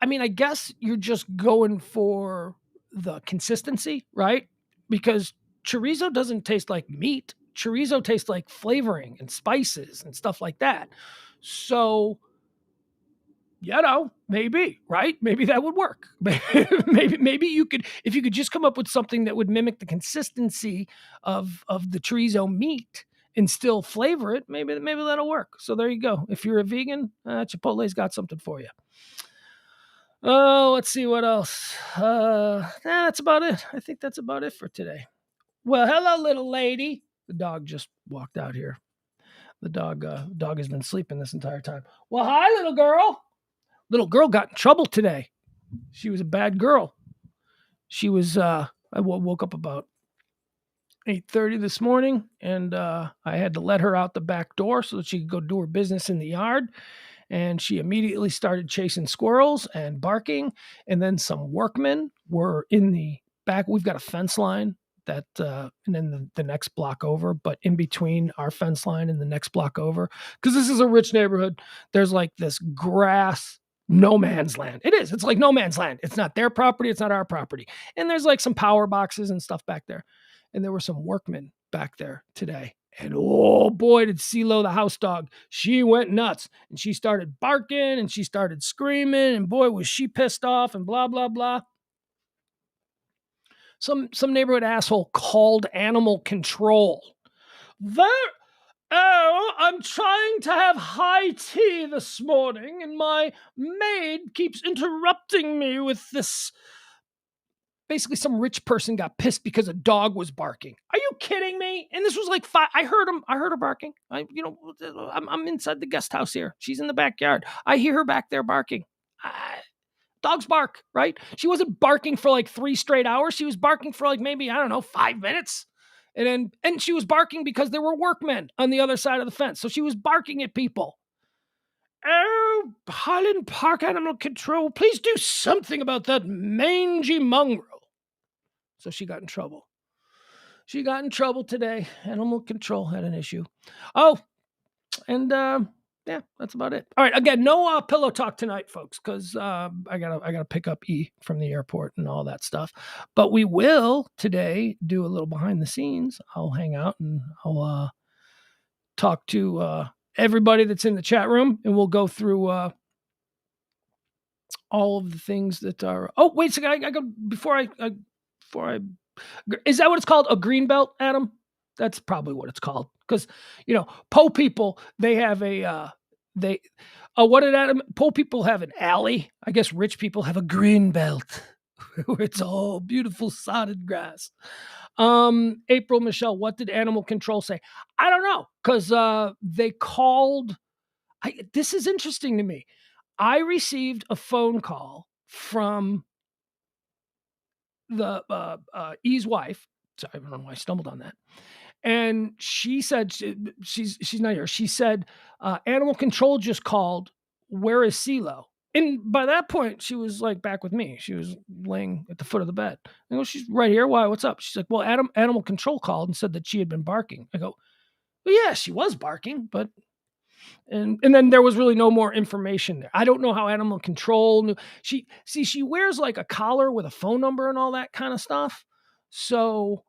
I mean, I guess you're just going for the consistency, right? Because chorizo doesn't taste like meat. Chorizo tastes like flavoring and spices and stuff like that. So, maybe, right? Maybe that would work. maybe you could, if you could just come up with something that would mimic the consistency of the chorizo meat and still flavor it, maybe that'll work. So there you go. If you're a vegan, Chipotle's got something for you. Oh, let's see what else. That's about it. I think that's about it for today. Well, hello, little lady. The dog just walked out here. The dog has been sleeping this entire time. Well, hi, little girl. Little girl got in trouble today. She was a bad girl. She was, I woke up about 8:30 this morning, and I had to let her out the back door so that she could go do her business in the yard. And she immediately started chasing squirrels and barking. And then some workmen were in the back. We've got a fence line that, and then the next block over, but in between our fence line and the next block over, because this is a rich neighborhood, there's like this grass no man's land. It is. It's like no man's land. It's not their property. It's not our property. And there's like some power boxes and stuff back there. And there were some workmen back there today. And oh boy, did CeeLo, the house dog, she went nuts. And she started barking and she started screaming. And boy, was she pissed off and blah, blah, blah. Some neighborhood asshole called animal control. I'm trying to have high tea this morning, and my maid keeps interrupting me with this. Basically, some rich person got pissed because a dog was barking. Are you kidding me? And this was like 5. I heard her barking. I'm inside the guest house here. She's in the backyard. I hear her back there barking. Dogs bark, right? She wasn't barking for like 3 straight hours. She was barking for like maybe, 5 minutes. And she was barking because there were workmen on the other side of the fence. So she was barking at people. Oh, Highland Park Animal Control, please do something about that mangy mongrel. So she got in trouble. She got in trouble today. Animal Control had an issue. Oh, and yeah, that's about it. All right, again, no pillow talk tonight, folks, because I gotta pick up E from the airport and all that stuff. But we will today do a little behind the scenes. I'll hang out and I'll talk to everybody that's in the chat room, and we'll go through all of the things that are. Oh, wait a second! I go before I. Is that what it's called? A green belt, Adam? That's probably what it's called. Because, Po people, they have what did Adam? Po people have an alley. I guess rich people have a green belt where it's all beautiful sodded grass. April Michelle, what did Animal Control say? I don't know. Because they called. This is interesting to me. I received a phone call from the E's wife. Sorry, I don't know why I stumbled on that. And she said, she's not here. She said, Animal Control just called. Where is CeeLo? And by that point, she was like back with me. She was laying at the foot of the bed. I go, she's right here. Why? What's up? She's like, well, animal control called and said that she had been barking. I go, well, yeah, she was barking, but and then there was really no more information there. I don't know how animal control knew. She wears like a collar with a phone number and all that kind of stuff. So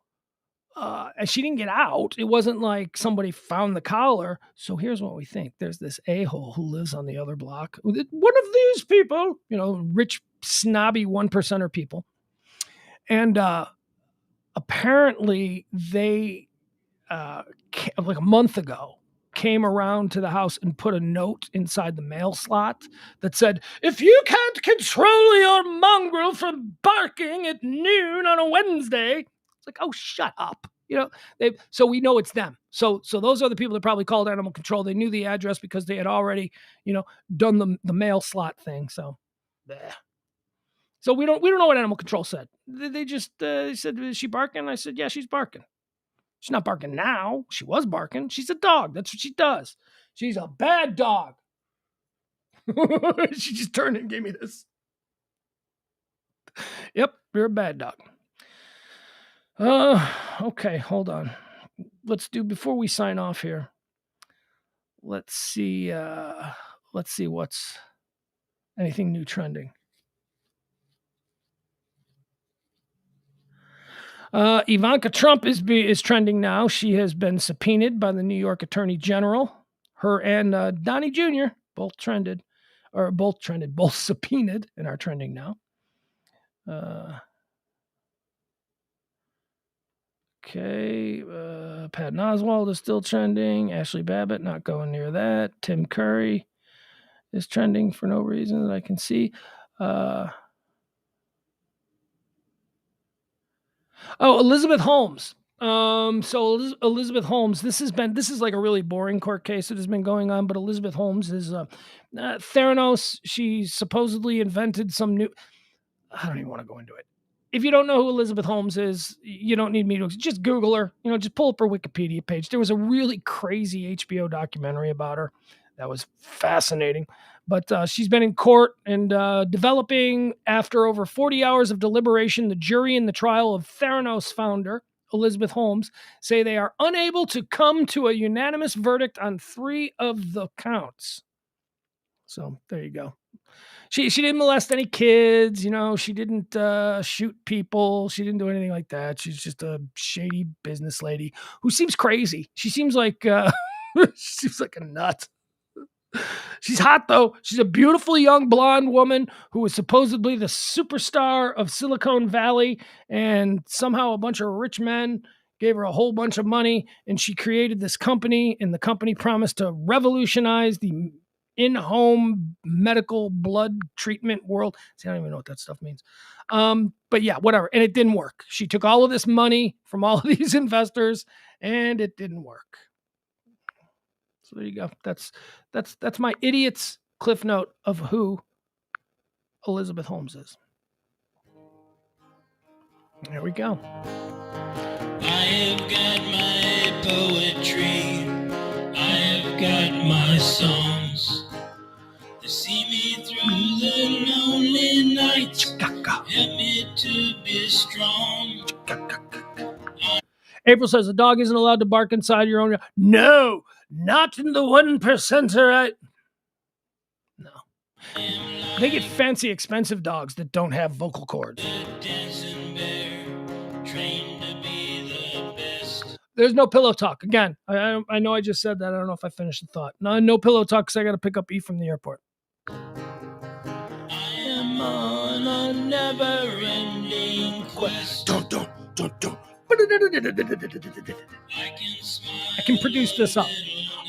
and she didn't get out. It wasn't like somebody found the collar. So here's what we think. There's this a-hole who lives on the other block. One of these people, rich, snobby 1%er people. And apparently they, like a month ago, came around to the house and put a note inside the mail slot that said, if you can't control your mongrel from barking at noon on a Wednesday. It's like, oh, shut up. So we know it's them. So those are the people that probably called animal control. They knew the address because they had already, done the mail slot thing. So, bleh. So we don't know what animal control said. They just said, is she barking? I said, yeah, she's barking. She's not barking now. She was barking. She's a dog. That's what she does. She's a bad dog. She just turned and gave me this. Yep, you're a bad dog. Okay, hold on. Let's do, before we sign off here, let's see what's anything new trending. Ivanka Trump is trending now. She has been subpoenaed by the New York Attorney General. Her and Donnie Jr. both subpoenaed and are trending now. Okay, Patton Oswald is still trending. Ashley Babbitt not going near that. Tim Curry is trending for no reason that I can see. Elizabeth Holmes. So Elizabeth Holmes, this is like a really boring court case that has been going on, but Elizabeth Holmes is Theranos. She supposedly invented some new, I don't even want to go into it. If you don't know who Elizabeth Holmes is, you don't need me to, just Google her, just pull up her Wikipedia page. There was a really crazy HBO documentary about her that was fascinating. But she's been in court and developing, after over 40 hours of deliberation, the jury in the trial of Theranos founder Elizabeth Holmes say they are unable to come to a unanimous verdict on 3 of the counts. So there you go. She didn't molest any kids, she didn't shoot people. She didn't do anything like that. She's just a shady business lady who seems crazy. She seems like a nut. She's hot, though. She's a beautiful young blonde woman who was supposedly the superstar of Silicon Valley, and somehow a bunch of rich men gave her a whole bunch of money, and she created this company, and the company promised to revolutionize the in-home medical blood treatment world. See, I don't even know what that stuff means. But yeah, whatever. And it didn't work. She took all of this money from all of these investors, and it didn't work. So there you go. That's my idiot's cliff note of who Elizabeth Holmes is. There we go. I have got my poetry. I have got my songs. They see me through the lonely nights. Help me to be strong. April says the dog isn't allowed to bark inside your own. No, not in the 1%er. No. They get fancy, expensive dogs that don't have vocal cords. There's no pillow talk. Again, I know I just said that. I don't know if I finished the thought. No pillow talk because I got to pick up E from the airport. I am on a never-ending quest. Don't. I can produce this up.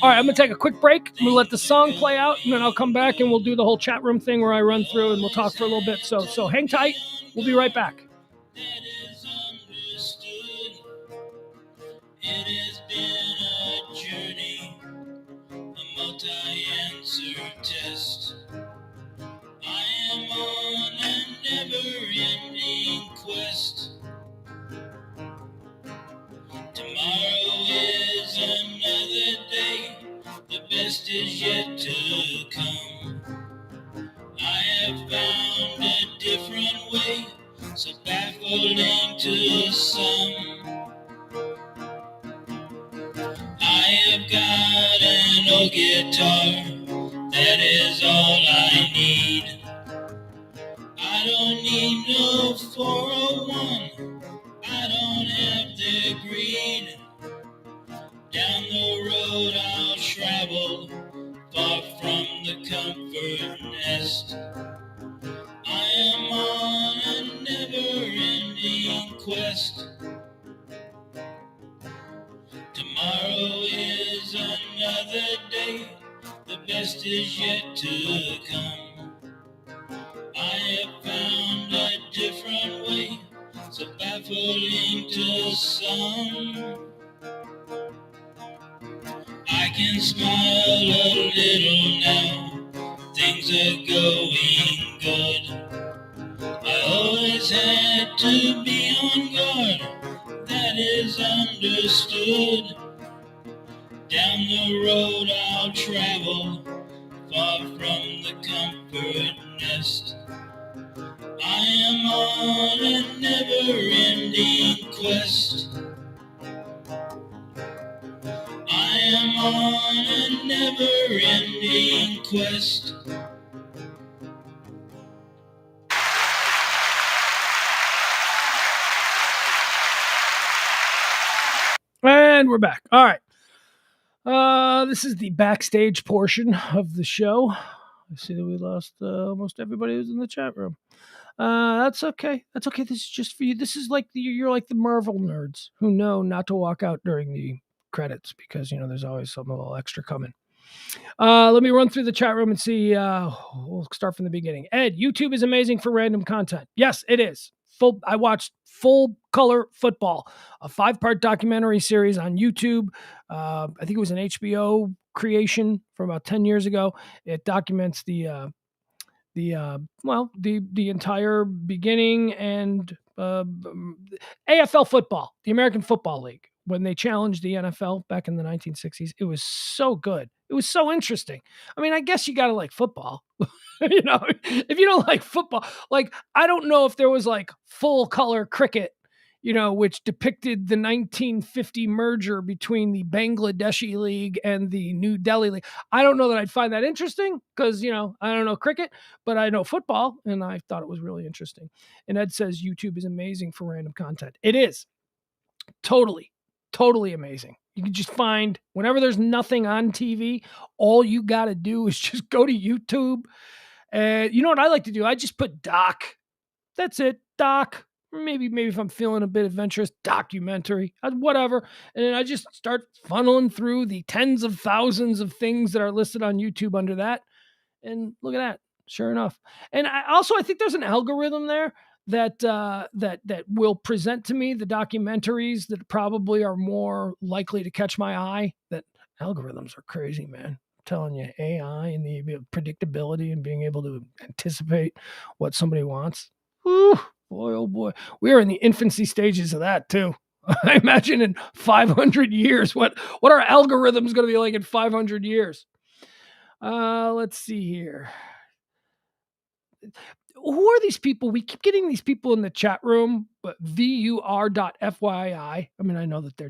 All right, I'm going to take a quick break. I'm going to let the song play out, and then I'll come back and we'll do the whole chat room thing where I run through and we'll talk for a little bit. So hang tight. We'll be right back. It has been a journey, a multi-answer test. I am on a never-ending quest. Tomorrow is another day, the best is yet to come. I have got an old guitar, that is all I need. I don't need no 401, I don't have the greed. Down the road I'll travel, far from the comfort nest. I am on a never-ending quest. Tomorrow is another day, the best is yet to come. I have found a different way, so baffling to some. I can smile a little now, things are going good. I always had to be on guard, that is understood. Down the road I'll travel, far from the comfort nest. I am on a never-ending quest. I am on a never-ending quest. And we're back. All right. This is the backstage portion of the show. I see that we lost almost everybody who's in the chat room. That's okay. That's okay. This is just for you. This is like you're like the Marvel nerds who know not to walk out during the credits because, you know, there's always some little extra coming. Let me run through the chat room and see. We'll start from the beginning. Ed, YouTube is amazing for random content. Yes, it is. I watched Full Color Football, a 5-part documentary series on YouTube. I think it was an HBO creation from about 10 years ago. It documents the entire beginning and AFL football, the American Football League, when they challenged the NFL back in the 1960s. It was so good. It was so interesting. I mean, I guess you got to like football. You know, if you don't like football, like, I don't know if there was like full color cricket, you know, which depicted the 1950 merger between the Bangladeshi League and the New Delhi League. I don't know that I'd find that interesting because, you know, I don't know cricket, but I know football, and I thought it was really interesting. And Ed says YouTube is amazing for random content. It is. Totally amazing. You can just find, whenever there's nothing on TV, all you got to do is just go to YouTube. You know what I like to do? I just put doc. That's it. Doc. Maybe if I'm feeling a bit adventurous, documentary, whatever. And then I just start funneling through the tens of thousands of things that are listed on YouTube under that. And look at that. Sure enough. And I think there's an algorithm there that will present to me the documentaries that probably are more likely to catch my eye. That algorithms are crazy, man. Telling you, AI and the predictability and being able to anticipate what somebody wants. Whew, boy, oh boy. We are in the infancy stages of that too. I imagine in 500 years, what are algorithms going to be like in 500 years? Let's see here. Who are these people? We keep getting these people in the chat room, but VUR.FYI. I mean, I know that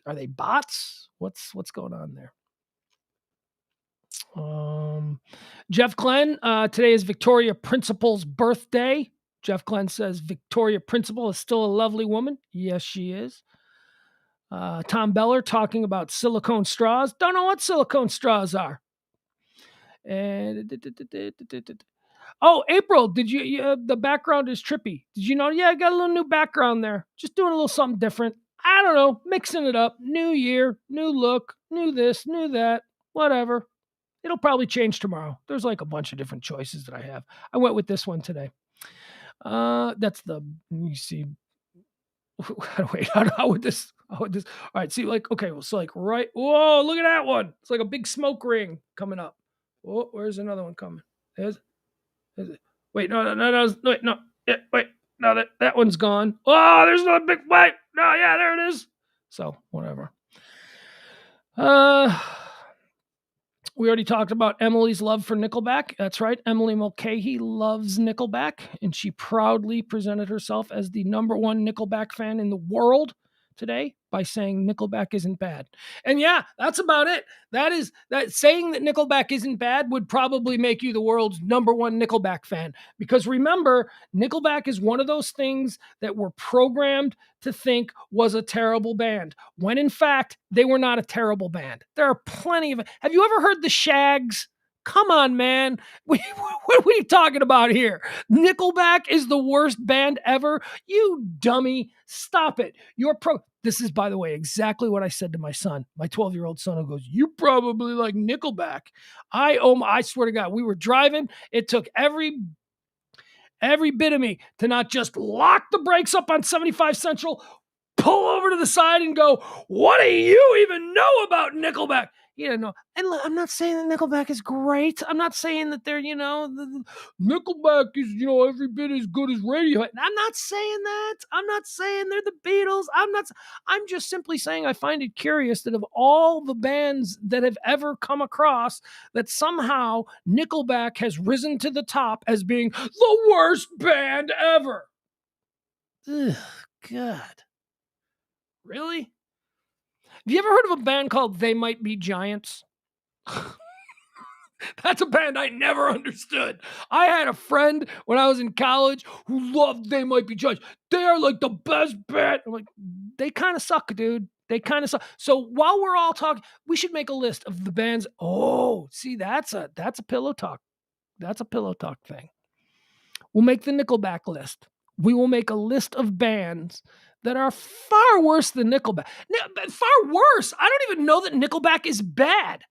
are they bots? What's going on there? Jeff Glenn, today is Victoria Principal's birthday. Jeff Glenn says Victoria Principal is still a lovely woman. Yes, she is. Tom Beller talking about silicone straws. Don't know what silicone straws are. And April, did you? The background is trippy. Did you know? Yeah, I got a little new background there. Just doing a little something different. I don't know, mixing it up. New year, new look, new this, new that, whatever. It'll probably change tomorrow. There's like a bunch of different choices that I have. I went with this one today. That's you see. Wait, how would this? All right, see, like, okay, well, so like right. Whoa, look at that one. It's like a big smoke ring coming up. Oh, where's another one coming? Is it? Wait, no. Wait, no. Yeah, wait, no, that one's gone. Oh, there's another big wait. No, yeah, there it is. So whatever. We already talked about Emily's love for Nickelback. That's right. Emily Mulcahy loves Nickelback, and she proudly presented herself as the #1 Nickelback fan in the world today by saying Nickelback isn't bad. And yeah, that's about it. That saying that Nickelback isn't bad would probably make you the world's number one Nickelback fan. Because remember, Nickelback is one of those things that were programmed to think was a terrible band, when in fact, they were not a terrible band. There are plenty of... Have you ever heard the Shags? Come on, man. What are we talking about here? Nickelback is the worst band ever? You dummy. Stop it. This is, by the way, exactly what I said to my son, my 12-year-old son, who goes, you probably like Nickelback. I swear to God, we were driving. It took every bit of me to not just lock the brakes up on 75 Central, pull over to the side and go, what do you even know about Nickelback? He didn't know. And look, I'm not saying that Nickelback is great. I'm not saying that they're, Nickelback is, every bit as good as Radiohead. I'm not saying that. I'm not saying they're the Beatles. I'm just simply saying I find it curious that of all the bands that have ever come across, that somehow Nickelback has risen to the top as being the worst band ever. Ugh, God. Really? Have you ever heard of a band called They Might Be Giants? That's a band I never understood. I had a friend when I was in college who loved They Might Be Giants. They are like the best band. I'm like, they kind of suck, dude. They kind of suck. So while we're all talking, we should make a list of the bands. Oh, see, that's a pillow talk. That's a pillow talk thing. We'll make the Nickelback list. We will make a list of bands that are far worse than Nickelback. Far worse. I don't even know that Nickelback is bad.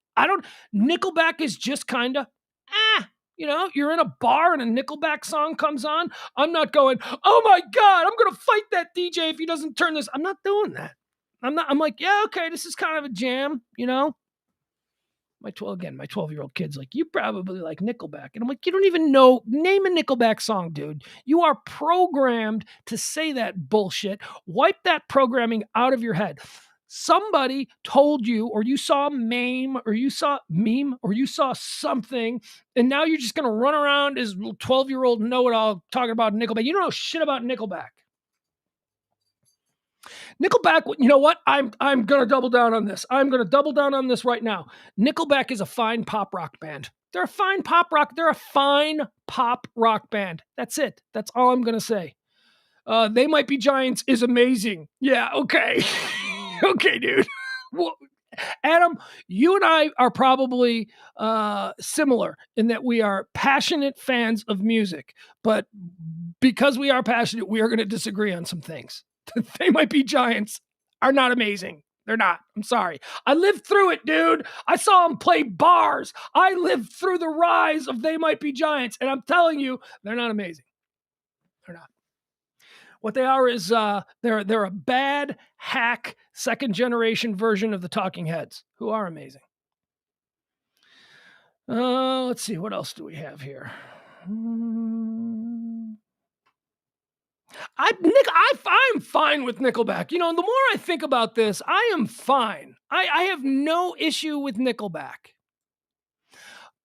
Nickelback is just kind of, you're in a bar and a Nickelback song comes on. I'm not going, oh my God, I'm going to fight that DJ if he doesn't turn this. I'm not doing that. I'm like, yeah, okay, this is kind of a jam, My 12-year-old kid's like, you probably like Nickelback. And I'm like, you don't even know, name a Nickelback song, dude. You are programmed to say that bullshit. Wipe that programming out of your head. Somebody told you, or you saw a meme, or you saw something, and now you're just going to run around as 12-year-old know-it-all talking about Nickelback. You don't know shit about Nickelback. Nickelback, you know what? I'm going to double down on this. I'm going to double down on this right now. Nickelback is a fine pop rock band. They're a fine pop rock band. That's it. That's all I'm going to say. They Might Be Giants is amazing. Yeah, okay. Okay, dude. Well, Adam, you and I are probably similar in that we are passionate fans of music. But because we are passionate, we are going to disagree on some things. They Might Be Giants are not amazing. They're not. I'm sorry. I lived through it, dude. I saw them play bars. I lived through the rise of They Might Be Giants. And I'm telling you, they're not amazing. They're not. What they are is they're a bad hack second generation version of the Talking Heads, who are amazing. Let's see. What else do we have here? I'm fine with Nickelback. The more I think about this, I am fine. I have no issue with Nickelback.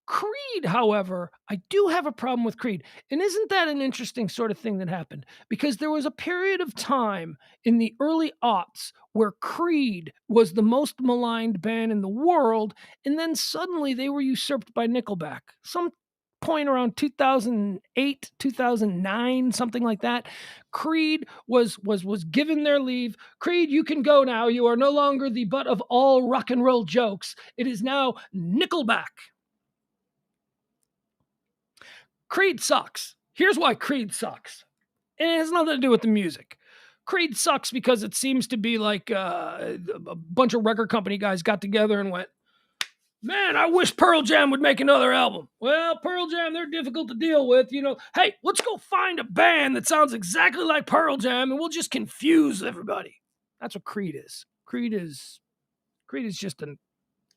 Creed, however, I do have a problem with Creed. And isn't that an interesting sort of thing that happened? Because there was a period of time in the early aughts where Creed was the most maligned band in the world, and then suddenly they were usurped by Nickelback. Some point around 2008, 2009, something like that. Creed was given their leave. Creed, you can go now. You are no longer the butt of all rock and roll jokes. It is now Nickelback. Creed sucks. Here's why Creed sucks. And it has nothing to do with the music. Creed sucks because it seems to be like a bunch of record company guys got together and went, man, I wish Pearl Jam would make another album. Well, Pearl Jam, they're difficult to deal with. Hey, let's go find a band that sounds exactly like Pearl Jam and we'll just confuse everybody. That's what Creed is. Creed is just an...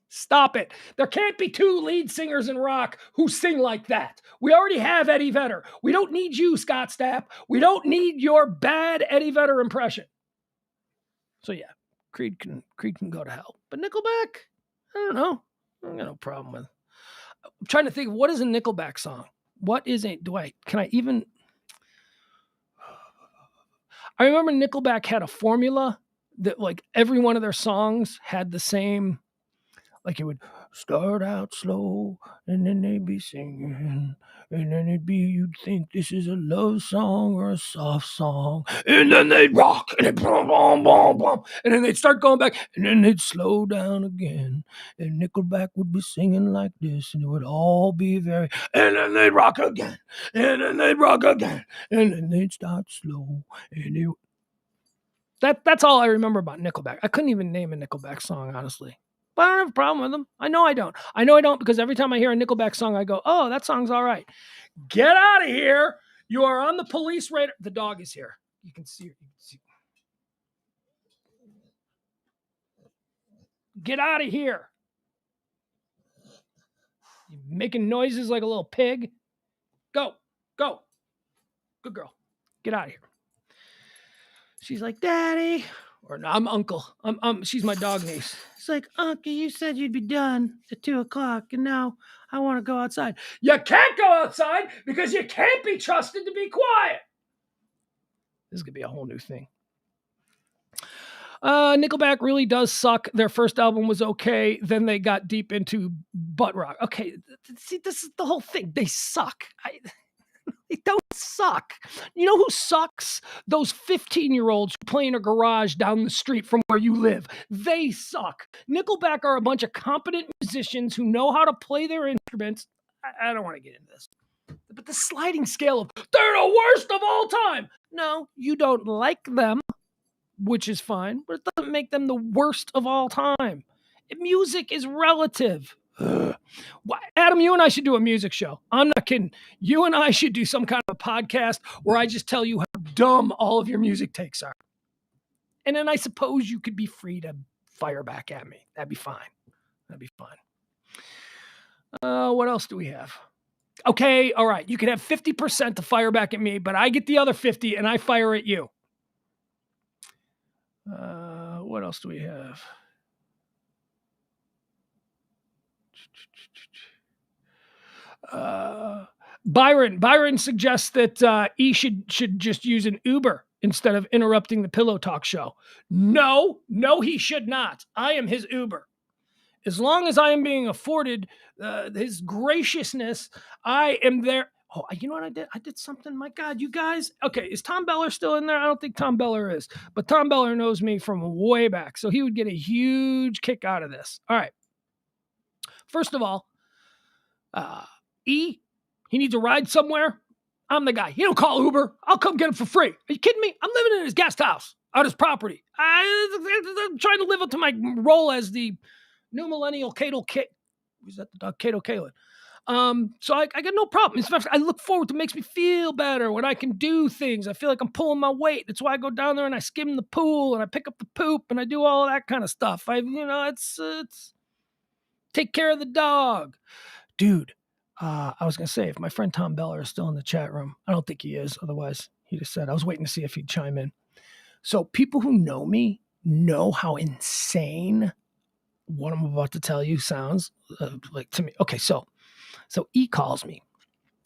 Stop it. There can't be two lead singers in rock who sing like that. We already have Eddie Vedder. We don't need you, Scott Stapp. We don't need your bad Eddie Vedder impression. So yeah, Creed can go to hell. But Nickelback, I don't know. I got no problem with it. I'm trying to think, what is a Nickelback song? What is a... Can I even... I remember Nickelback had a formula that like every one of their songs had the same, like it would start out slow and then they'd be singing and then it'd be, you'd think this is a love song or a soft song, and then they'd rock and it'd boom, boom, boom, boom, and then they'd start going back and then they'd slow down again, and Nickelback would be singing like this and it would all be very, and then they'd rock again and then they'd rock again and then they'd start slow and it, that's all I remember about Nickelback. I couldn't even name a Nickelback song, honestly. But I don't have a problem with them. I know I don't because every time I hear a Nickelback song, I go, oh, that song's all right. Get out of here. You are on the police radar. The dog is here. You can see her. Get out of here. You're making noises like a little pig. Go. Good girl. Get out of here. She's like, Daddy. Or no, I'm Uncle. She's my dog niece. It's like, Uncle, you said you'd be done at 2:00, and now I want to go outside. You can't go outside because you can't be trusted to be quiet. This is gonna be a whole new thing. Nickelback really does suck. Their first album was okay. Then they got deep into butt rock. Okay, see, this is the whole thing. They suck. They don't suck. You know who sucks? Those 15-year-olds who play in a garage down the street from where you live. They suck. Nickelback are a bunch of competent musicians who know how to play their instruments. I don't want to get into this. But the sliding scale of, they're the worst of all time. No, you don't like them, which is fine, but it doesn't make them the worst of all time. Music is relative. Adam, you and I should do a music show. I'm not kidding. You and I should do some kind of a podcast where I just tell you how dumb all of your music takes are. And then I suppose you could be free to fire back at me. That'd be fine. What else do we have? Okay, all right. You can have 50% to fire back at me, but I get the other 50 and I fire at you. What else do we have? Byron suggests that E should just use an Uber instead of interrupting the Pillow Talk show. No, he should not. I am his Uber. As long as I am being afforded his graciousness, I am there. Oh, you know what I did? I did something. My God, you guys. Okay, is Tom Beller still in there? I don't think Tom Beller is. But Tom Beller knows me from way back, so he would get a huge kick out of this. All right. First of all, he needs a ride somewhere. I'm the guy. He don't call Uber. I'll come get him for free. Are you kidding me? I'm living in his guest house, on his property. I'm trying to live up to my role as the new millennial Cato Kate. Was that the dog? Cato Kalin. So I got no problem. In fact, I look forward to it. Makes me feel better when I can do things. I feel like I'm pulling my weight. That's why I go down there and I skim the pool and I pick up the poop and I do all of that kind of stuff. It's take care of the dog. Dude, I was going to say, if my friend Tom Beller is still in the chat room, I don't think he is. Otherwise, he'd have said, I was waiting to see if he'd chime in. So people who know me know how insane what I'm about to tell you sounds like to me. Okay, so E calls me.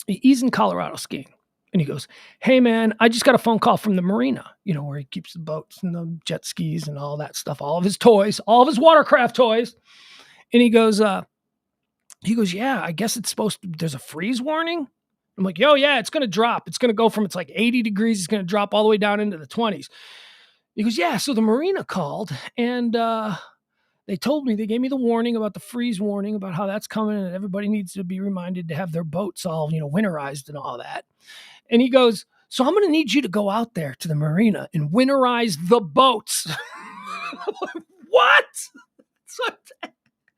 He's in Colorado skiing. And he goes, hey, man, I just got a phone call from the marina, where he keeps the boats and the jet skis and all that stuff, all of his toys, all of his watercraft toys. And he goes, yeah, I guess it's there's a freeze warning. I'm like, yo, yeah, it's going to drop. It's going to go from, it's like 80 degrees. It's going to drop all the way down into the 20s. He goes, yeah. So the marina called and they told me, they gave me the warning about the freeze warning, about how that's coming and everybody needs to be reminded to have their boats all, winterized and all that. And he goes, so I'm going to need you to go out there to the marina and winterize the boats. What? So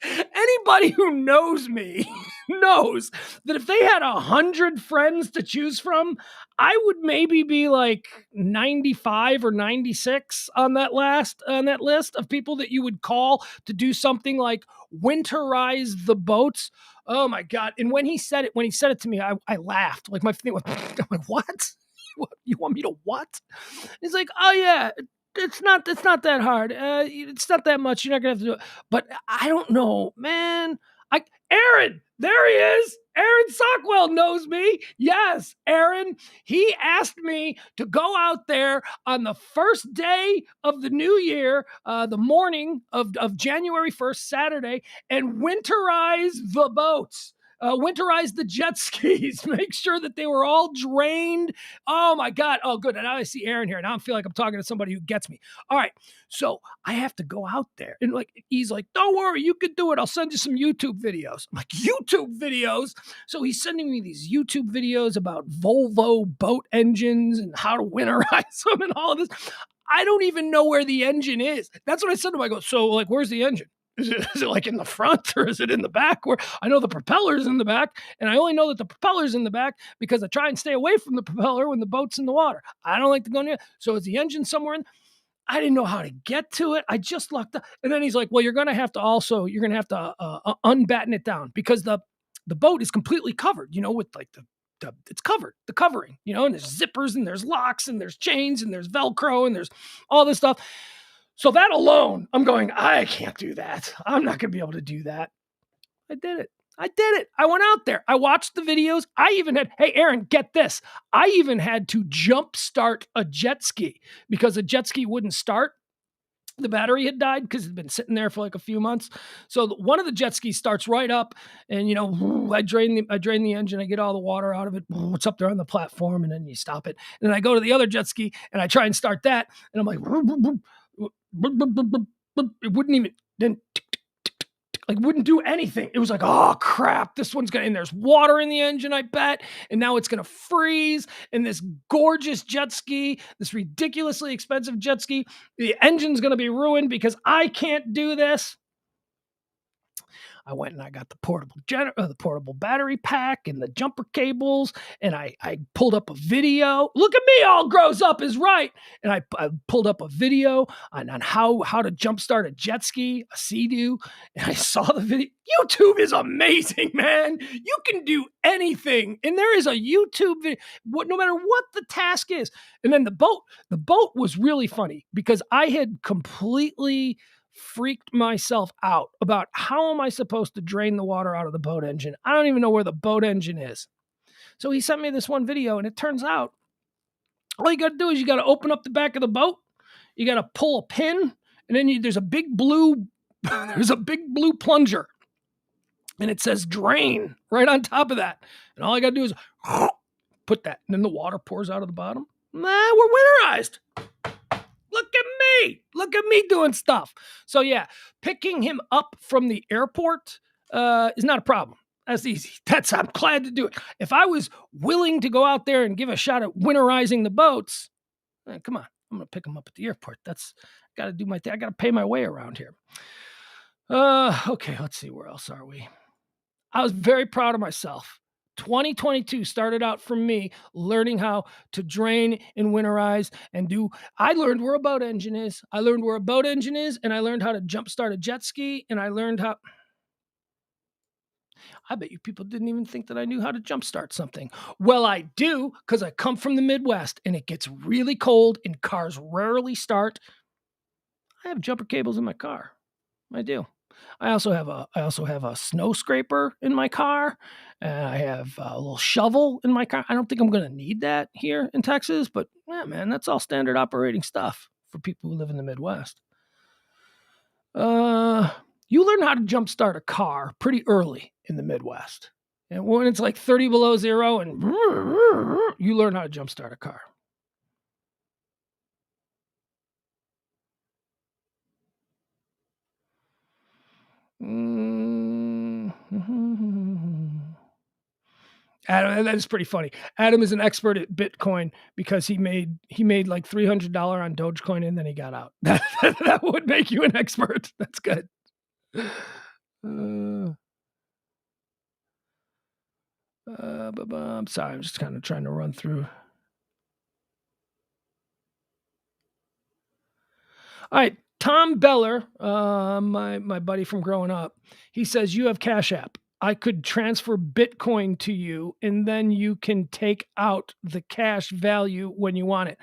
anybody who knows me knows that if they had 100 friends to choose from, I would maybe be like 95 or 96 on that list of people that you would call to do something like winterize the boats. Oh my God. And when he said it to me, I laughed. Like my thing was, I'm like, what? You want me to what? He's like, oh yeah, it's not that hard. It's not that much. You're not gonna have to do it. But I don't know, man. Aaron, there he is. Aaron Sockwell knows me. Yes, Aaron. He asked me to go out there on the first day of the new year, the morning of January 1st, Saturday, and winterize the boats. Winterize the jet skis, make sure that they were all drained. Oh my God. Oh, good. And now I see Aaron here. Now I feel like I'm talking to somebody who gets me. All right. So I have to go out there. And like, he's like, don't worry, you can do it. I'll send you some YouTube videos. I'm like, YouTube videos? So he's sending me these YouTube videos about Volvo boat engines and how to winterize them and all of this. I don't even know where the engine is. That's what I said to him. I go, so like, where's the engine? Is it like in the front or is it in the back? Where I know the propeller's in the back, and I only know that the propeller's in the back because I try and stay away from the propeller when the boat's in the water. I don't like to go near. So is the engine somewhere in? I didn't know how to get to it. I just locked up. And then he's like, well, you're going to have to unbatten it down because the boat is completely covered, with like it's covered, the covering, and there's zippers and there's locks and there's chains and there's Velcro and there's all this stuff. So that alone, I'm going, I can't do that. I'm not going to be able to do that. I did it. I went out there. I watched the videos. I even had, hey, Aaron, get this. I even had to jump start a jet ski because a jet ski wouldn't start. The battery had died because it'd been sitting there for like a few months. So one of the jet skis starts right up and, I drain the engine. I get all the water out of it. It's up there on the platform and then you stop it. And then I go to the other jet ski and I try and start that. And I'm like, it wouldn't even, then wouldn't do anything. It was like, oh crap, this one's and there's water in the engine, I bet. And now it's going to freeze. And this gorgeous jet ski, this ridiculously expensive jet ski, the engine's going to be ruined because I can't do this. I went and I got the portable battery pack and the jumper cables, and I pulled up a video. Look at me, all grows up is right. And I pulled up a video on how to jumpstart a jet ski, a Sea-Doo, and I saw the video. YouTube is amazing, man. You can do anything, and there is a YouTube video, no matter what the task is. And then the boat was really funny because I had completely freaked myself out about how am I supposed to drain the water out of the boat engine. I don't even know where the boat engine is. So he sent me this one video, and it turns out all you got to do is you got to open up the back of the boat. You got to pull a pin, and then there's a big blue plunger, and it says drain right on top of that. And all I got to do is put that, and then the water pours out of the bottom. We're winterized. Look at me doing stuff. So yeah, picking him up from the airport is not a problem. That's easy. I'm glad to do it. If I was willing to go out there and give a shot at winterizing the boats, come on, I'm going to pick him up at the airport. Got to do my thing. I got to pay my way around here. Okay, let's see. Where else are we? I was very proud of myself. 2022 started out for me learning how to drain and winterize and I learned where a boat engine is. And I learned how to jumpstart a jet ski, and I learned how. I bet you people didn't even think that I knew how to jumpstart something. Well, I do, because I come from the Midwest and it gets really cold and cars rarely start. I have jumper cables in my car. I do. I also have a snow scraper in my car. I have a little shovel in my car. I don't think I'm going to need that here in Texas, but yeah, man, that's all standard operating stuff for people who live in the Midwest. You learn how to jumpstart a car pretty early in the Midwest. And when it's like 30 below zero and you learn how to jumpstart a car. Adam, that is pretty funny. Adam is an expert at Bitcoin because he made like $300 on Dogecoin and then he got out. That would make you an expert. That's good. I'm sorry. I'm just kind of trying to run through. All right. Tom Beller, my buddy from growing up, he says, you have Cash App. I could transfer Bitcoin to you, and then you can take out the cash value when you want it.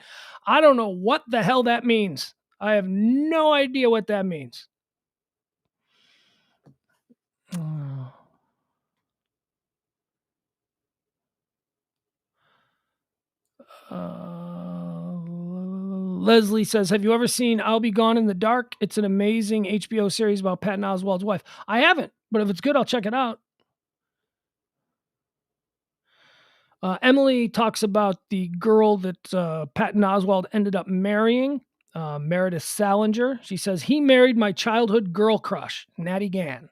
I don't know what the hell that means. I have no idea what that means. Leslie says, have you ever seen I'll Be Gone in the Dark? It's an amazing HBO series about Patton Oswalt's wife. I haven't, but if it's good, I'll check it out. Emily talks about the girl that Patton Oswalt ended up marrying, Meredith Salinger. She says, he married my childhood girl crush, Natty Gann.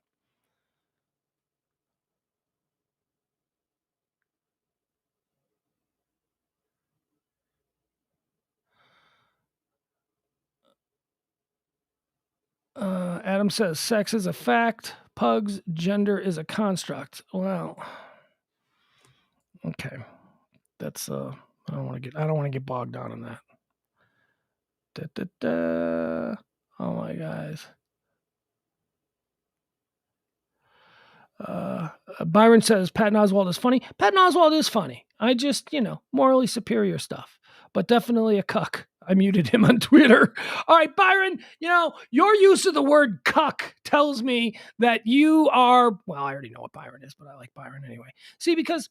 Adam says, sex is a fact. Pugs, gender is a construct. Well, okay. That's I don't want to get bogged down in that. Oh my guys. Byron says Patton Oswalt is funny. Patton Oswalt is funny. I just, morally superior stuff, but definitely a cuck. I muted him on Twitter. All right, Byron, your use of the word cuck tells me that you are, well, I already know what Byron is, but I like Byron anyway. See, because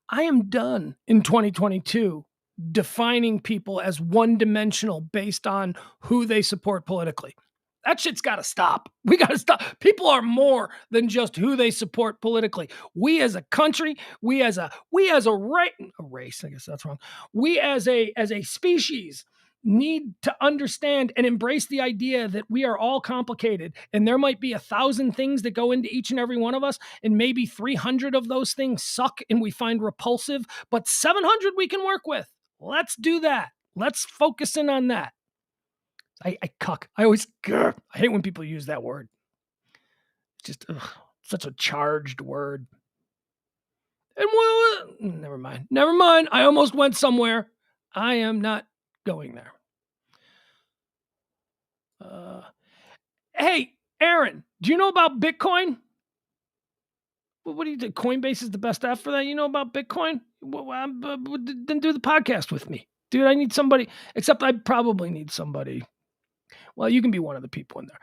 I am done in 2022 defining people as one-dimensional based on who they support politically. That shit's got to stop. We got to stop. People are more than just who they support politically. We as a country, we as a race, I guess that's wrong. We as a species need to understand and embrace the idea that we are all complicated and there might be 1,000 things that go into each and every one of us, and maybe 300 of those things suck and we find repulsive, but 700 we can work with. Let's do that. Let's focus in on that. I cuck. I hate when people use that word. It's just such a charged word. And never mind. I almost went somewhere. I am not going there. Hey, Aaron, do you know about Bitcoin? What do you think? Coinbase is the best app for that? You know about Bitcoin? Then do the podcast with me. Dude, I need somebody, except I probably need somebody. Well, you can be one of the people in there.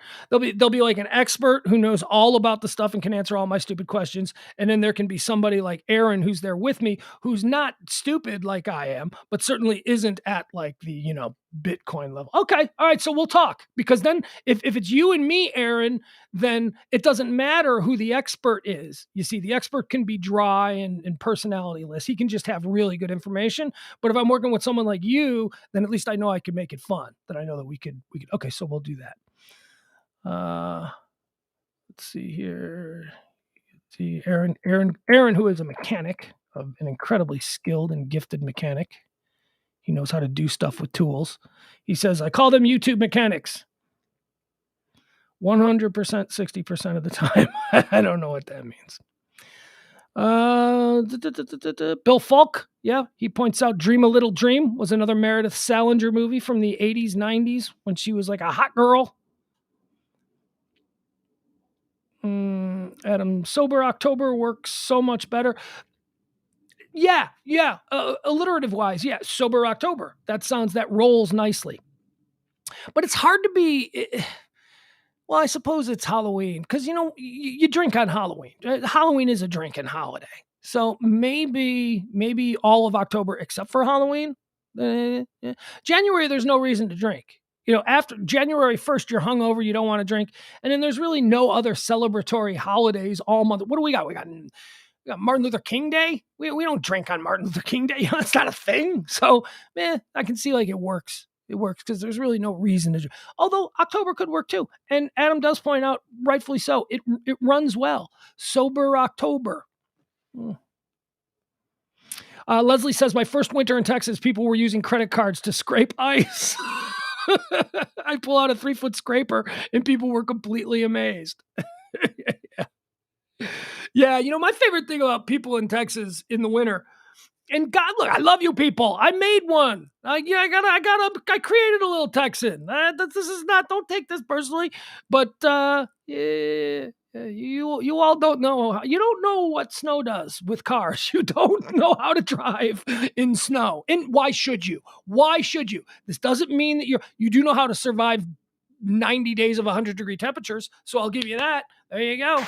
There'll be like an expert who knows all about the stuff and can answer all my stupid questions. And then there can be somebody like Aaron who's there with me, who's not stupid like I am, but certainly isn't at like the, Bitcoin level. Okay. All right. So we'll talk, because then if it's you and me, Aaron, then it doesn't matter who the expert is. You see, the expert can be dry and personality-less. He can just have really good information. But if I'm working with someone like you, then at least I know I can make it fun. That I know that we could. Okay. So we'll do that. Let's see here. See, Aaron, who is a mechanic, an incredibly skilled and gifted mechanic. He knows how to do stuff with tools. He says, I call them YouTube mechanics. 100%, 60% of the time. I don't know what that means. Bill Falk, yeah, he points out Dream a Little Dream was another Meredith Salinger movie from the 80s, 90s when she was like a hot girl. Adam, Sober October works so much better. Yeah. Alliterative wise, yeah. Sober October. That rolls nicely. But it's hard to be. Well, I suppose it's Halloween because you drink on Halloween. Halloween is a drinking holiday, so maybe all of October except for Halloween. January, there's no reason to drink. After January 1st, you're hungover, you don't want to drink, and then there's really no other celebratory holidays all month. What do we got? We got Martin Luther King Day. We don't drink on Martin Luther King Day. That's not a thing. So, I can see like it works. It works because there's really no reason to drink. Although October could work too. And Adam does point out, rightfully so, it runs well. Sober October. Leslie says, my first winter in Texas, people were using credit cards to scrape ice. I pull out a 3-foot scraper and people were completely amazed. Yeah, my favorite thing about people in Texas in the winter, and God, look, I love you people. I made one. I created a little Texan. This is not, don't take this personally, but you all don't know. You don't know what snow does with cars. You don't know how to drive in snow. And why should you? This doesn't mean that you do know how to survive 90 days of 100-degree temperatures. So I'll give you that. There you go.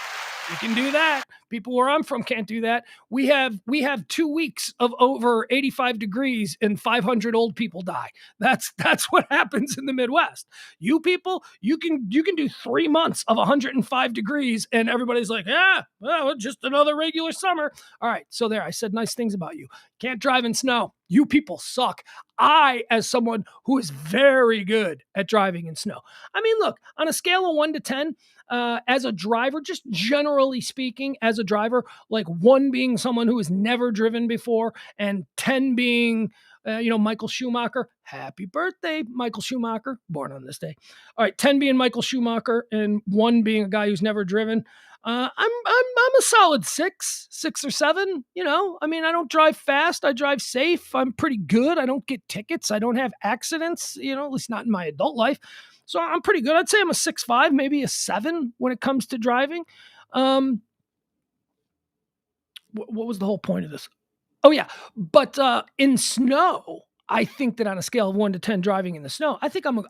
You can do that. People where I'm from can't do that. We have 2 weeks of over 85 degrees and 500 old people die. That's what happens in the Midwest. You people, you can do 3 months of 105 degrees and everybody's like, yeah, well, just another regular summer. All right, so there, I said nice things about you. Can't drive in snow. You people suck. I, as someone who is very good at driving in snow. I mean, look, on a scale of 1 to 10, as a driver, just generally speaking, as a driver, like 1 being someone who has never driven before, and 10 being, Michael Schumacher. Happy birthday, Michael Schumacher, born on this day. All right, 10 being Michael Schumacher, and 1 being a guy who's never driven. I'm a solid 6 or 7. I mean, I don't drive fast. I drive safe. I'm pretty good. I don't get tickets. I don't have accidents. At least not in my adult life. So I'm pretty good. I'd say I'm a 6.5, maybe a 7 when it comes to driving. What was the whole point of this? Oh yeah, but in snow, I think that on a scale of 1 to 10 driving in the snow, I think I'm an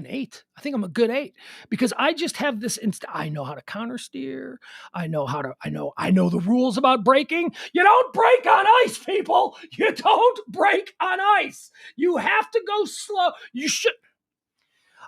8. I think I'm a good 8 because I just have this I know how to counter steer. I know the rules about braking. You don't brake on ice, people. You don't brake on ice. You have to go slow. You should.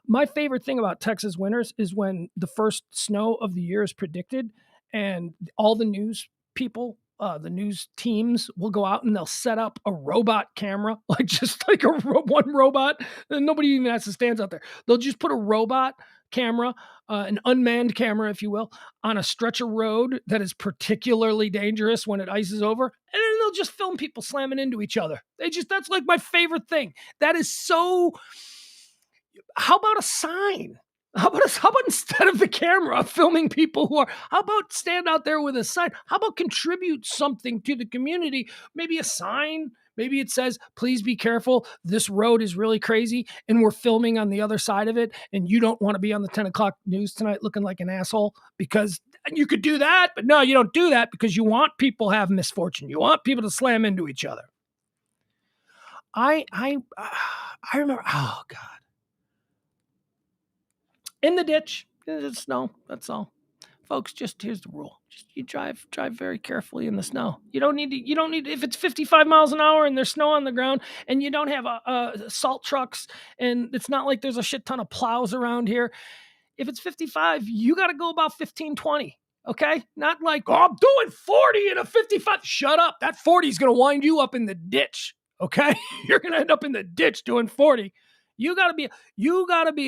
My favorite thing about Texas winters is when the first snow of the year is predicted and all the news people, the news teams will go out and they'll set up a robot camera, like just like one robot. And nobody even has to stand out there. They'll just put a robot camera, an unmanned camera, if you will, on a stretch of road that is particularly dangerous when it ices over. And then they'll just film people slamming into each other. That's like my favorite thing. That is so... How about a sign? How about instead of the camera filming people how about stand out there with a sign? How about contribute something to the community? Maybe a sign. Maybe it says, please be careful. This road is really crazy and we're filming on the other side of it. And you don't want to be on the 10 o'clock news tonight looking like an asshole because you could do that. But no, you don't do that because you want people to have misfortune. You want people to slam into each other. I remember, oh God. In the ditch, it's snow. That's all, folks. Just here's the rule: just you drive very carefully in the snow. You don't need if it's 55 miles an hour and there's snow on the ground, and you don't have salt trucks, and it's not like there's a shit ton of plows around here. If it's 55, you got to go about 15, 20. Okay, not like I'm doing 40 in a 55. Shut up. That 40 is gonna wind you up in the ditch. Okay, you're gonna end up in the ditch doing 40. You got to be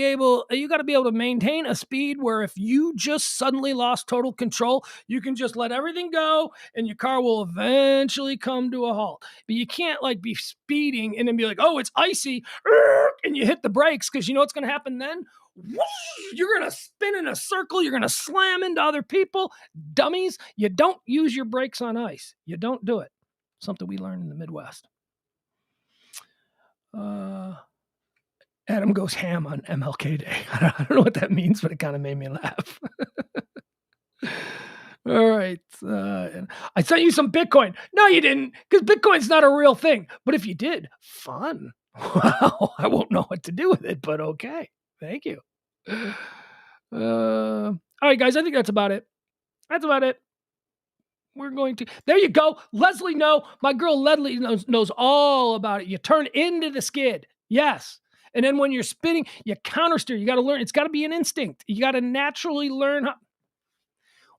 able to maintain a speed where if you just suddenly lost total control, you can just let everything go and your car will eventually come to a halt. But you can't like be speeding and then be like, oh, it's icy, and you hit the brakes because you know what's going to happen then? You're going to spin in a circle. You're going to slam into other people. Dummies, you don't use your brakes on ice. You don't do it. Something we learned in the Midwest. Adam goes ham on MLK Day. I don't know what that means, but it kind of made me laugh. All right. I sent you some Bitcoin. No, you didn't, because Bitcoin's not a real thing. But if you did, fun. Wow. I won't know what to do with it, but okay. Thank you. All right, guys. I think that's about it. We're going to... There you go. Leslie, no. My girl Leslie knows all about it. You turn into the skid. Yes. And then when you're spinning, you counter steer. You got to learn. It's got to be an instinct. You got to naturally learn how.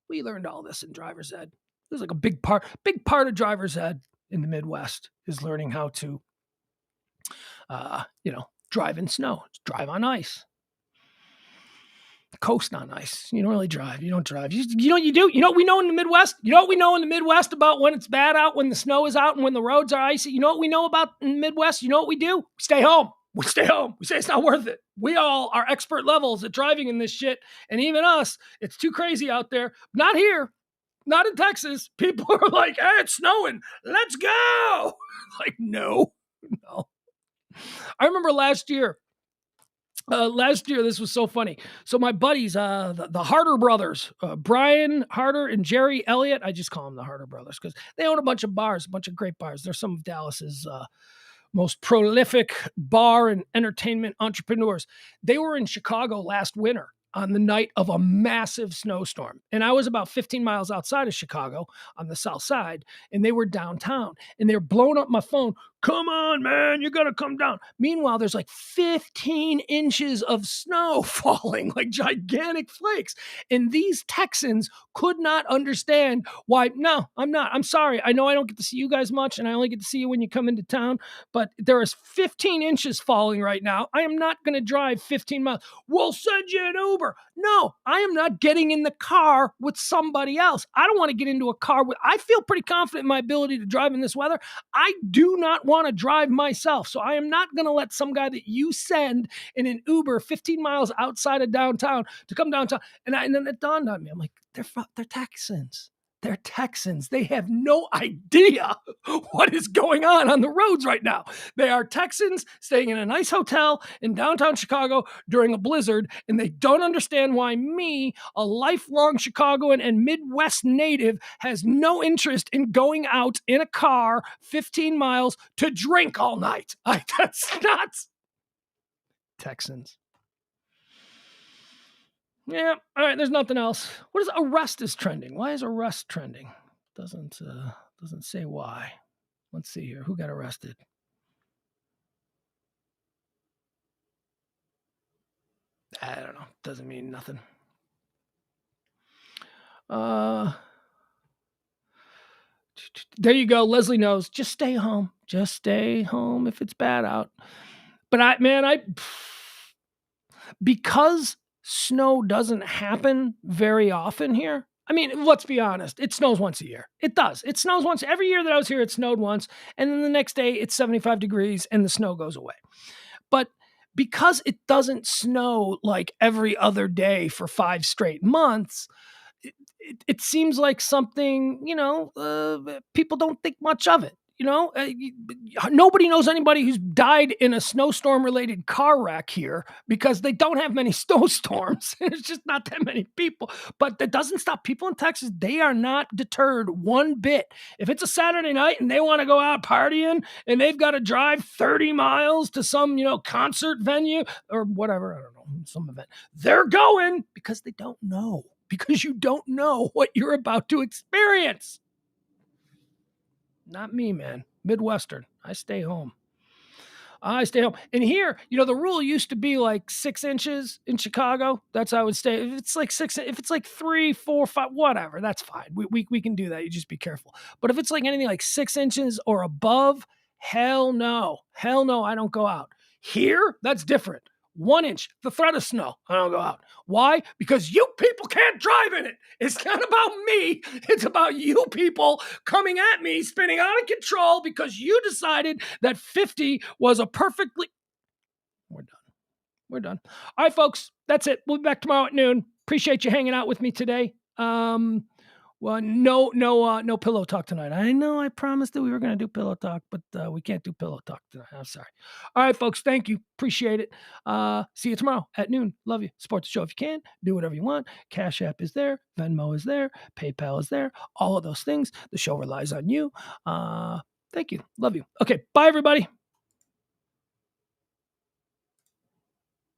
We learned all this in driver's ed. There's like a big part of driver's ed in the Midwest is learning how to, drive in snow, drive on ice, coast on ice. You don't really drive. You don't drive. You know what you do? You know what we know in the Midwest? You know what we know in the Midwest about when it's bad out, when the snow is out, and when the roads are icy? You know what we know about in the Midwest? You know what we do? We stay home. We stay home. We say it's not worth it. We all are expert levels at driving in this shit. And even us, it's too crazy out there. Not here. Not in Texas. People are like, hey, it's snowing. Let's go. Like, no. I remember last year, this was so funny. So my buddies, the Harder brothers, Brian Harder and Jerry Elliott, I just call them the Harder brothers because they own a bunch of bars, a bunch of great bars. They're some of Dallas's most prolific bar and entertainment entrepreneurs. They were in Chicago last winter on the night of a massive snowstorm. And I was about 15 miles outside of Chicago on the south side, and they were downtown, and they're blowing up my phone. Come on, man, you got to come down. Meanwhile, there's like 15 inches of snow falling, like gigantic flakes. And these Texans could not understand why. No, I'm not. I'm sorry. I know I don't get to see you guys much, and I only get to see you when you come into town, but there is 15 inches falling right now. I am not going to drive 15 miles. We'll send you an Uber. No, I am not getting in the car with somebody else. I don't want to get into a car with, I feel pretty confident in my ability to drive in this weather. I do not want to drive myself. So I am not going to let some guy that you send in an Uber 15 miles outside of downtown to come downtown. And then it dawned on me. I'm like, they're Texans. They're Texans. They have no idea what is going on the roads right now. They are Texans staying in a nice hotel in downtown Chicago during a blizzard, and they don't understand why me, a lifelong Chicagoan and Midwest native, has no interest in going out in a car 15 miles to drink all night. That's nuts. Texans. Yeah. All right. There's nothing else. What is arrest is trending? Why is arrest trending? Doesn't say why. Let's see here. Who got arrested? I don't know. Doesn't mean nothing. There you go. Leslie knows. Just stay home. Just stay home if it's bad out. But because snow doesn't happen very often here. I mean, let's be honest. It snows once a year. It does. It snows once. Every year that I was here, it snowed once. And then the next day, it's 75 degrees and the snow goes away. But because it doesn't snow like every other day for 5 straight months, it seems like something, people don't think much of it. Nobody knows anybody who's died in a snowstorm-related car wreck here because they don't have many snowstorms. It's just not that many people. But that doesn't stop people in Texas. They are not deterred one bit. If it's a Saturday night and they want to go out partying and they've got to drive 30 miles to some, concert venue or whatever, I don't know, some event, they're going because they don't know. Because you don't know what you're about to experience. Not me, man. Midwestern. I stay home. And here, the rule used to be like 6 inches in Chicago. That's how I would stay. If it's like 6, if it's like 3, 4, 5, whatever, that's fine. We can do that. You just be careful. But if it's like anything like 6 inches or above, hell no. Hell no, I don't go out. Here, that's different. 1 inch, the threat of snow, I don't go out. Why? Because you people can't drive in it. It's not about me. It's about you people coming at me, spinning out of control because you decided that 50 was a perfectly... We're done. All right, folks, that's it. We'll be back tomorrow at noon. Appreciate you hanging out with me today. Well, no pillow talk tonight. I know I promised that we were going to do pillow talk, but we can't do pillow talk tonight. I'm sorry. All right, folks. Thank you. Appreciate it. See you tomorrow at noon. Love you. Support the show if you can. Do whatever you want. Cash App is there. Venmo is there. PayPal is there. All of those things. The show relies on you. Thank you. Love you. Okay. Bye, everybody.